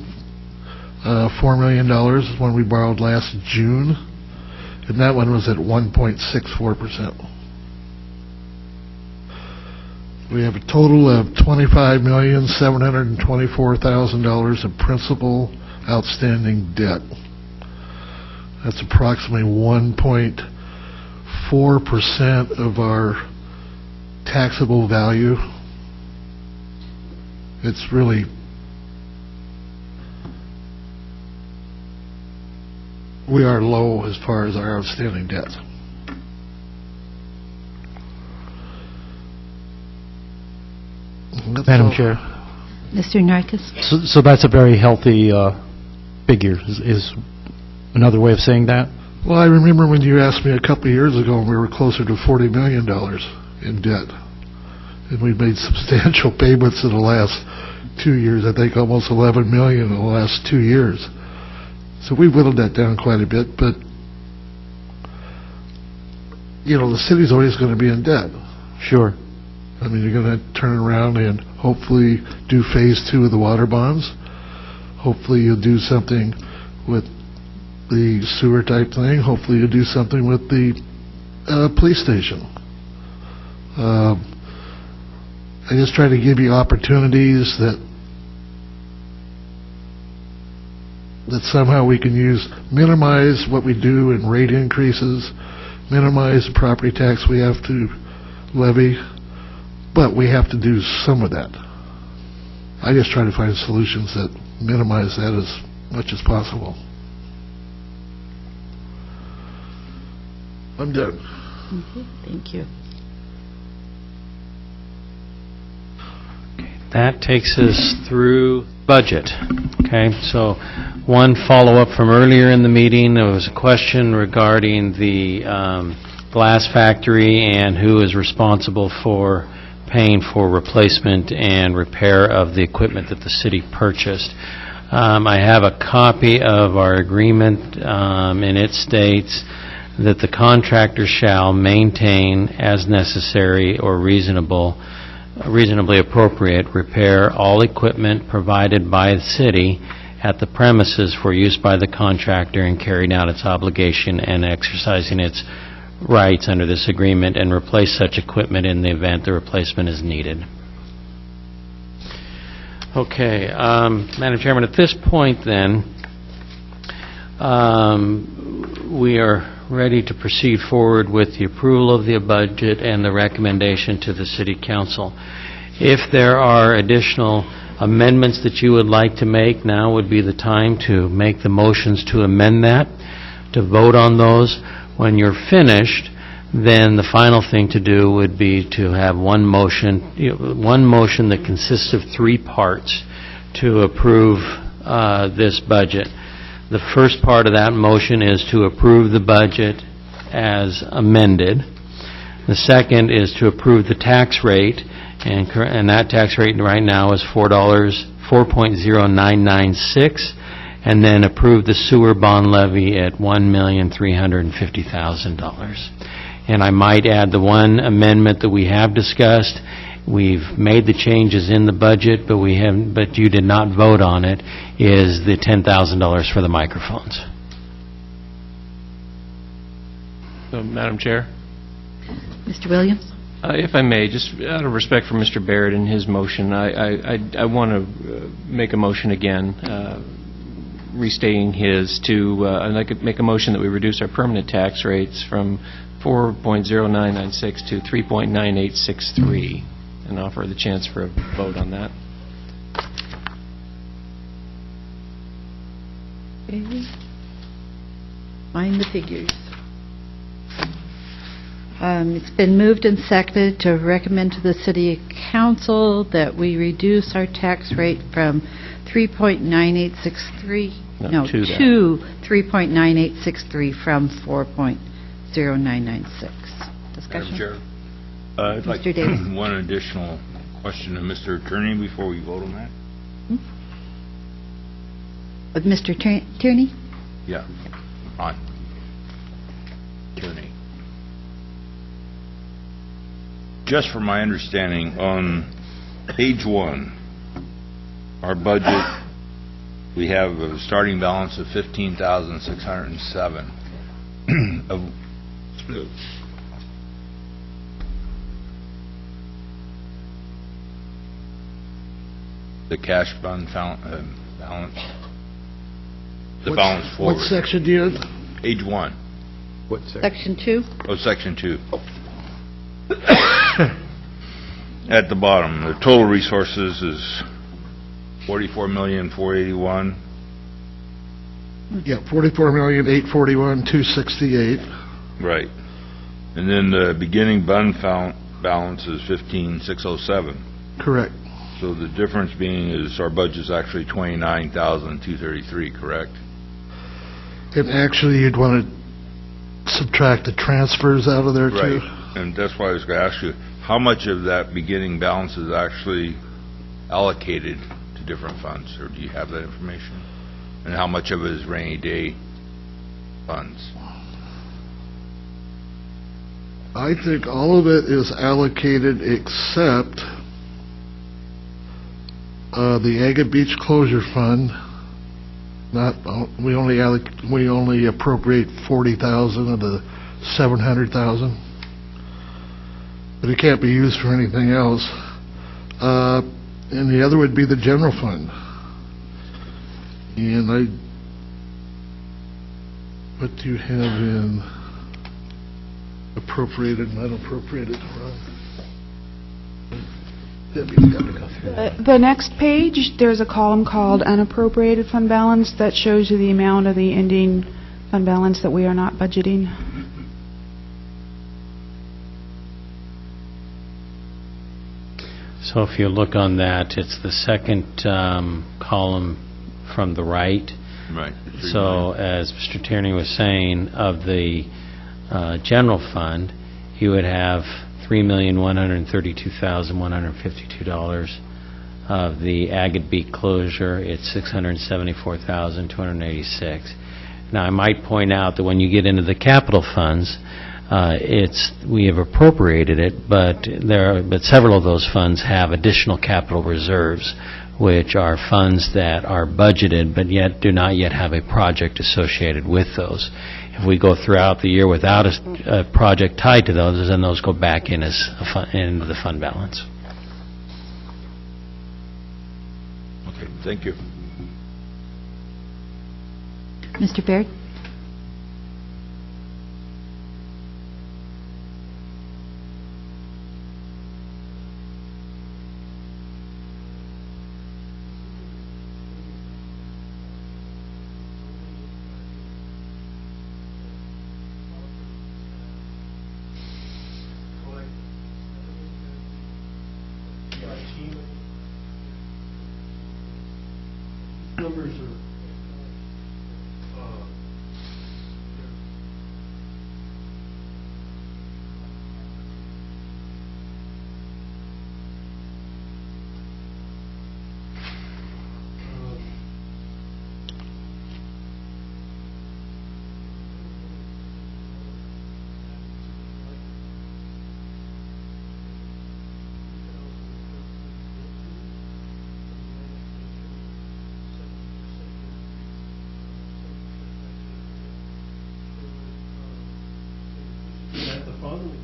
$4 million is one we borrowed last June, and that one was at 1.64%. We have a total of $25,724,000 of principal outstanding debt. That's approximately 1.4% of our taxable value. It's really, we are low as far as our outstanding debt. Madam Chair. Mr. Narkis? So that's a very healthy figure, is another way of saying that? Well, I remember when you asked me a couple of years ago, and we were closer to $40 million in debt. And we've made substantial payments in the last 2 years, I think almost $11 million in the last 2 years. So we whittled that down quite a bit, but, you know, the city's always going to be in debt. Sure. I mean, you're going to turn around and hopefully do phase 2 of the water bonds. Hopefully you'll do something with the sewer type thing. Hopefully you'll do something with the police station. I just try to give you opportunities that somehow we can minimize what we do in rate increases, minimize the property tax we have to levy, but we have to do some of that. I just try to find solutions that minimize that as much as possible. I'm done. Okay, thank you. That takes us through budget. Okay, so one follow-up from earlier in the meeting, there was a question regarding the glass factory and who is responsible for paying for replacement and repair of the equipment that the city purchased. I have a copy of our agreement, and it states that the contractor shall maintain as necessary or reasonably appropriate repair all equipment provided by the city at the premises for use by the contractor in carrying out its obligation and exercising its rights under this agreement, and replace such equipment in the event the replacement is needed. Okay, Madam Chairman, at this point then, we are ready to proceed forward with the approval of the budget and the recommendation to the City Council. If there are additional amendments that you would like to make, now would be the time to make the motions to amend that, to vote on those. When you're finished, then the final thing to do would be to have one motion that consists of 3 parts to approve this budget. The first part of that motion is to approve the budget as amended. The second is to approve the tax rate, and that tax rate right now is $4.0996, and then approve the sewer bond levy at $1,350,000. And I might add the one amendment that we have discussed. We've made the changes in the budget, but you did not vote on it, is the $10,000 for the microphones. So, Madam Chair? Mr. Williams? If I may, just out of respect for Mr. Barrett and his motion, I want to make a motion again, restating his I'd like to make a motion that we reduce our permanent tax rates from 4.0996 to 3.9863, and offer the chance for a vote on that. Okay. Find the figures. It's been moved and seconded to recommend to the City Council that we reduce our tax rate from 3.9863, No, to that. to 3.9863 from 4.0996. Discussion? Madam Chair, I'd like Mr. Davis. one additional question to Mr. Attorney before we vote on that. With Mr. Tierney? Yeah, on. Attorney. Just from my understanding, on page 1, our budget, we have a starting balance of $15,607. Of the cash fund balance. The balance forward. What section do you in? Page 1. What section? Section 2? Oh, section 2. At the bottom, the total resources is $44,481,000. Yeah, $44,841,268. Right. And then the beginning fund balance is $15,607. Correct. So the difference being is our budget's actually $29,233, correct? And actually, you'd want to subtract the transfers out of there, too? Right. And that's why I was going to ask you, how much of that beginning balance is actually allocated to different funds, or do you have that information? And how much of it is rainy day funds? I think all of it is allocated except the Agate Beach Closure Fund. We only appropriate 40,000 of the 700,000, but it can't be used for anything else. And the other would be the general fund. And what do you have in appropriated and unappropriated? Debbie's got to go through that. The next page, there's a column called unappropriated fund balance that shows you the amount of the ending fund balance that we are not budgeting. So if you look on that, it's the second column from the right. Right. So as Mr. Tierney was saying, of the general fund, you would have $3,132,152. Of the Agate Beach closure, it's $674,286. Now, I might point out that when you get into the capital funds, we have appropriated it, but several of those funds have additional capital reserves, which are funds that are budgeted but yet do not yet have a project associated with those. If we go throughout the year without a project tied to those, then those go back in as into the fund balance. Okay, thank you. Mr. Baird? Numbers are at the following.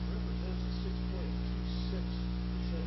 Represents a 6.26%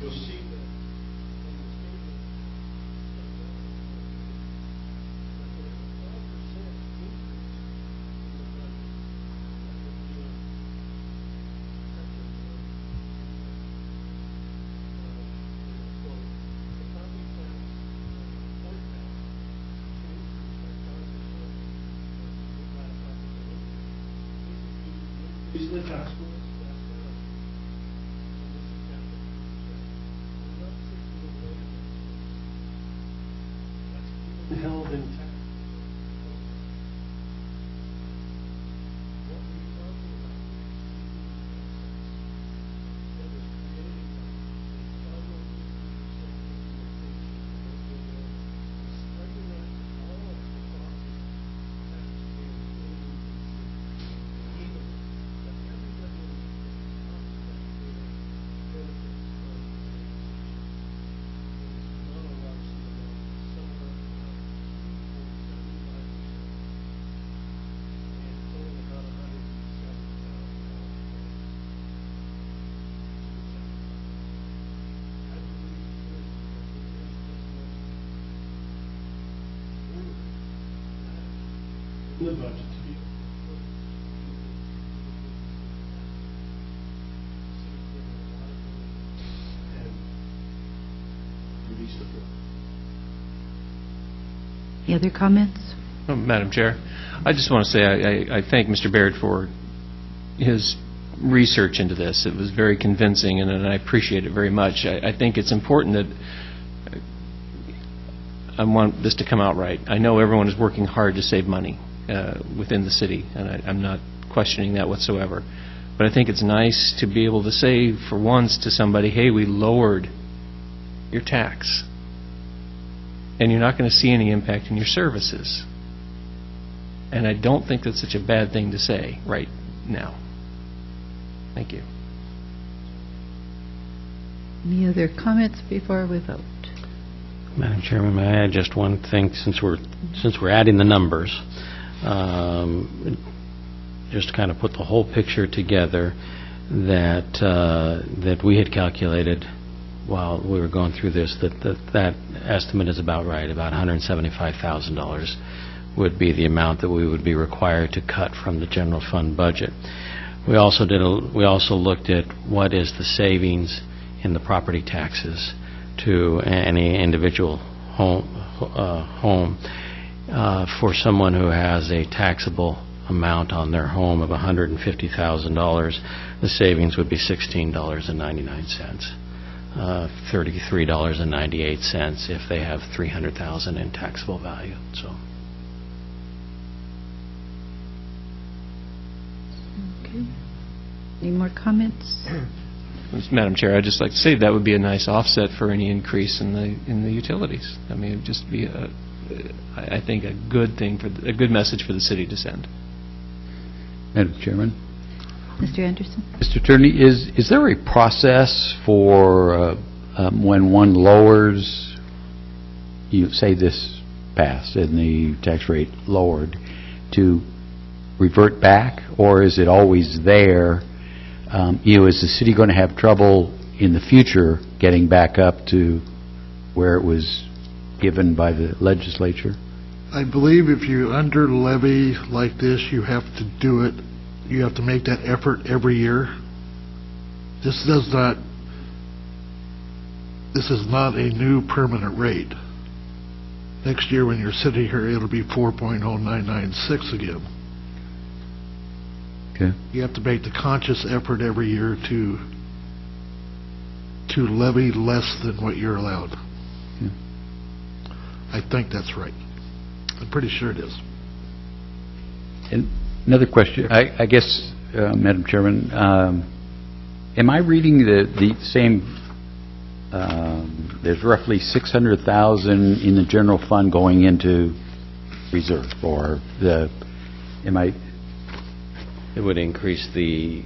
you'll see that in the statement, that there's a 5% increase in the budget that will be affected. So the property tax, port tax, increase by 5%. These are the taxable. Held intact. What we're talking about that is creating a 5% spreading that to all of the property taxpayers even that everybody in the property taxpayer benefits from the none of us somewhere in the budget to be and release the bill. Any other comments? Madam Chair, I just want to say I thank Mr. Baird for his research into this. It was very convincing, and I appreciate it very much. I think it's important that I want this to come out right. I know everyone is working hard to save money within the city, and I'm not questioning that whatsoever. But I think it's nice to be able to say for once to somebody, hey, we lowered your tax, and you're not going to see any impact in your services. And I don't think that's such a bad thing to say right now. Thank you. Any other comments before we vote? Madam Chairman, may I add just one thing, since we're adding the numbers, just to kind of put the whole picture together, that we had calculated while we were going through this, that estimate is about right. About $175,000 would be the amount that we would be required to cut from the general fund budget. We also looked at what is the savings in the property taxes to any individual home for someone who has a taxable amount on their home of $150,000. The savings would be $16.99, $33.98 if they have $300,000 in taxable value. So. Okay. Any more comments? Madam Chair, I'd just like to say that would be a nice offset for any increase in the utilities. I mean, it would just be I think a good thing a good message for the city to send. Madam Chairman. Mr. Anderson? Mr. Attorney, is there a process for when one lowers, you say this passed and the tax rate lowered, to revert back, or is it always there? Is the city going to have trouble in the future getting back up to where it was given by the legislature? I believe if you under levy like this, you have to do it, you have to make that effort every year. This is not a new permanent rate. Next year when you're sitting here, it'll be 4.0996 again. Okay. You have to make the conscious effort every year to levy less than what you're allowed. Yeah. I think that's right. I'm pretty sure it is. And another question, I guess, Madam Chairman, am I reading the same? There's roughly $600,000 in the general fund going into reserve, or It would increase the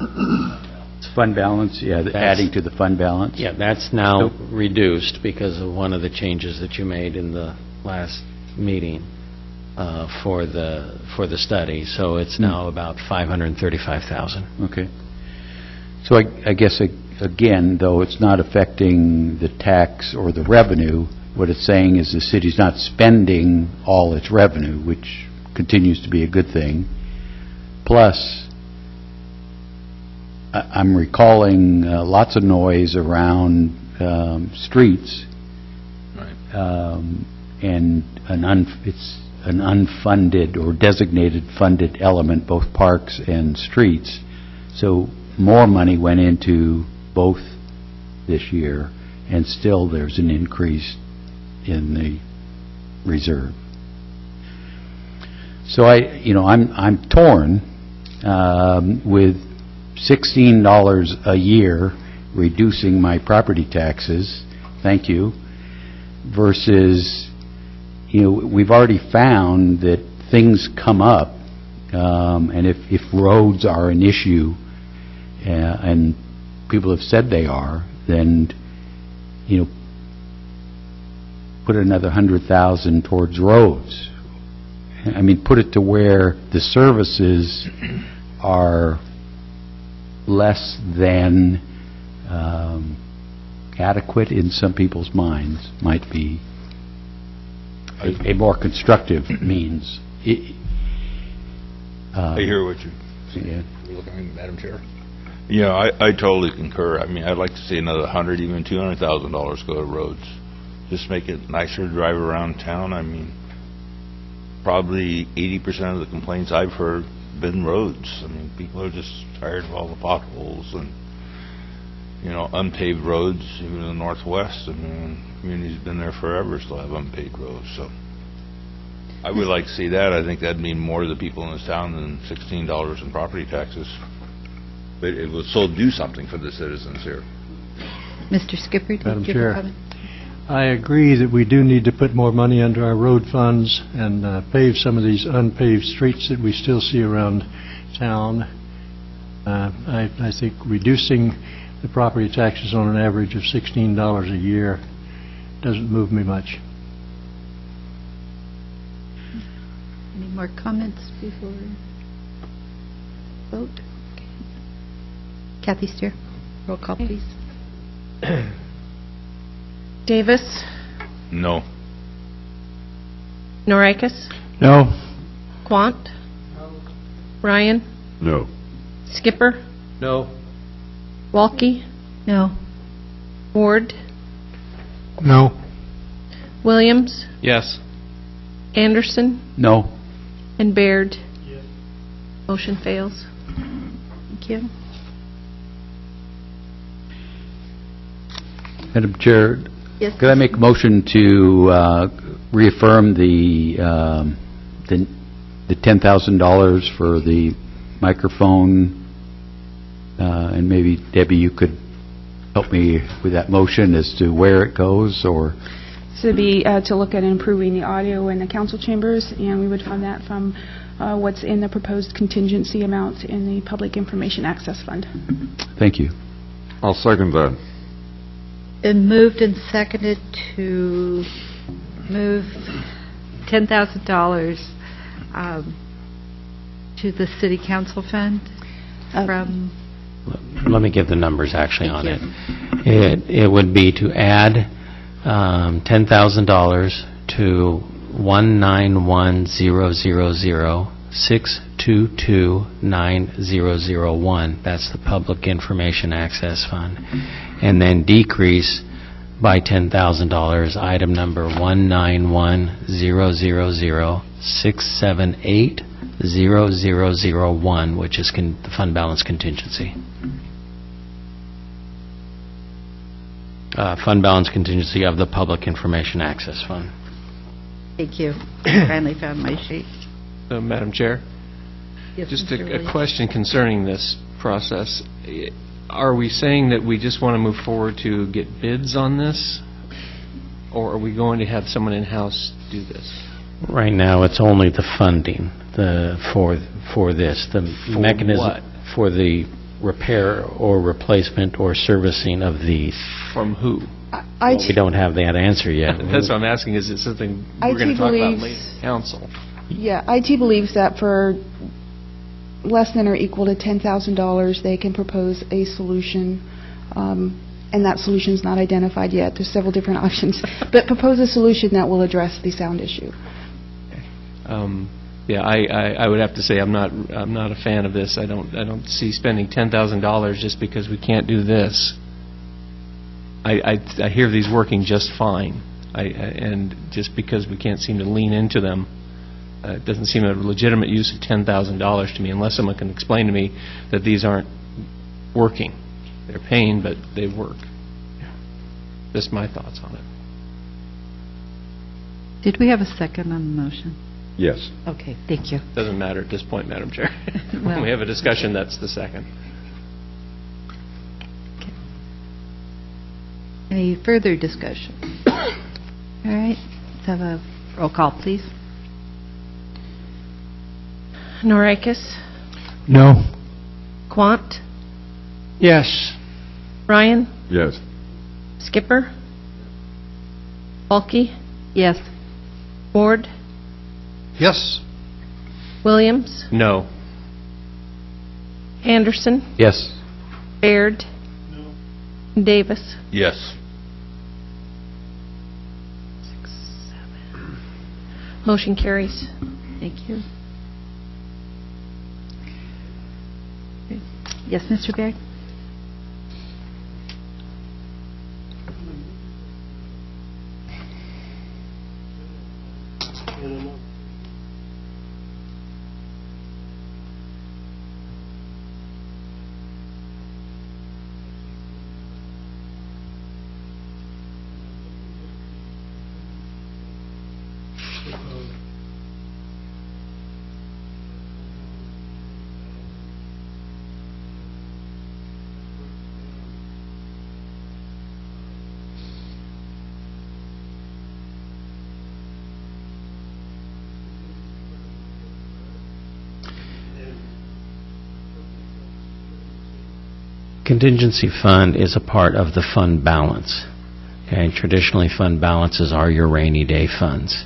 fund balance, adding to the fund balance? Yeah, that's now reduced because of one of the changes that you made in the last meeting for the study. So it's now about $535,000. Okay. So I guess again, though it's not affecting the tax or the revenue, what it's saying is the city's not spending all its revenue, which continues to be a good thing. Plus, I'm recalling lots of noise around streets, and it's an unfunded or designated funded element, both parks and streets. So more money went into both this year, and still there's an increase in the reserve. So I'm torn with $16 a year reducing my property taxes, thank you, versus, we've already found that things come up, and if roads are an issue, and people have said they are, then, put another $100,000 towards roads. I mean, put it to where the services are less than adequate in some people's minds, might be a more constructive means. I hear what you're saying, Madam Chair. I totally concur. I mean, I'd like to see another $100,000, even $200,000 go to roads. Just make it nicer to drive around town. I mean, probably 80% of the complaints I've heard have been roads. I mean, people are just tired of all the potholes and, unpaved roads, even in the Northwest. I mean, community's been there forever, still have unpaved roads, so. I would like to see that. I think that'd mean more to the people in this town than $16 in property taxes. But it will still do something for the citizens here. Mr. Skipper, Madam did you have a Chair. comment? I agree that we do need to put more money into our road funds and pave some of these unpaved streets that we still see around town. I think reducing the property taxes on an average of $16 a year doesn't move me much. Any more comments before we vote? Okay. Kathy Steer, roll call, please. Davis, No. Norikis, No. Quant, Ryan, No. Skipper, No. Walke, No. Ward, No. Williams, Yes. Anderson, No. and Baird. Motion fails. Thank you. Madam Chair, Yes. could I make a motion to reaffirm the $10,000 for the microphone, and maybe Debbie, you could help me with that motion as to where it goes, or? So it'd be to look at improving the audio in the council chambers, and we would fund that from what's in the proposed contingency amount in the Public Information Access Fund. Thank you. I'll second that. Been moved and seconded to move $10,000 to the city council fund from... Let me give the numbers actually on Thank it. It would be to add $10,000 to 1910006229001. That's the Public Information Access Fund. And then decrease by $10,000 item number 1910006780001, which is the fund balance contingency. Fund balance contingency of the Public Information Access Fund. Thank you. Finally found my sheet. Madam Chair, Yes, just Mr. a Williams. question concerning this process. Are we saying that we just want to move forward to get bids on this? Or are we going to have someone in-house do this? Right now, it's only the funding for this. The For mechanism what? for the repair or replacement or servicing of these. From who? We don't have that answer yet. That's what I'm asking. Is it something we're going to talk about later in council? Yeah, IT believes that for less than or equal to $10,000, they can propose a solution And that solution's not identified yet. There's several different options. But propose a solution that will address the sound issue. Yeah, I would have to say I'm not a fan of this. I don't see spending $10,000 just because we can't do this. I hear these working just fine, and just because we can't seem to lean into them, it doesn't seem a legitimate use of $10,000 to me, unless someone can explain to me that these aren't working. They're paying, but they work. Just my thoughts on it. Did we have a second on the motion? Yes. Okay, thank you. Doesn't matter at this point, Madam Chair. When Well- we have a discussion, that's the second. Any further discussion? All right, let's have a roll call, please. Norikis, No. Quant, Yes. Ryan, Yes. Skipper, Bulky, Yes. Ward, Yes. Williams, No. Anderson, Yes. Baird, Davis. Yes. Motion carries. Thank you. Yes, Mr. Baird? Contingency fund is a part of the fund balance. Okay, traditionally, fund balances are your rainy day funds.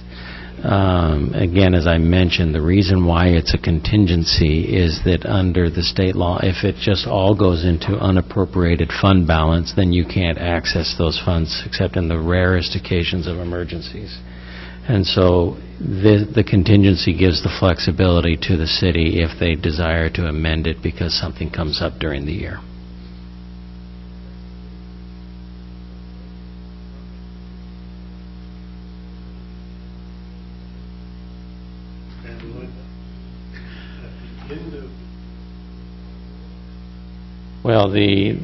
Again, as I mentioned, the reason why it's a contingency is that under the state law, if it just all goes into unappropriated fund balance, then you can't access those funds except in the rarest occasions of emergencies. And so the contingency gives the flexibility to the city if they desire to amend it because something comes up during the year. And when, at the end of Well, the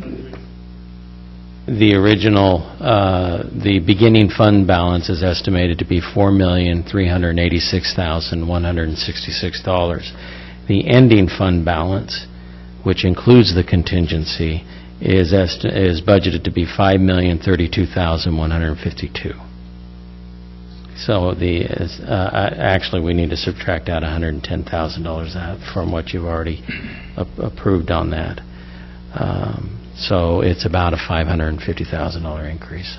original, the beginning fund balance is estimated to be $4,386,166. The ending fund balance, which includes the contingency, is budgeted to be $5,032,152. So actually, we need to subtract out $110,000 out from what you've already approved on that. So it's about a $550,000 increase.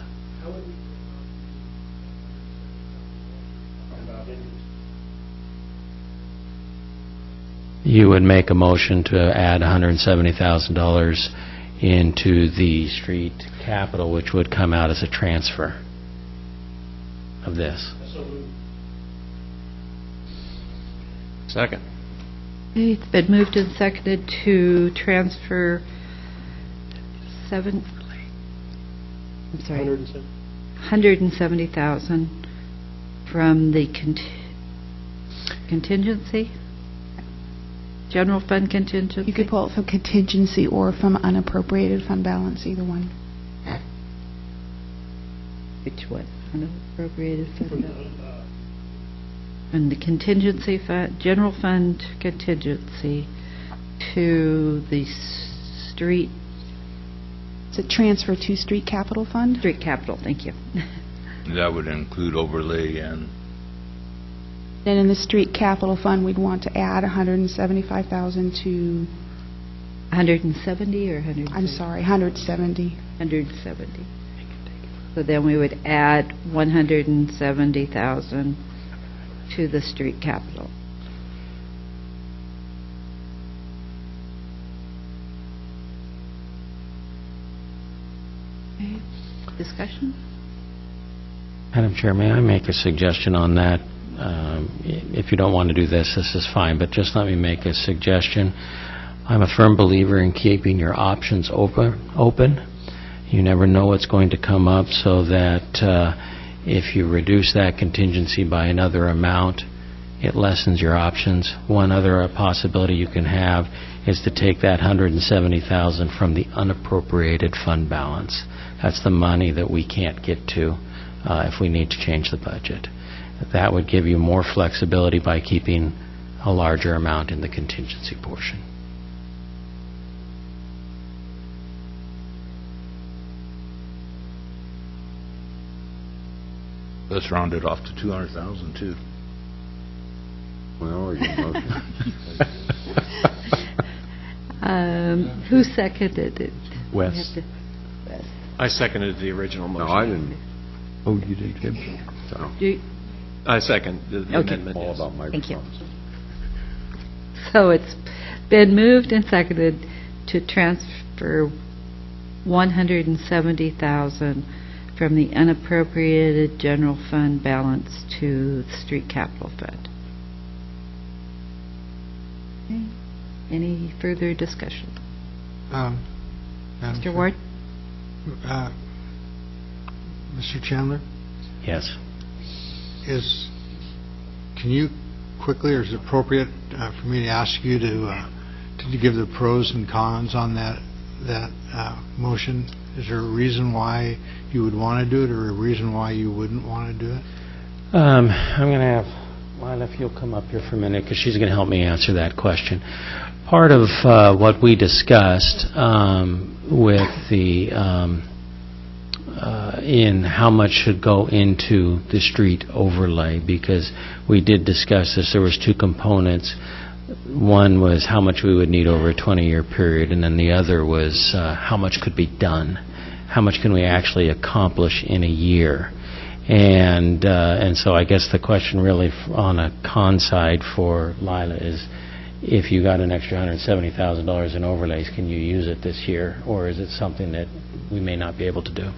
You would make a motion to add $170,000 into the street capital, which would come out as a transfer of this. Second. It's been moved and seconded to transfer $170,000 from the contingency? General fund contingency? You could pull it from contingency or from unappropriated fund balance, either one. Which one? Unappropriated fund balance? And the contingency fund, general fund contingency to the street. It's a transfer to street capital fund? Street capital, thank you. That would include overlay and... Then in the street capital fund, we'd want to add $175,000 to... 170 or 100? I'm sorry, 170. 170. So then we would add 170,000 to the street capital. Okay. Discussion? Madam Chair, may I make a suggestion on that? If you don't want to do this, this is fine, but just let me make a suggestion. I'm a firm believer in keeping your options open. You never know what's going to come up, so that if you reduce that contingency by another amount, it lessens your options. One other possibility you can have is to take that $170,000 from the unappropriated fund balance. That's the money that we can't get to if we need to change the budget. That would give you more flexibility by keeping a larger amount in the contingency portion. Let's round it off to 200,000 too. Well, your motion. Who seconded it? Wes. We have to- Wes. I seconded the original motion. No, I didn't. Oh, you did, Jim? So, I second the Okay. amendment. all yes. about Thank you. microphones. So it's been moved and seconded to transfer $170,000 from the unappropriated general fund balance to the street capital fund. Okay. Any further discussion? Madam Mr. Chair. Ward? Mr. Chandler, Yes. can you quickly, or is it appropriate for me to ask you to give the pros and cons on that motion? Is there a reason why you would want to do it, or a reason why you wouldn't want to do it? I'm going to have Lila, if you'll come up here for a minute, because she's going to help me answer that question. Part of what we discussed with the in how much should go into the street overlay, because we did discuss this. There was two components. One was how much we would need over a 20-year period, and then the other was how much could be done. How much can we actually accomplish in a year? And so I guess the question really on a con side for Lila is, if you got an extra $170,000 in overlays, can you use it this year, or is it something that we may not be able to do?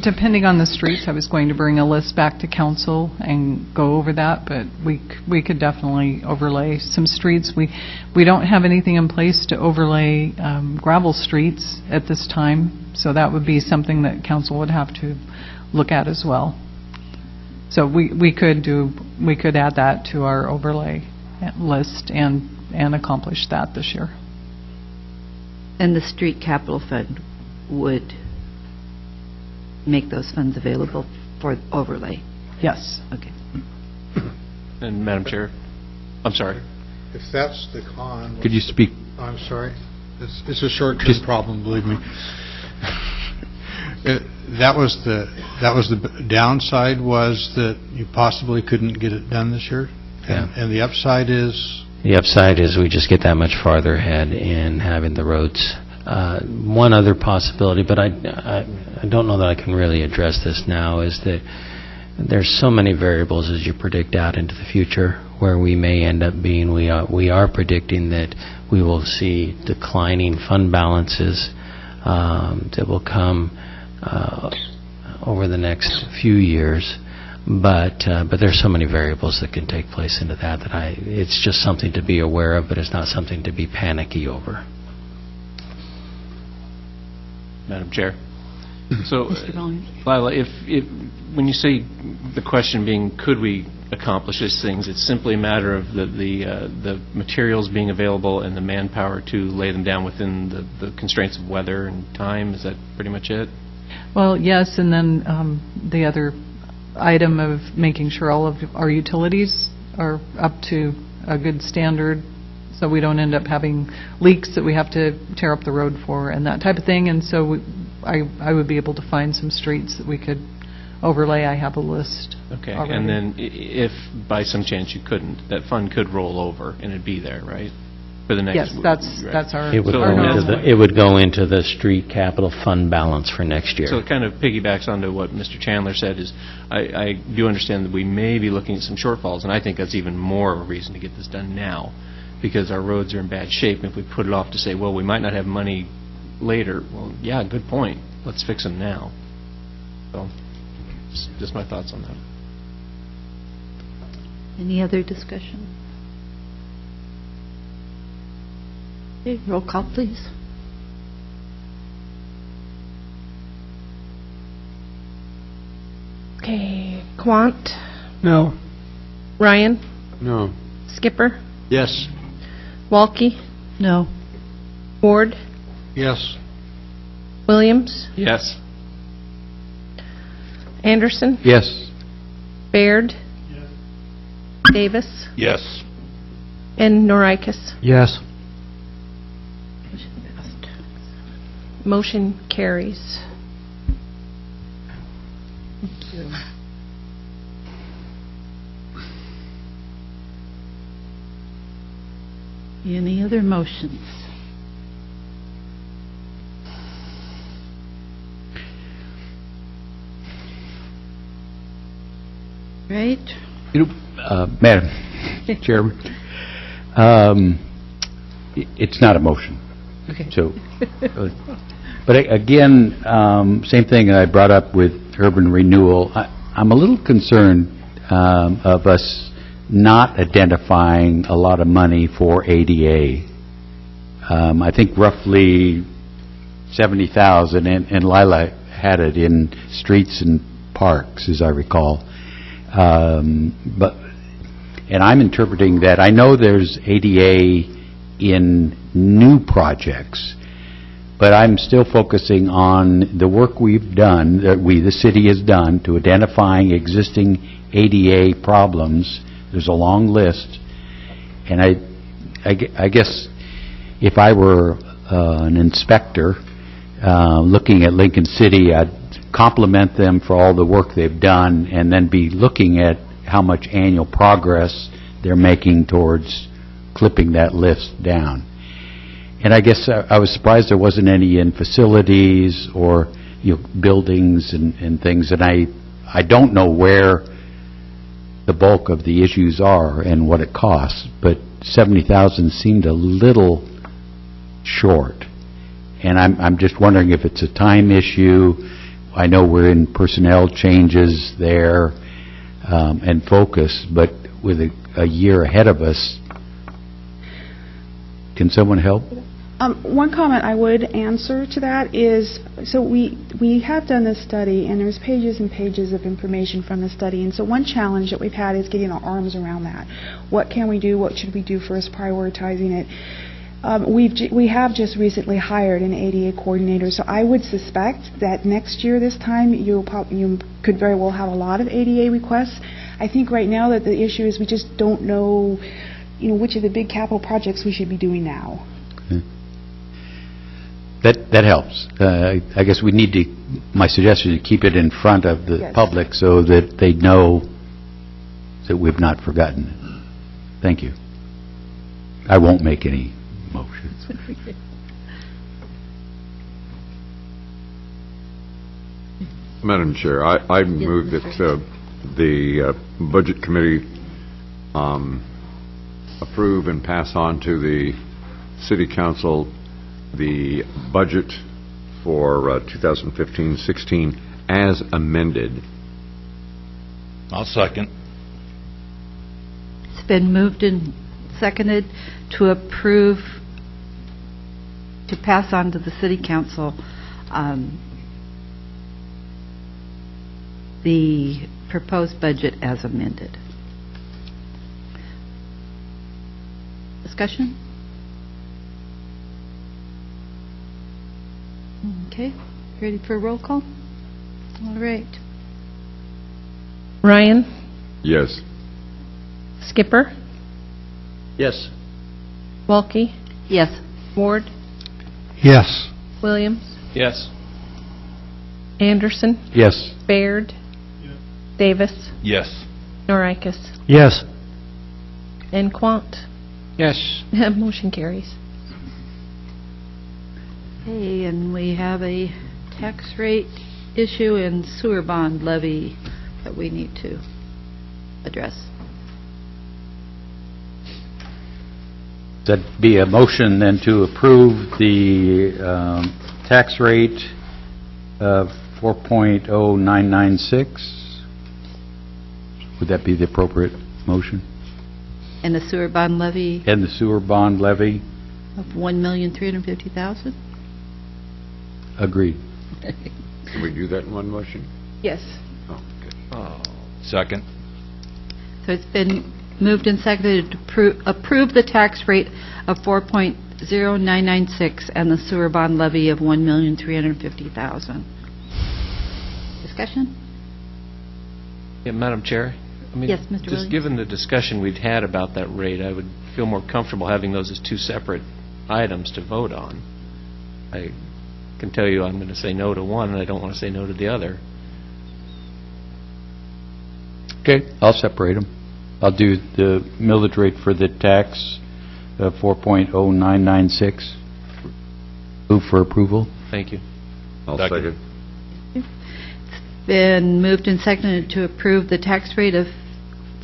Depending on the streets, I was going to bring a list back to council and go over that, but we could definitely overlay some streets. We don't have anything in place to overlay gravel streets at this time, so that would be something that council would have to look at as well. So we could add that to our overlay list and accomplish that this year. And the street capital fund would make those funds available for overlay? Yes. Okay. And Madam Chair, I'm sorry. If that's the con... Could you speak? I'm sorry. It's a short-term problem, believe me. That was the downside, was that you possibly couldn't get it done this year? Yeah. And the upside is? The upside is we just get that much farther ahead in having the roads. One other possibility, but I don't know that I can really address this now, is that there's so many variables as you predict out into the future where we may end up being. We are predicting that we will see declining fund balances that will come over the next few years. But there's so many variables that can take place into that it's just something to be aware of, but it's not something to be panicky over. Madam Chair. So, Mr. Volume? Lila, when you say the question being, could we accomplish these things, it's simply a matter of the materials being available and the manpower to lay them down within the constraints of weather and time. Is that pretty much it? Well, yes, and then the other item of making sure all of our utilities are up to a good standard, so we don't end up having leaks that we have to tear up the road for and that type of thing. And so I would be able to find some streets that we could overlay. I have a list. Okay, already. and then if by some chance you couldn't, that fund could roll over and it'd be there, right? For the next... Yes, that's our... It would, our it would go into the street capital fund balance for next year. So it kind of piggybacks onto what Mr. Chandler said, is I do understand that we may be looking at some shortfalls, and I think that's even more of a reason to get this done now, because our roads are in bad shape. And if we put it off to say, well, we might not have money later. Well, yeah, good point. Let's fix them now. So, just my thoughts on that. Any other discussion? Okay, roll call, please. Okay, Quant, No. Ryan, No. Skipper, Yes. Walke, No. Ward, Yes. Williams, Yes. Anderson, Yes. Baird, Davis, Yes. and Norikis. Yes. Motion passed. Motion carries. Thank you. Any other motions? Right? Madam Chairman, it's not a motion. Okay. So, but again, same thing I brought up with urban renewal. I'm a little concerned of us not identifying a lot of money for ADA. I think roughly 70,000, and Lila had it in streets and parks, as I recall. And I'm interpreting that, I know there's ADA in new projects, but I'm still focusing on the work we've done, that the city has done, to identifying existing ADA problems. There's a long list, and I guess if I were an inspector looking at Lincoln City, I'd compliment them for all the work they've done, and then be looking at how much annual progress they're making towards clipping that list down. And I guess I was surprised there wasn't any in facilities or buildings and things, and I don't know where the bulk of the issues are and what it costs, but 70,000 seemed a little short. And I'm just wondering if it's a time issue. I know we're in personnel changes there and focus, but with a year ahead of us, can someone help? One comment I would answer to that is, so we have done this study, and there's pages and pages of information from the study, and so one challenge that we've had is getting our arms around that. What can we do? What should we do first, prioritizing it? We have just recently hired an ADA coordinator, so I would suspect that next year this time you could very well have a lot of ADA requests. I think right now that the issue is we just don't know, which of the big capital projects we should be doing now. Okay. That helps. I guess we need to, my suggestion is to keep it in front of the public so that they know that we've not forgotten it. Thank you. I won't make any motions. Madam Chair, I move that the Budget Committee approve and pass on to the City Council the budget for 2015-16 as amended. I'll second. It's been moved and seconded to approve, to pass on to the City Council the proposed budget as amended. Discussion? Okay, ready for a roll call? All right. Ryan, Yes. Skipper, Yes. Walke, Yes. Ward, Yes. Williams, Yes. Anderson, Yes. Baird, Davis, Yes. Norikis, Yes. and Quant. Yes. Motion carries. Okay, and we have a tax rate issue and sewer bond levy that we need to address. That'd be a motion then to approve the tax rate of 4.0996. Would that be the appropriate motion? And the sewer bond levy And the sewer bond levy? of $1,350,000? Agreed. Can we do that in one motion? Yes. Oh, okay. Second. So it's been moved and seconded to approve the tax rate of 4.0996 and the sewer bond levy of $1,350,000. Discussion? Yeah, Madam Chair? I mean, Yes, Mr. Williams. just given the discussion we've had about that rate, I would feel more comfortable having those as two separate items to vote on. I can tell you I'm going to say no to one, and I don't want to say no to the other. Okay, I'll separate them. I'll do the millage rate for the tax of 4.0996. Move for approval. Thank you. I'll Second. second. Been moved and seconded to approve the tax rate of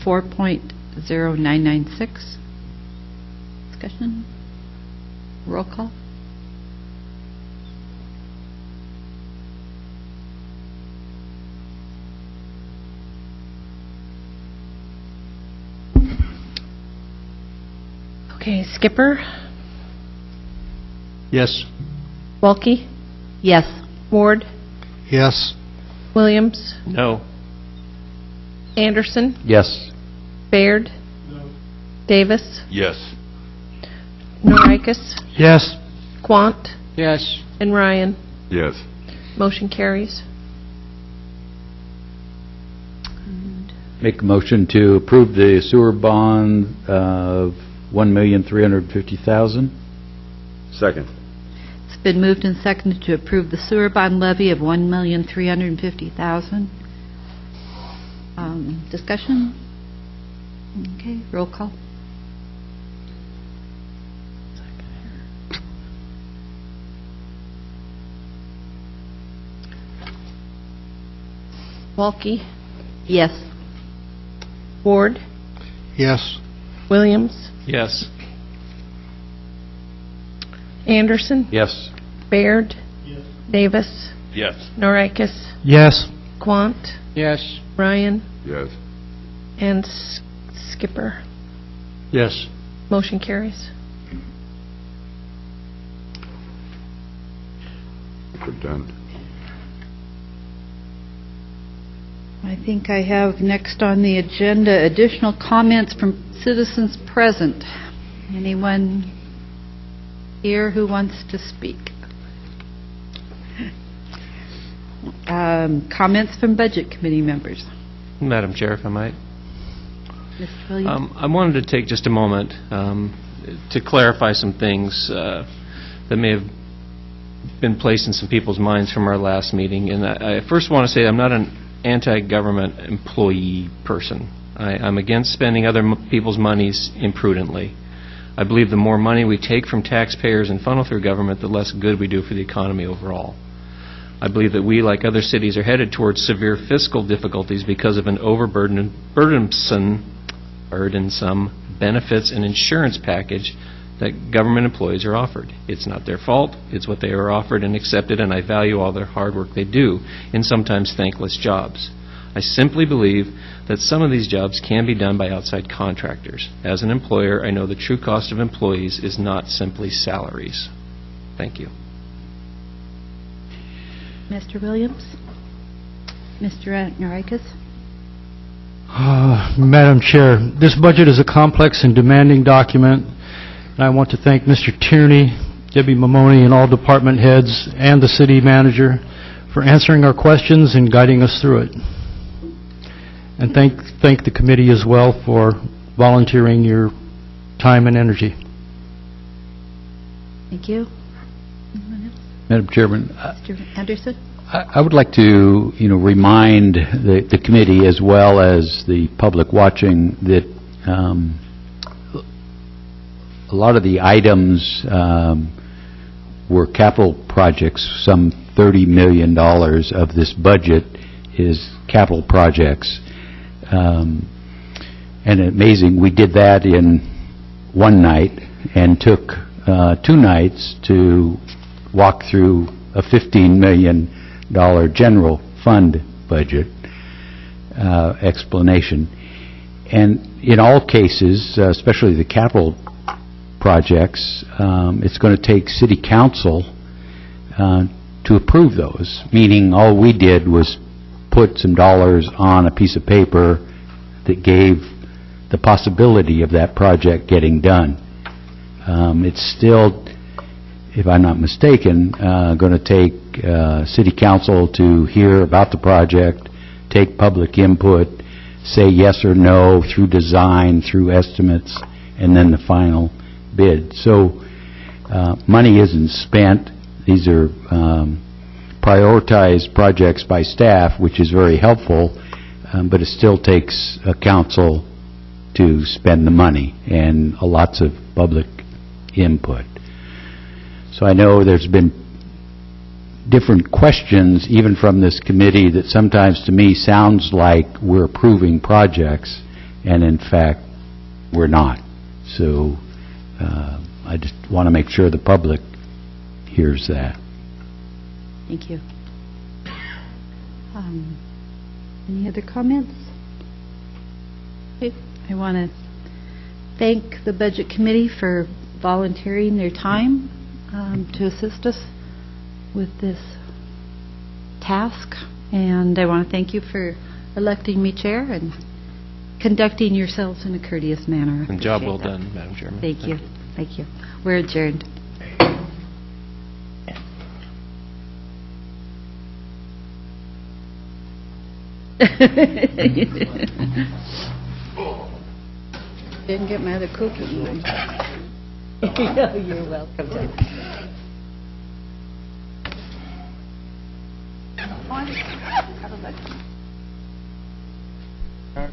4.0996. Discussion? Roll call? Okay, Skipper, Yes. Walke, Yes. Ward, Yes. Williams, No. Anderson, Yes. Baird, Davis, Yes. Norikis, Yes. Quant, Yes. and Ryan. Yes. Motion carries. Make a motion to approve the sewer bond of $1,350,000. Second. It's been moved and seconded to approve the sewer bond levy of $1,350,000. Discussion? Okay, roll call. Walke, Yes. Ward, Yes. Williams, Yes. Anderson, Yes. Baird, Yes. Davis, Yes. Norikis, Yes. Quant, Yes. Ryan, Yes. and Skipper. Yes. Motion carries. We're done. I think I have next on the agenda additional comments from citizens present. Anyone here who wants to speak? Comments from Budget Committee members. Madam Chair, if I might. Mr. Williams? I wanted to take just a moment to clarify some things that may have been placed in some people's minds from our last meeting. And I first want to say I'm not an anti-government employee person. I'm against spending other people's monies imprudently. I believe the more money we take from taxpayers and funnel through government, the less good we do for the economy overall. I believe that we, like other cities, are headed towards severe fiscal difficulties because of an burdensome benefits and insurance package that government employees are offered. It's not their fault. It's what they are offered and accepted, and I value all their hard work they do in sometimes thankless jobs. I simply believe that some of these jobs can be done by outside contractors. As an employer, I know the true cost of employees is not simply salaries. Thank you. Mr. Williams? Mr. Norikis? Madam Chair, this budget is a complex and demanding document, and I want to thank Mr. Tierney, Debbie Mamoni, and all department heads, and the city manager for answering our questions and guiding us through it. And thank the committee as well for volunteering your time and energy. Thank you. Anyone else? Madam Chairman, Mr. Anderson? I would like to, remind the committee as well as the public watching that a lot of the items were capital projects. Some $30 million of this budget is capital projects. And amazing, we did that in one night and took 2 nights to walk through a $15 million general fund budget explanation. And in all cases, especially the capital projects, it's going to take city council to approve those, meaning all we did was put some dollars on a piece of paper that gave the possibility of that project getting done. It's still, if I'm not mistaken, going to take city council to hear about the project, take public input, say yes or no through design, through estimates, and then the final bid. So money isn't spent. These are prioritized projects by staff, which is very helpful, but it still takes a council to spend the money and lots of public input. So I know there's been different questions, even from this committee, that sometimes to me sounds like we're approving projects, and in fact, we're not. So I just want to make sure the public hears that. Thank you. Any other comments? Okay. I want to thank the Budget Committee for volunteering their time to assist us with this task, and I want to thank you for electing me chair and conducting yourselves in a courteous manner. And job well done, Madam Chairman. Thank you. Thank you. We're adjourned. Didn't get my other cookie. You're welcome. How does that